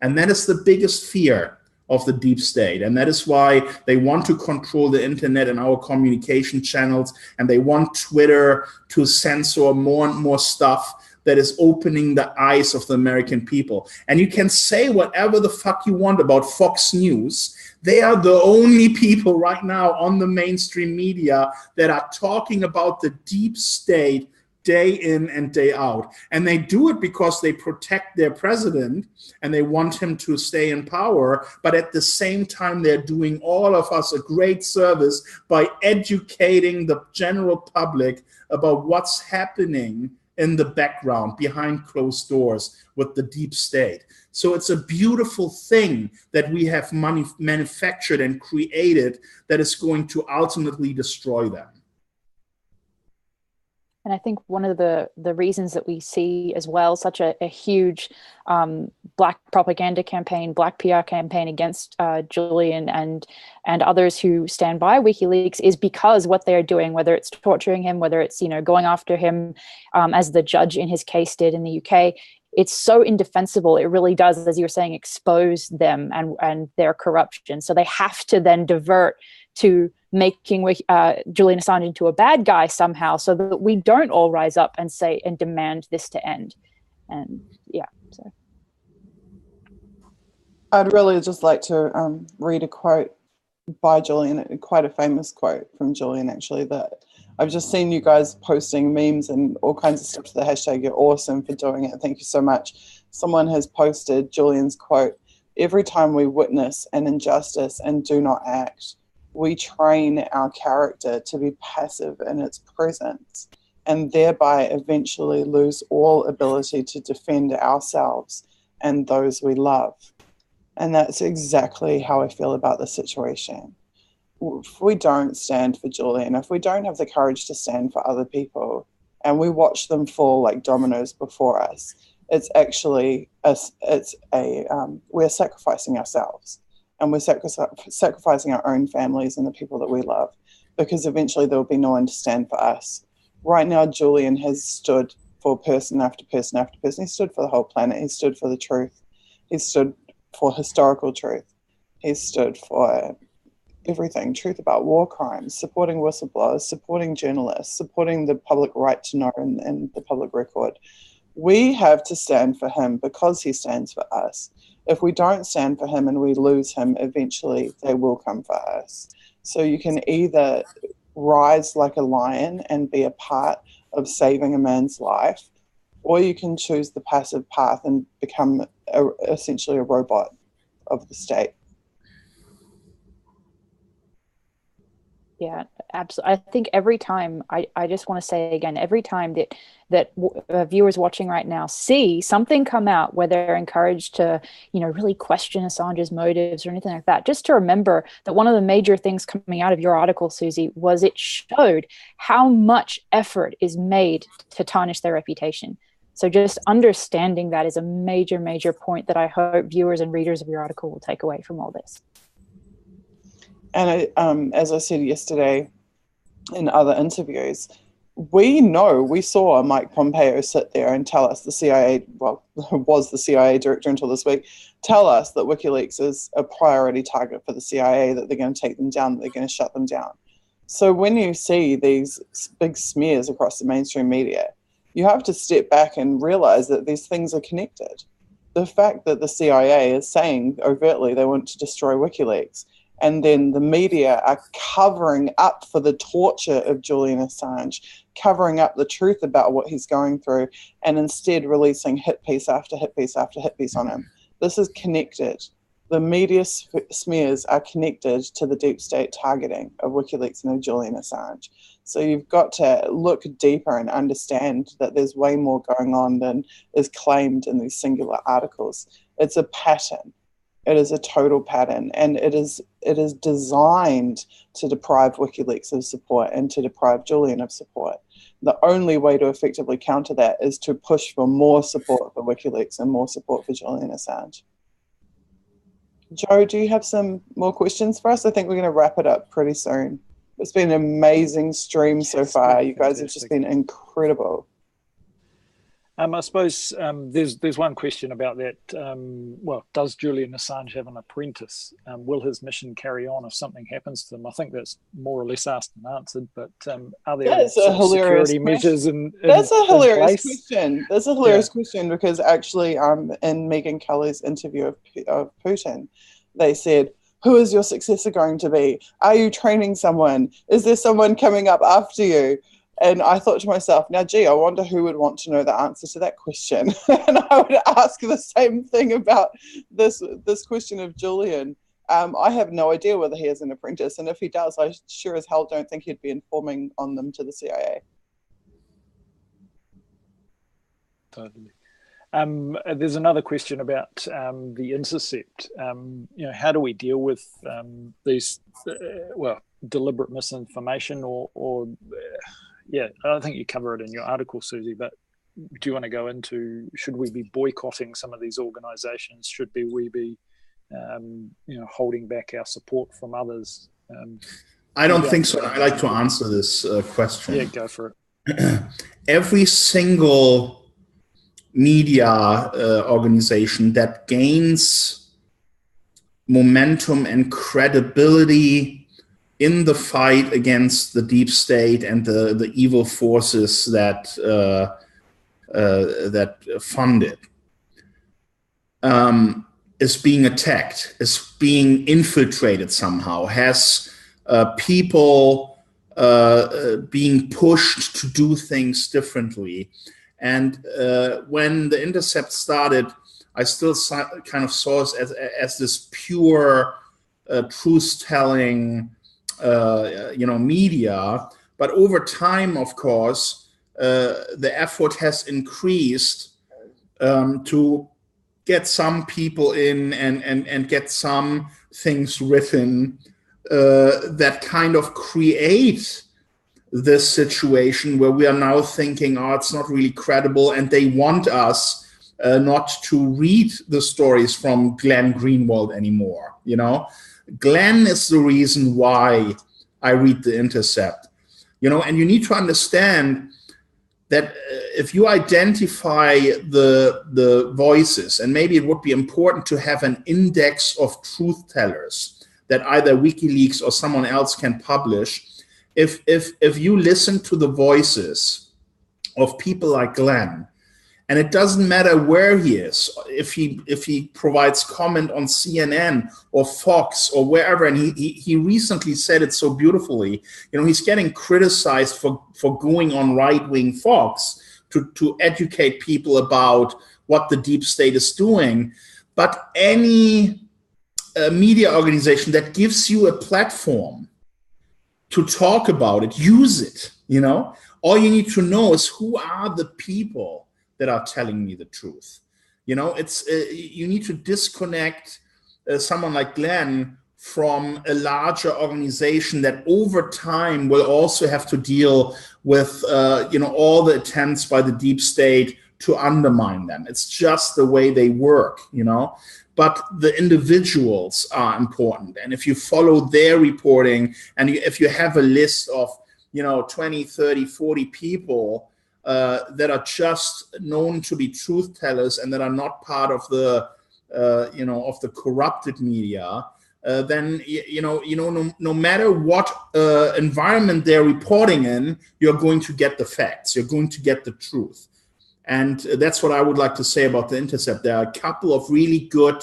And that is the biggest fear of the deep state. And that is why they want to control the internet and our communication channels. And they want Twitter to censor more and more stuff that is opening the eyes of the American people. And you can say whatever the fuck you want about Fox News. They are the only people right now on the mainstream media that are talking about the deep state day in and day out. And they do it because they protect their president and they want him to stay in power. But at the same time, they're doing all of us a great service by educating the general public about what's happening in the background behind closed doors with the deep state. So it's a beautiful thing that we have manufactured and created that is going to ultimately destroy them. And I think one of the reasons that we see as well such a huge black propaganda campaign, black PR campaign against Julian and others who stand by WikiLeaks is because what they're doing, whether it's torturing him, whether it's going after him as the judge in his case did in the UK, it's so indefensible. It really does, as you were saying, expose them and their corruption. So they have to then divert to making Julian Assange into a bad guy somehow, so that we don't all rise up and say and demand this to end. And yeah, so I'd really just like to read a quote by Julian, quite a famous quote from Julian, actually, that I've just seen you guys posting memes and all kinds of stuff to the hashtag. You're awesome for doing it. Thank you so much. Someone has posted Julian's quote: "Every time we witness an injustice and do not act, we train our character to be passive in its presence and thereby eventually lose all ability to defend ourselves and those we love." And that's exactly how I feel about the situation. If we don't stand for Julian, if we don't have the courage to stand for other people, and we watch them fall like dominoes before us, it's actually we're sacrificing ourselves, and we're sacrificing our own families and the people that we love, because eventually there will be no one to stand for us. Right now, Julian has stood for person after person after person. He stood for the whole planet. He stood for the truth. He stood for historical truth. He stood for everything, truth about war crimes, supporting whistleblowers, supporting journalists, supporting the public right to know and the public record. We have to stand for him because he stands for us. If we don't stand for him and we lose him, eventually they will come for us. So you can either rise like a lion and be a part of saving a man's life, or you can choose the passive path and become essentially a robot of the state. Yeah, absolutely. I think every time, I just want to say again, every time that viewers watching right now see something come out where they're encouraged to, really question Assange's motives or anything like that, just to remember that one of the major things coming out of your article, Susie, was it showed how much effort is made to tarnish their reputation. So just understanding that is a major, major point that I hope viewers and readers of your article will take away from all this. And as I said yesterday in other interviews, we saw Mike Pompeo sit there and tell us, the CIA, was the CIA director until this week, tell us that WikiLeaks is a priority target for the CIA, that they're going to take them down, that they're going to shut them down. So when you see these big smears across the mainstream media, you have to step back and realize that these things are connected. The fact that the CIA is saying overtly they want to destroy WikiLeaks, and then the media are covering up for the torture of Julian Assange, covering up the truth about what he's going through, and instead releasing hit piece after hit piece after hit piece on him. This is connected. The media smears are connected to the deep state targeting of WikiLeaks and of Julian Assange. So you've got to look deeper and understand that there's way more going on than is claimed in these singular articles. It's a pattern. It is a total pattern, and it is designed to deprive WikiLeaks of support and to deprive Julian of support. The only way to effectively counter that is to push for more support for WikiLeaks and more support for Julian Assange. Joe, do you have some more questions for us? I think we're going to wrap it up pretty soon. It's been an amazing stream so far. You guys have fantastic. just been incredible. I suppose there's one question about that. Well, does Julian Assange have an apprentice? Will his mission carry on if something happens to him? I think that's more or less asked and answered. But are there security measures in That's a hilarious place? question. That's a hilarious question because actually, in Megyn Kelly's interview of Putin, they said, "Who is your successor going to be? Are you training someone? Is there someone coming up after you?" And I thought to myself, now, gee, I wonder who would want to know the answer to that question. And I would ask the same thing about this question of Julian. I have no idea whether he has an apprentice. And if he does, I sure as hell don't think he'd be informing on them to the CIA. Totally. There's another question about the intercept. How do we deal with these, deliberate misinformation or I think you cover it in your article, Susie, but do you want to go into, should we be boycotting some of these organizations? Should we be, holding back our support from others? I don't think so. I like to answer this question. Yeah, go for it. Every single media organization that gains momentum and credibility in the fight against the deep state and the evil forces that fund it is being attacked, is being infiltrated somehow, has people being pushed to do things differently. And when the Intercept started, I still kind of saw it as this pure truth-telling media, but over time, of course, the effort has increased to get some people in and get some things written that kind of create this situation where we are now thinking, oh, it's not really credible, and they want us not to read the stories from Glenn Greenwald anymore. Glenn is the reason why I read The Intercept, and you need to understand that if you identify the voices, and maybe it would be important to have an index of truth tellers that either WikiLeaks or someone else can publish. If you listen to the voices of people like Glenn, and it doesn't matter where he is, if he provides comment on CNN or Fox or wherever, and he recently said it so beautifully, he's getting criticized for going on right-wing Fox to educate people about what the deep state is doing. But any media organization that gives you a platform to talk about it, use it, all you need to know is who are the people that are telling me the truth. It's you need to disconnect someone like Glenn from a larger organization that over time will also have to deal with all the attempts by the deep state to undermine them. It's just the way they work, but the individuals are important. And if you follow their reporting, and if you have a list of 20, 30, 40 people that are just known to be truth tellers and that are not part of the of the corrupted media, then no matter what environment they're reporting in, you're going to get the facts. You're going to get the truth, and that's what I would like to say about The Intercept. There are a couple of really good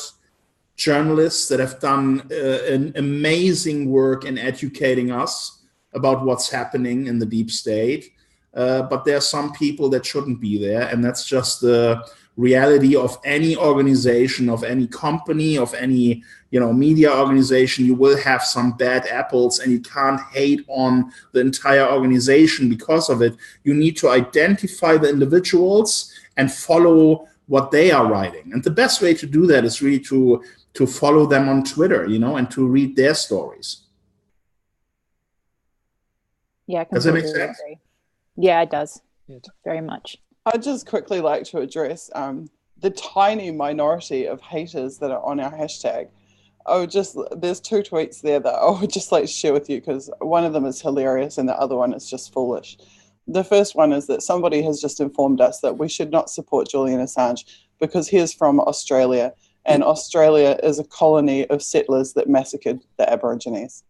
journalists that have done an amazing work in educating us about what's happening in the deep state. But there are some people that shouldn't be there, and that's just the reality of any organization, of any company, of any media organization. You will have some bad apples, and you can't hate on the entire organization because of it. You need to identify the individuals and follow what they are writing, and the best way to do that is really to follow them on Twitter, and to read their stories. Yeah, does that make sense? Agree. Yeah, it does. Very much. I'd just quickly like to address the tiny minority of haters that are on our hashtag. There's two tweets there that I would just like to share with you because one of them is hilarious and the other one is just foolish. The first one is that somebody has just informed us that we should not support Julian Assange because he is from Australia, and Australia is a colony of settlers that massacred the Aborigines.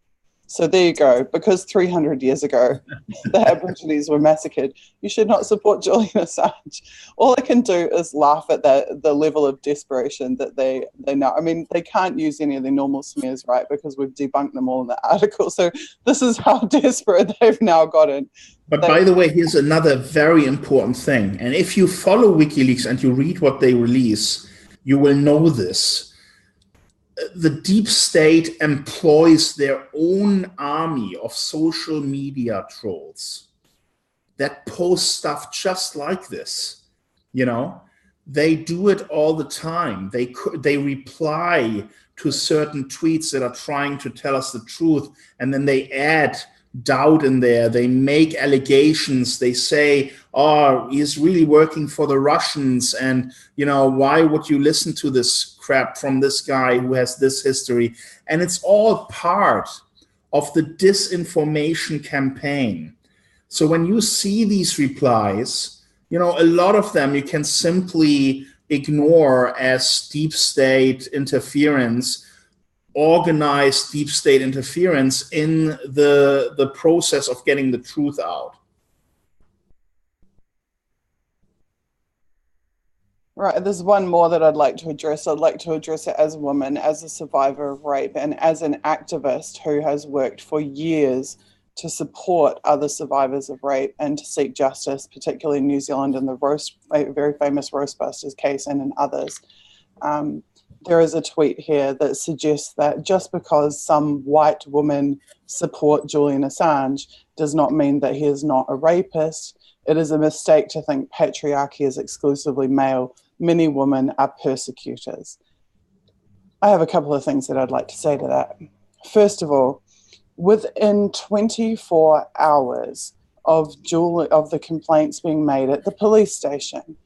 So there you go. Because 300 years ago, the Aborigines were massacred, you should not support Julian Assange. All I can do is laugh at the level of desperation that they know. I mean, they can't use any of their normal smears, right? Because we've debunked them all in the article. So this is how desperate they've now gotten. But by the way, here's another very important thing. And if you follow WikiLeaks and you read what they release, you will know this. The deep state employs their own army of social media trolls that post stuff just like this. You know, they do it all the time. They reply to certain tweets that are trying to tell us the truth, and then they add doubt in there. They make allegations. They say, oh, he's really working for the Russians, and you know, why would you listen to this crap from this guy who has this history? And it's all part of the disinformation campaign. So when you see these replies, you know, a lot of them you can simply ignore as deep state interference, organized deep state interference in the process of getting the truth out. Right, there's one more that I'd like to address. I'd like to address it as a woman, as a survivor of rape, and as an activist who has worked for years to support other survivors of rape and to seek justice, particularly in New Zealand in the very famous Roastbusters case and in others. There is a tweet here that suggests that just because some white women support Julian Assange does not mean that he is not a rapist. It is a mistake to think patriarchy is exclusively male. Many women are persecutors. I have a couple of things that I'd like to say to that. First of all, within 24 hours of the complaints being made at the police station,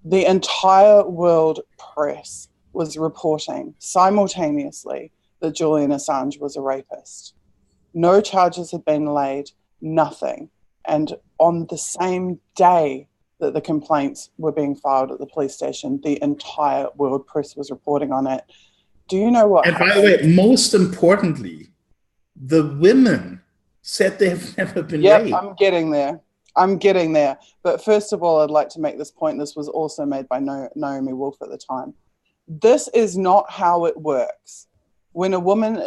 the entire world press was reporting simultaneously that Julian Assange was a rapist. No charges had been laid, nothing. And on the same day that the complaints were being filed at the police station, the entire world press was reporting on it. Do you know what happened? By the way, most importantly, the women said they have never been raped. I'm getting there. But first of all, I'd like to make this point. This was also made by Naomi Wolf at the time. This is not how it works. When a woman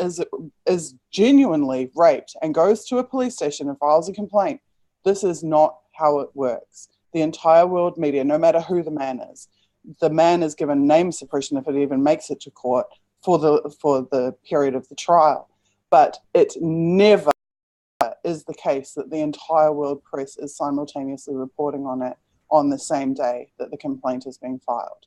is genuinely raped and goes to a police station and files a complaint, this is not how it works. The entire world media, no matter who the man is given name suppression if it even makes it to court for the period of the trial. But it never is the case that the entire world press is simultaneously reporting on it on the same day that the complaint is being filed.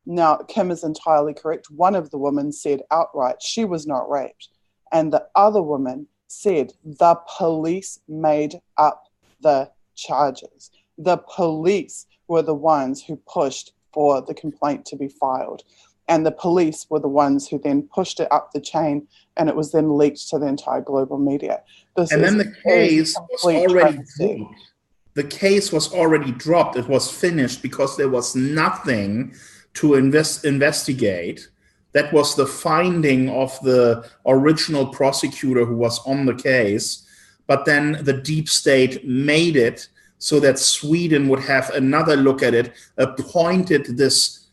Now, Kim is entirely correct. One of the women said outright she was not raped. And the other woman said the police made up the charges. The police were the ones who pushed for the complaint to be filed. And the police were the ones who then pushed it up the chain, and it was then leaked to the entire global media. And then the case was already dropped. The case was already dropped. It was finished because there was nothing to investigate. That was the finding of the original prosecutor who was on the case. But then the deep state made it so that Sweden would have another look at it, appointed this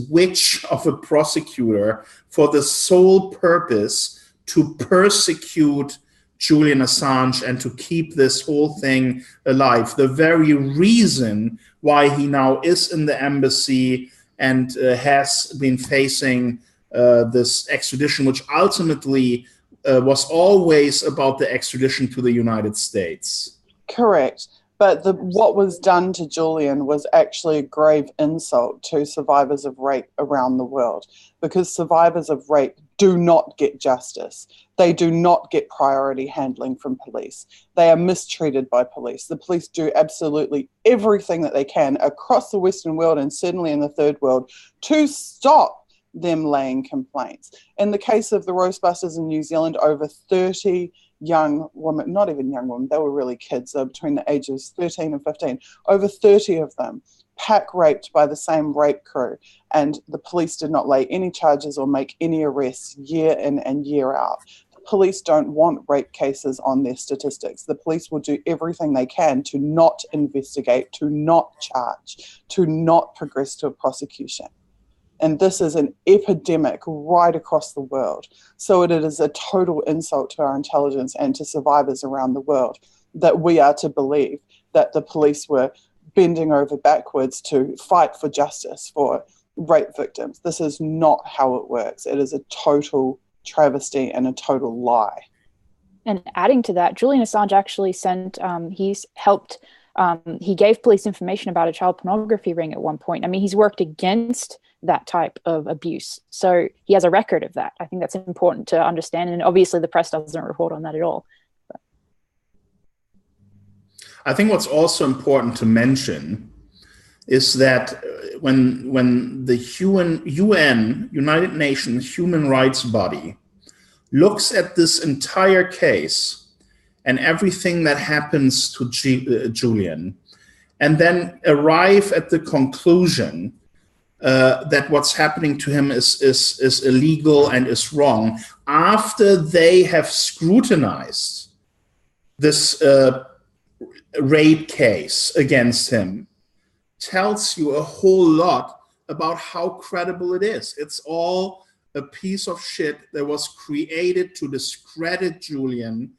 witch of a prosecutor for the sole purpose to persecute Julian Assange and to keep this whole thing alive. The very reason why he now is in the embassy and has been facing this extradition, which ultimately was always about the extradition to the United States. Correct. But what was done to Julian was actually a grave insult to survivors of rape around the world, because survivors of rape do not get justice. They do not get priority handling from police. They are mistreated by police. The police do absolutely everything that they can across the Western world and certainly in the third world to stop them laying complaints. In the case of the Roastbusters in New Zealand, over 30 young women, not even young women, they were really kids, they were between the ages 13 and 15, over 30 of them pack raped by the same rape crew, and the police did not lay any charges or make any arrests year in and year out. The police don't want rape cases on their statistics. The police will do everything they can to not investigate, to not charge, to not progress to a prosecution. And this is an epidemic right across the world. So it is a total insult to our intelligence and to survivors around the world that we are to believe that the police were bending over backwards to fight for justice for rape victims. This is not how it works. It is a total travesty and a total lie. And adding to that, Julian Assange actually sent, he gave police information about a child pornography ring at one point. I mean, he's worked against that type of abuse. So he has a record of that. I think that's important to understand. And obviously the press doesn't report on that at all. But I think what's also important to mention is that when the UN, United Nations human rights body, looks at this entire case and everything that happens to Julian, and then arrive at the conclusion that what's happening to him is illegal and is wrong, after they have scrutinized this rape case against him, tells you a whole lot about how credible it is. It's all a piece of shit that was created to discredit Julian,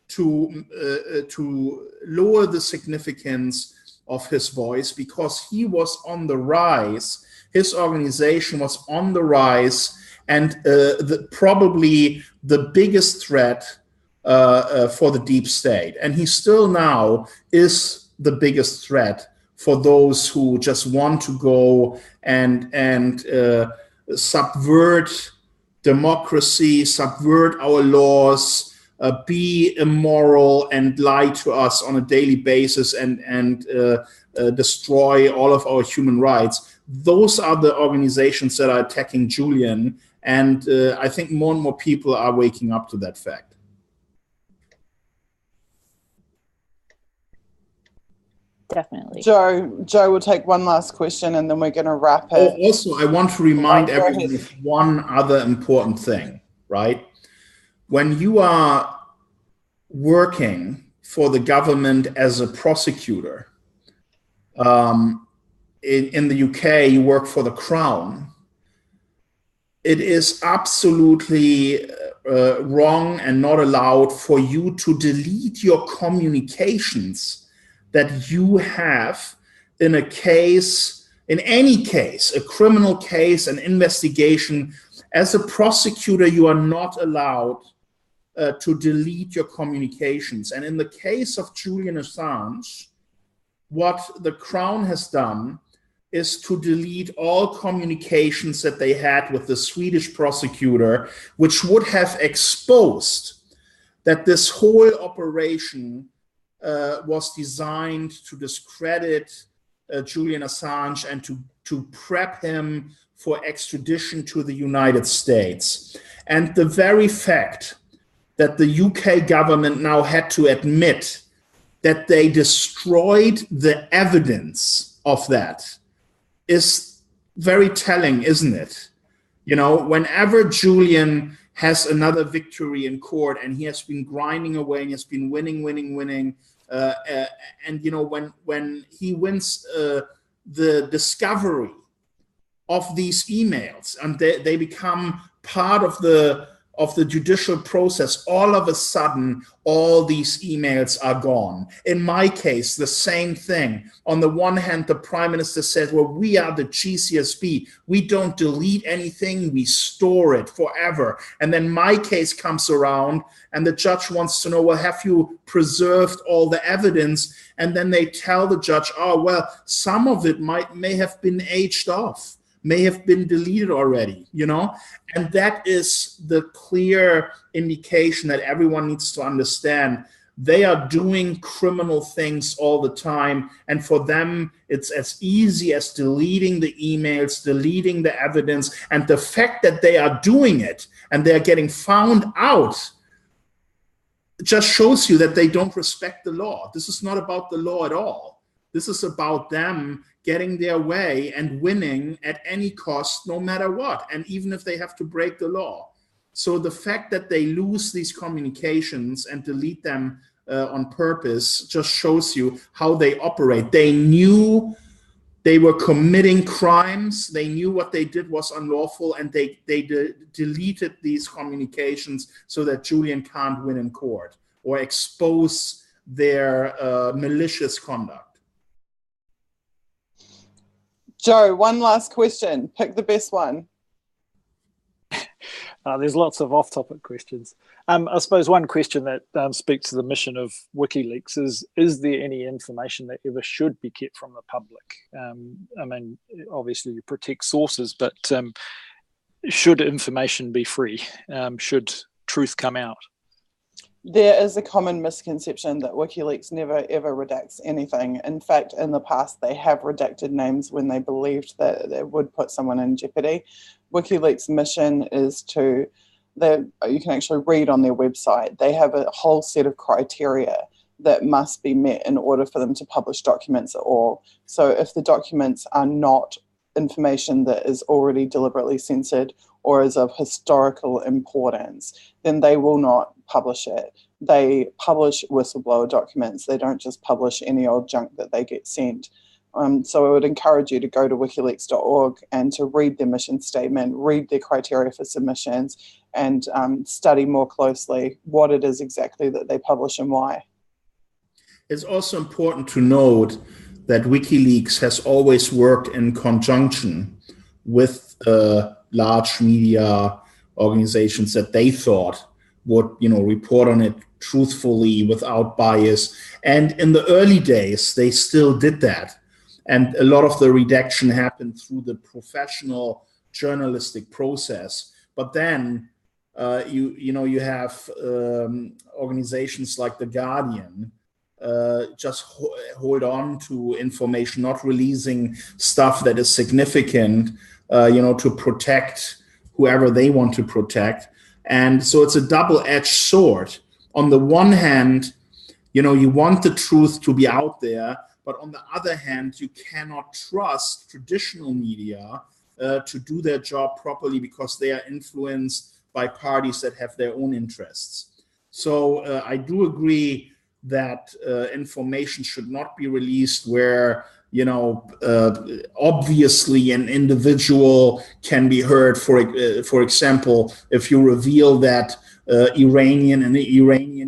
to lower the significance of his voice, because he was on the rise. His organization was on the rise, and probably the biggest threat for the deep state. And he still now is the biggest threat for those who just want to go and subvert democracy, subvert our laws, be immoral and lie to us on a daily basis and destroy all of our human rights. Those are the organizations that are attacking Julian, and I think more and more people are waking up to that fact. Definitely. Joe will take one last question and then we're going to wrap it. Also, I want to remind everyone of one other important thing, right? When you are working for the government as a prosecutor, in the UK, you work for the Crown. It is absolutely wrong and not allowed for you to delete your communications that you have in a case, in any case, a criminal case, an investigation. As a prosecutor, you are not allowed to delete your communications. And in the case of Julian Assange, what the Crown has done is to delete all communications that they had with the Swedish prosecutor, which would have exposed that this whole operation was designed to discredit Julian Assange and to prep him for extradition to the United States. And the very fact that the UK government now had to admit that they destroyed the evidence of that is very telling, isn't it? You know, whenever Julian has another victory in court and he has been grinding away and he has been winning, and you know, when he wins the discovery of these emails and they become part of the judicial process, all of a sudden all these emails are gone. In my case, the same thing. On the one hand, the Prime Minister says, well, we are the GCSB. We don't delete anything, we store it forever. And then my case comes around and the judge wants to know, well, have you preserved all the evidence? And then they tell the judge, oh, well, some of it may have been aged off, may have been deleted already, you know? And that is the clear indication that everyone needs to understand. They are doing criminal things all the time. And for them, it's as easy as deleting the emails, deleting the evidence. And the fact that they are doing it and they're getting found out just shows you that they don't respect the law. This is not about the law at all. This is about them getting their way and winning at any cost, no matter what, and even if they have to break the law. So the fact that they lose these communications and delete them on purpose just shows you how they operate. They knew they were committing crimes. They knew what they did was unlawful, and they deleted these communications so that Julian can't win in court or expose their malicious conduct. Joe, one last question. Pick the best one. There's lots of off-topic questions. I suppose one question that speaks to the mission of WikiLeaks is there any information that ever should be kept from the public? I mean, obviously you protect sources, but should information be free? Should truth come out? There is a common misconception that WikiLeaks never ever redacts anything. In fact, in the past, they have redacted names when they believed that it would put someone in jeopardy. WikiLeaks' mission is you can actually read on their website, they have a whole set of criteria that must be met in order for them to publish documents at all. So if the documents are not information that is already deliberately censored or is of historical importance, then they will not publish it. They publish whistleblower documents. They don't just publish any old junk that they get sent. So I would encourage you to go to wikileaks.org and to read their mission statement, read their criteria for submissions, and study more closely what it is exactly that they publish and why. It's also important to note that WikiLeaks has always worked in conjunction with large media organizations that they thought would, report on it truthfully without bias. And in the early days, they still did that. And a lot of the redaction happened through the professional journalistic process. But then you have organizations like The Guardian just hold on to information, not releasing stuff that is significant, to protect whoever they want to protect. And so it's a double-edged sword. On the one hand, you want the truth to be out there, but on the other hand, you cannot trust traditional media to do their job properly because they are influenced by parties that have their own interests. So I do agree that information should not be released where, obviously an individual can be hurt. For example, if you reveal that Iranian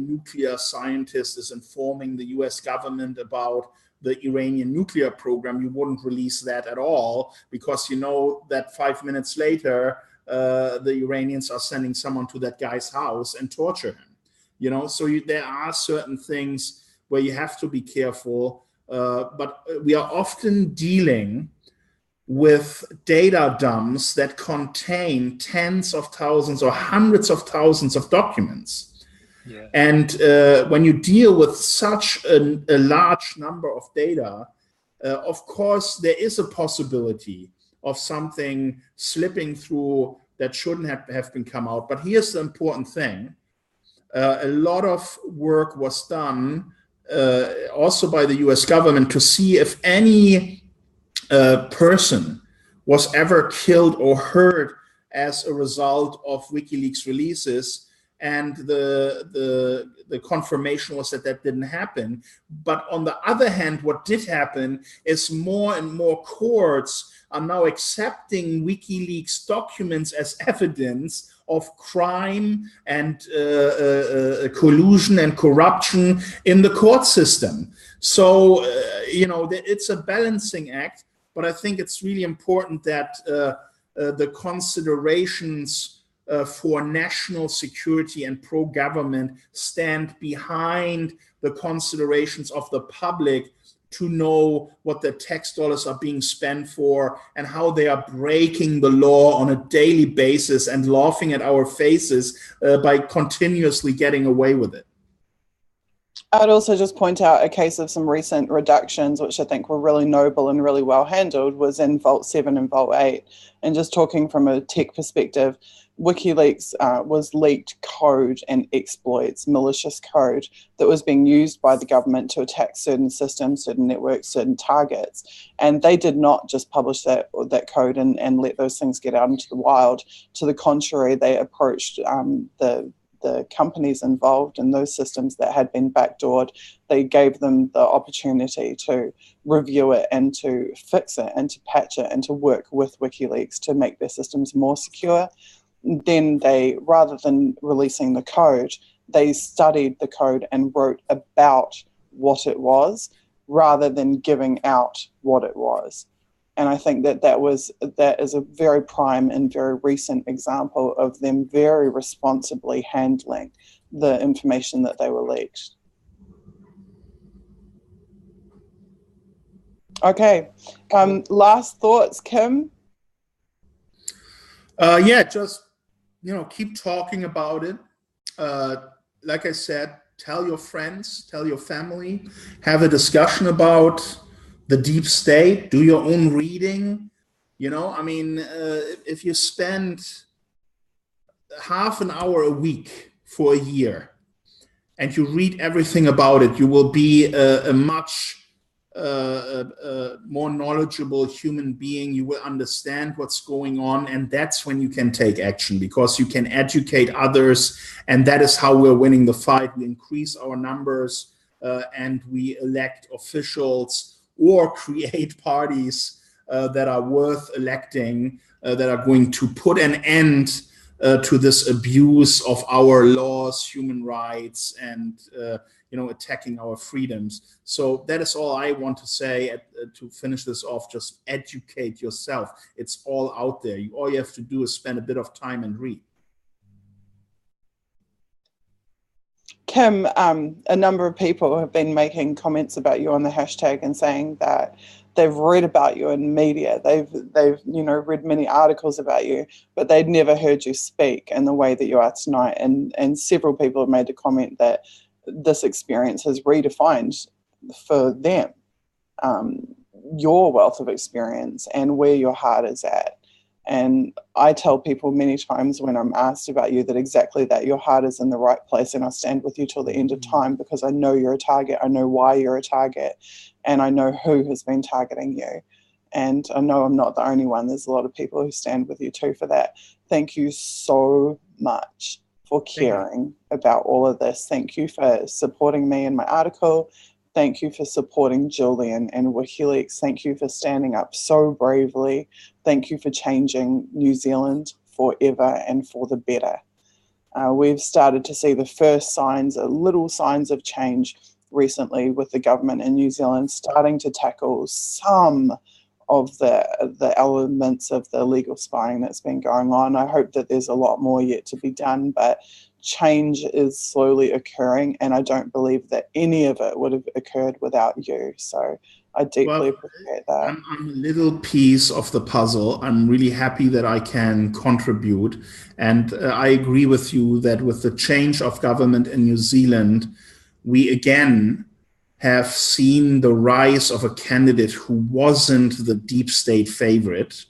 nuclear scientist is informing the US government about the Iranian nuclear program, you wouldn't release that at all because you know that 5 minutes later, the Iranians are sending someone to that guy's house and torture him. So there are certain things where you have to be careful, but we are often dealing with data dumps that contain tens of thousands or hundreds of thousands of documents. Yeah. And when you deal with such a large number of data, of course, there is a possibility of something slipping through that shouldn't have been come out. But here's the important thing. A lot of work was done also by the US government to see if any person was ever killed or hurt as a result of WikiLeaks releases. And the confirmation was that didn't happen. But on the other hand, what did happen is more and more courts are now accepting WikiLeaks documents as evidence of crime and collusion and corruption in the court system. So, it's a balancing act, but I think it's really important that the considerations for national security and pro-government stand behind the considerations of the public to know what the tax dollars are being spent for and how they are breaking the law on a daily basis and laughing at our faces by continuously getting away with it. I'd also just point out a case of some recent reductions, which I think were really noble and really well handled, was in Vault 7 and Vault 8. And just talking from a tech perspective, WikiLeaks was leaked code and exploits, malicious code that was being used by the government to attack certain systems, certain networks, certain targets. And they did not just publish that code and let those things get out into the wild. To the contrary, they approached the companies involved in those systems that had been backdoored. They gave them the opportunity to review it and to fix it and to patch it and to work with WikiLeaks to make their systems more secure. Then they, rather than releasing the code, they studied the code and wrote about what it was rather than giving out what it was. And I think that is a very prime and very recent example of them very responsibly handling the information that they were leaked. Okay, last thoughts, Kim? Yeah, just, keep talking about it. Like I said, tell your friends, tell your family, have a discussion about the deep state, do your own reading. If you spend half an hour a week for a year and you read everything about it, you will be a much more knowledgeable human being. You will understand what's going on, and that's when you can take action, because you can educate others, and that is how we're winning the fight. We increase our numbers and we elect officials or create parties that are worth electing, that are going to put an end to this abuse of our laws, human rights, and attacking our freedoms. So that is all I want to say to finish this off. Just educate yourself. It's all out there. All you have to do is spend a bit of time and read. Kim, a number of people have been making comments about you on the hashtag and saying that they've read about you in media. They've read many articles about you, but they'd never heard you speak in the way that you are tonight. And several people have made the comment that this experience has redefined for them your wealth of experience and where your heart is at. And I tell people many times when I'm asked about you that exactly that, your heart is in the right place, and I'll stand with you till the end of time, because I know you're a target. I know why you're a target, and I know who has been targeting you. And I know I'm not the only one. There's a lot of people who stand with you too for that. Thank you so much for caring about all of this. Thank you for supporting me in my article. Thank you for supporting Julian and WikiLeaks. Thank you for standing up so bravely. Thank you for changing New Zealand forever and for the better. We've started to see the first signs, little signs of change recently, with the government in New Zealand starting to tackle some of the elements of the legal spying that's been going on. I hope that there's a lot more yet to be done, but change is slowly occurring, and I don't believe that any of it would have occurred without you. So I deeply appreciate that. I'm a little piece of the puzzle. I'm really happy that I can contribute. And I agree with you that with the change of government in New Zealand, we again have seen the rise of a candidate who wasn't the deep state favorite.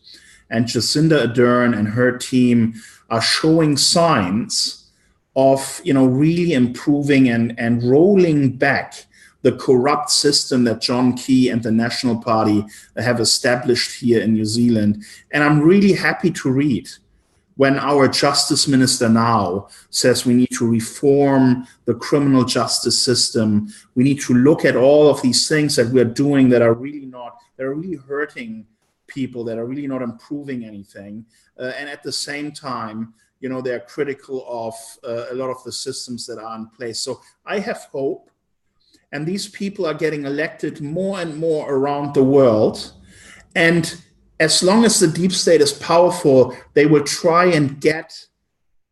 And Jacinda Ardern and her team are showing signs of really improving and rolling back the corrupt system that John Key and the National Party have established here in New Zealand. And I'm really happy to read when our Justice Minister now says we need to reform the criminal justice system. We need to look at all of these things that we're doing that are really hurting people, that are really not improving anything. And at the same time, they're critical of a lot of the systems that are in place. So I have hope. And these people are getting elected more and more around the world. And as long as the deep state is powerful, they will try and get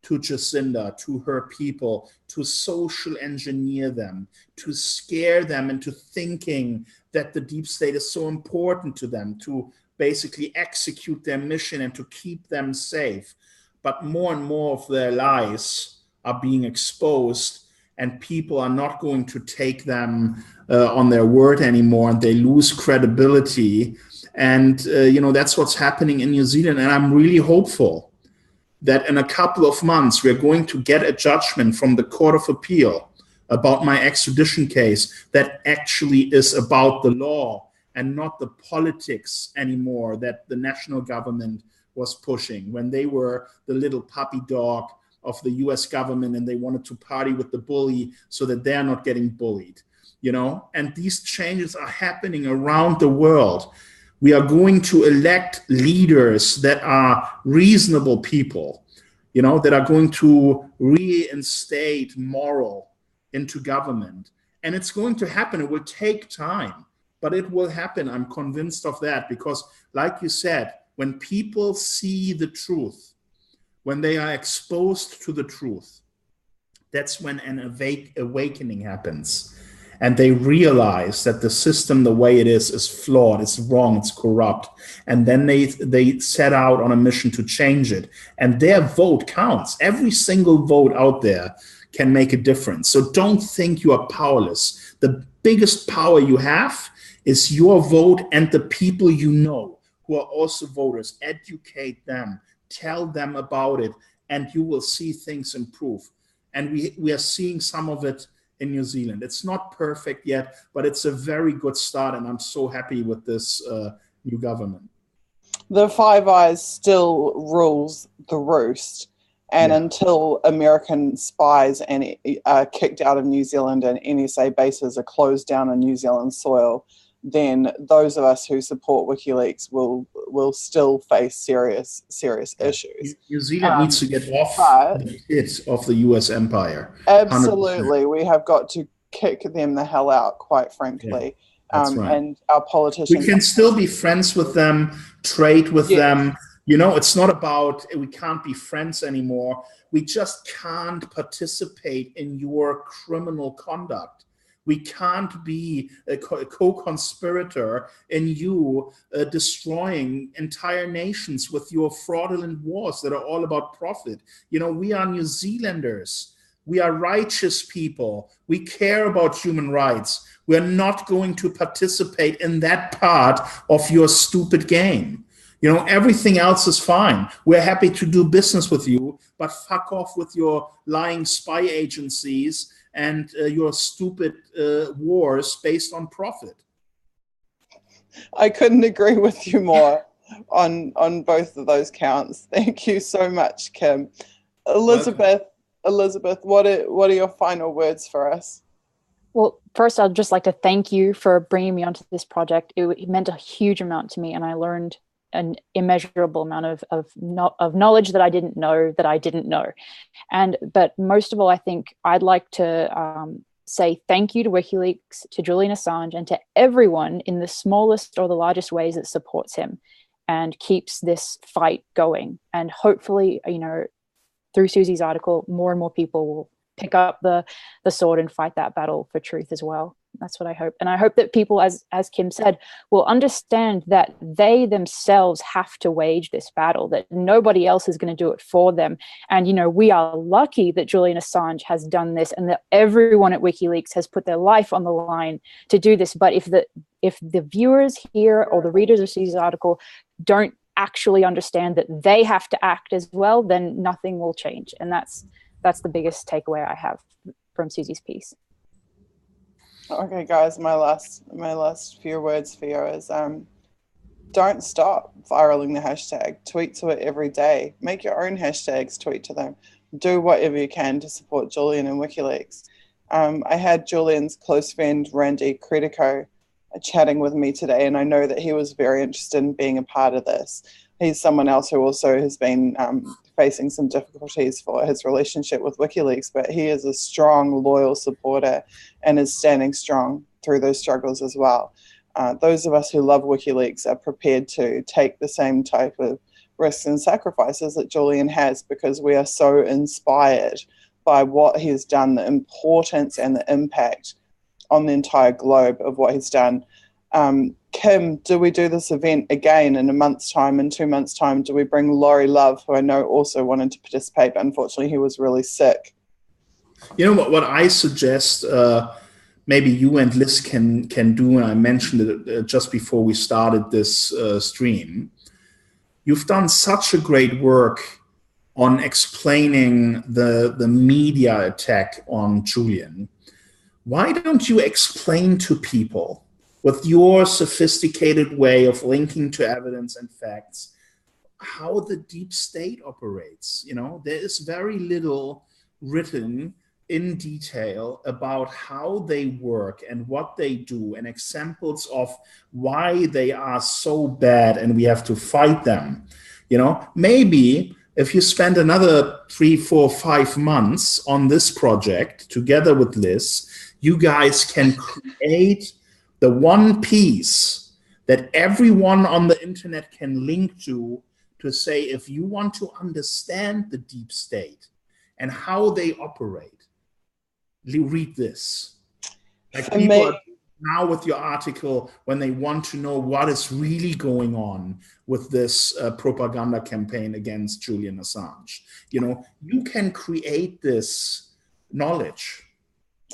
to Jacinda, to her people, to social engineer them, to scare them into thinking that the deep state is so important to them, to basically execute their mission and to keep them safe. But more and more of their lies are being exposed. and people are not going to take them on their word anymore, and they lose credibility. And, that's what's happening in New Zealand. And I'm really hopeful that in a couple of months, we're going to get a judgment from the Court of Appeal about my extradition case that actually is about the law and not the politics anymore that the national government was pushing when they were the little puppy dog of the US government and they wanted to party with the bully so that they're not getting bullied, and these changes are happening around the world. We are going to elect leaders that are reasonable people, that are going to reinstate moral into government. And it's going to happen. It will take time, but it will happen. I'm convinced of that because, like you said, when people see the truth, when they are exposed to the truth, that's when an awakening happens. And they realize that the system, the way it is flawed, it's wrong, it's corrupt. And then they set out on a mission to change it. And their vote counts. Every single vote out there can make a difference. So don't think you are powerless. The biggest power you have is your vote and the people you know who are also voters. Educate them, tell them about it, and you will see things improve. And we are seeing some of it in New Zealand. It's not perfect yet, but it's a very good start, and I'm so happy with this new government. The Five Eyes still rules the roost, and until American spies are kicked out of New Zealand and NSA bases are closed down on New Zealand soil, then those of us who support WikiLeaks will still face serious issues. New Zealand needs to get off the pit of the US empire. Absolutely. 100%. We have got to kick them the hell out, quite frankly. That's right. And our politicians... We can still be friends with them, trade with them. It's not about we can't be friends anymore. We just can't participate in your criminal conduct. We can't be a co-conspirator in you destroying entire nations with your fraudulent wars that are all about profit. We are New Zealanders. We are righteous people. We care about human rights. We're not going to participate in that part of your stupid game. Everything else is fine. We're happy to do business with you, but fuck off with your lying spy agencies and your stupid wars based on profit. I couldn't agree with you more on both of those counts. Thank you so much, Kim. Elizabeth, what are your final words for us? Well, first, I'd just like to thank you for bringing me onto this project. It meant a huge amount to me, and I learned an immeasurable amount of knowledge that I didn't know. But most of all, I think I'd like to say thank you to WikiLeaks, to Julian Assange, and to everyone in the smallest or the largest ways that supports him and keeps this fight going. And hopefully, through Susie's article, more and more people will pick up the sword and fight that battle for truth as well. That's what I hope. And I hope that people, as Kim said, will understand that they themselves have to wage this battle, that nobody else is going to do it for them. And, we are lucky that Julian Assange has done this and that everyone at WikiLeaks has put their life on the line to do this. But if the viewers here or the readers of Susie's article don't actually understand that they have to act as well, then nothing will change. And that's the biggest takeaway I have from Susie's piece. Okay, guys, my last few words for you is don't stop viraling the hashtag. Tweet to it every day. Make your own hashtags, tweet to them. Do whatever you can to support Julian and WikiLeaks. I had Julian's close friend, Randy Credico, chatting with me today, and I know that he was very interested in being a part of this. He's someone else who also has been facing some difficulties for his relationship with WikiLeaks, but he is a strong, loyal supporter and is standing strong through those struggles as well. Those of us who love WikiLeaks are prepared to take the same type of risks and sacrifices that Julian has because we are so inspired by what he's done, the importance and the impact on the entire globe of what he's done. Kim, do we do this event again in a month's time, in 2 months' time? Do we bring Laurie Love, who I know also wanted to participate, but unfortunately he was really sick? You know what I suggest, maybe you and Liz can do, and I mentioned it just before we started this stream. You've done such a great work on explaining the media attack on Julian. Why don't you explain to people with your sophisticated way of linking to evidence and facts how the deep state operates? You know, there is very little written in detail about how they work and what they do and examples of why they are so bad and we have to fight them. You know, maybe if you spend another 3, 4, 5 months on this project together with Liz, you guys can create the one piece that everyone on the internet can link to say, if you want to understand the deep state and how they operate, read this. Like people are now with your article, when they want to know what is really going on with this propaganda campaign against Julian Assange, you know, you can create this knowledge.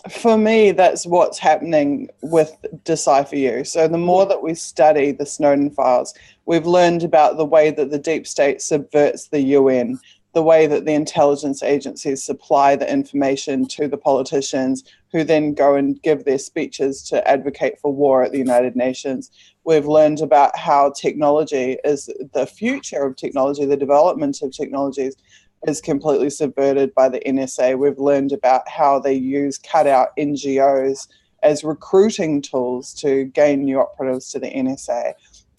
For me, that's what's happening with Decipher You. So the more that we study the Snowden files, we've learned about the way that the deep state subverts the UN, the way that the intelligence agencies supply the information to the politicians who then go and give their speeches to advocate for war at the United Nations. We've learned about how technology is the future of technology, the development of technologies is completely subverted by the NSA. We've learned about how they use cutout NGOs as recruiting tools to gain new operatives to the NSA,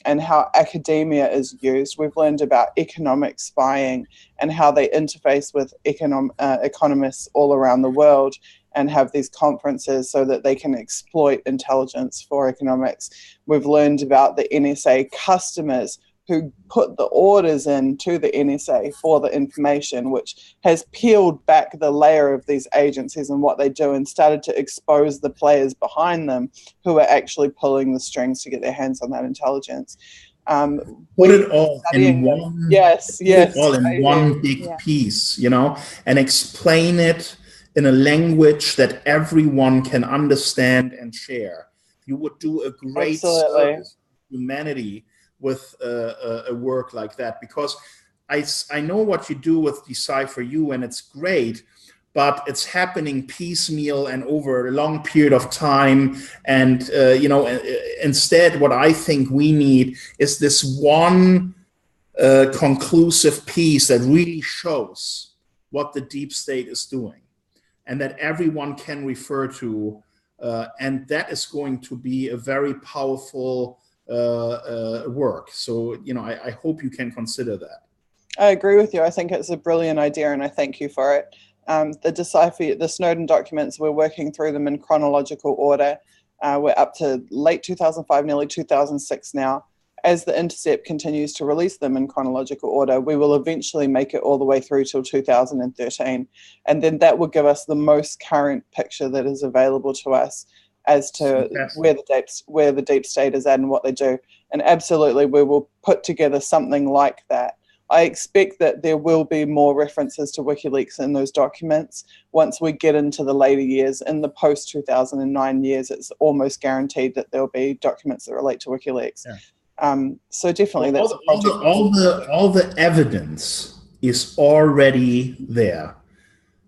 and how academia is used. We've learned about economic spying and how they interface with economists all around the world and have these conferences so that they can exploit intelligence for economics. We've learned about the NSA customers who put the orders in to the NSA for the information, which has peeled back the layer of these agencies and what they do and started to expose the players behind them who are actually pulling the strings to get their hands on that intelligence. Put it all in one. Yes. Put it all in one big piece, you know, and explain it in a language that everyone can understand and share. You would do a great service to humanity with a work like that, because I know what you do with Decipher You, and it's great, but it's happening piecemeal and over a long period of time. And, you know, instead, what I think we need is this one conclusive piece that really shows what the deep state is doing and that everyone can refer to. And that is going to be a very powerful work. So, you know, I hope you can consider that. I agree with you. I think it's a brilliant idea, and I thank you for it. The Snowden documents, we're working through them in chronological order. We're up to late 2005, nearly 2006 now. As The Intercept continues to release them in chronological order, we will eventually make it all the way through till 2013. And then that will give us the most current picture that is available to us as to where the deep state is at and what they do. And absolutely, we will put together something like that. I expect that there will be more references to WikiLeaks in those documents once we get into the later years. In the post-2009 years, it's almost guaranteed that there'll be documents that relate to WikiLeaks. Yeah. So definitely, that's all the evidence is already there.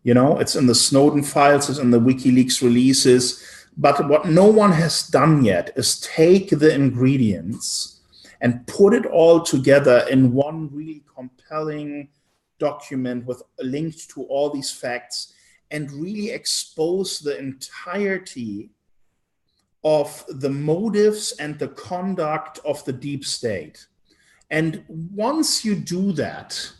You know, it's in the Snowden files, it's in the WikiLeaks releases. But what no one has done yet is take the ingredients and put it all together in one really compelling document with linked to all these facts and really expose the entirety of the motives and the conduct of the deep state. And once you do that,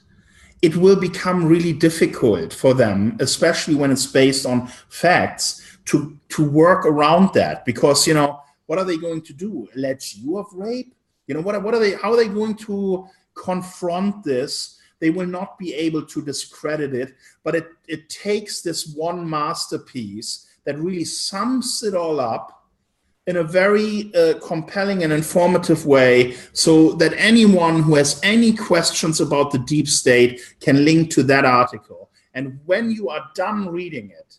it will become really difficult for them, especially when it's based on facts, to work around that, because, you know, what are they going to do? Allege you of rape? You know, how are they going to confront this? They will not be able to discredit it, but it takes this one masterpiece that really sums it all up in a very compelling and informative way, so that anyone who has any questions about the deep state can link to that article. And when you are done reading it,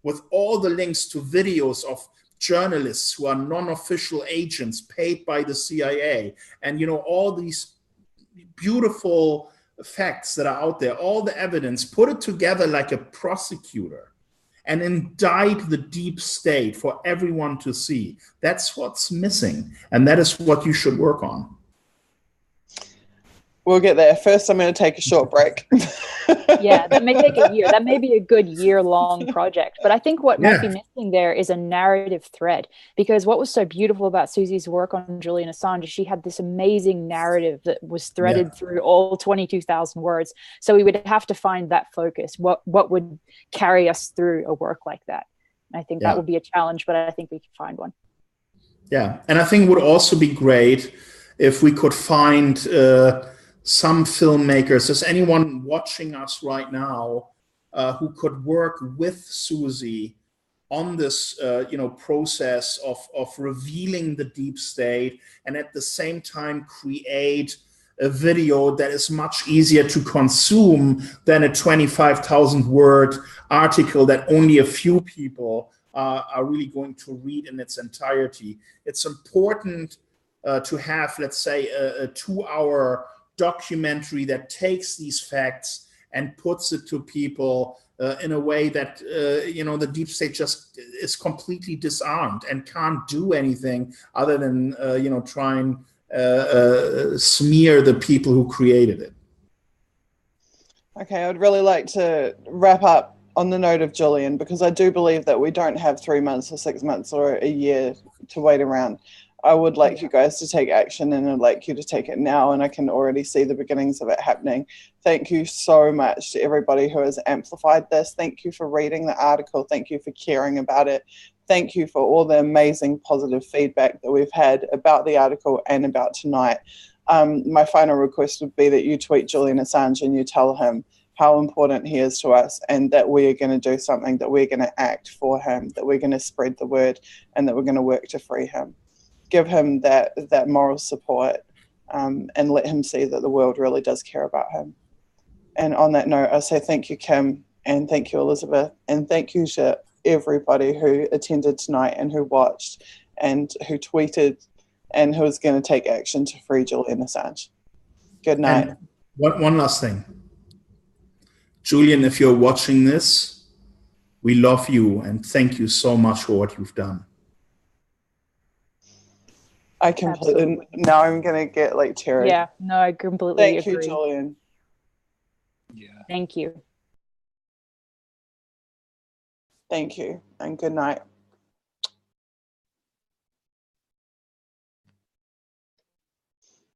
with all the links to videos of journalists who are non-official agents paid by the CIA, and all these beautiful facts that are out there, all the evidence, put it together like a prosecutor and indict the deep state for everyone to see. That's what's missing, and that is what you should work on. We'll get there. First, I'm going to take a short break. Yeah, that may take a year. That may be a good year-long project. But I think what might be missing there is a narrative thread, because what was so beautiful about Susie's work on Julian Assange is she had this amazing narrative that was threaded through all 22,000 words. So we would have to find that focus. What would carry us through a work like that? And I think that would be a challenge, but I think we can find one. Yeah, and I think it would also be great if we could find some filmmakers. Is anyone watching us right now who could work with Susie on this process of revealing the deep state, and at the same time create a video that is much easier to consume than a 25,000 word article that only a few people are really going to read in its entirety? It's important to have, let's say, a 2-hour documentary that takes these facts and puts it to people in a way that the deep state just is completely disarmed and can't do anything other than try and smear the people who created it. Okay, I'd really like to wrap up on the note of Julian, because I do believe that we don't have 3 months or 6 months or a year to wait around. I would like you guys to take action, and I'd like you to take it now, and I can already see the beginnings of it happening. Thank you so much to everybody who has amplified this. Thank you for reading the article. Thank you for caring about it. Thank you for all the amazing positive feedback that we've had about the article and about tonight. My final request would be that you tweet Julian Assange and you tell him how important he is to us, and that we are going to do something, that we're going to act for him, that we're going to spread the word, and that we're going to work to free him. Give him that moral support, and let him see that the world really does care about him. And on that note, I say thank you, Kim, and thank you, Elizabeth, and thank you to everybody who attended tonight and who watched and who tweeted and who is going to take action to free Julian Assange. Good night. And one last thing. Julian, if you're watching this, we love you and thank you so much for what you've done. I completely, absolutely. Now I'm going to get like teary. Yeah, no, I completely agree. Thank you, Julian. Yeah. Thank you. Thank you, and good night.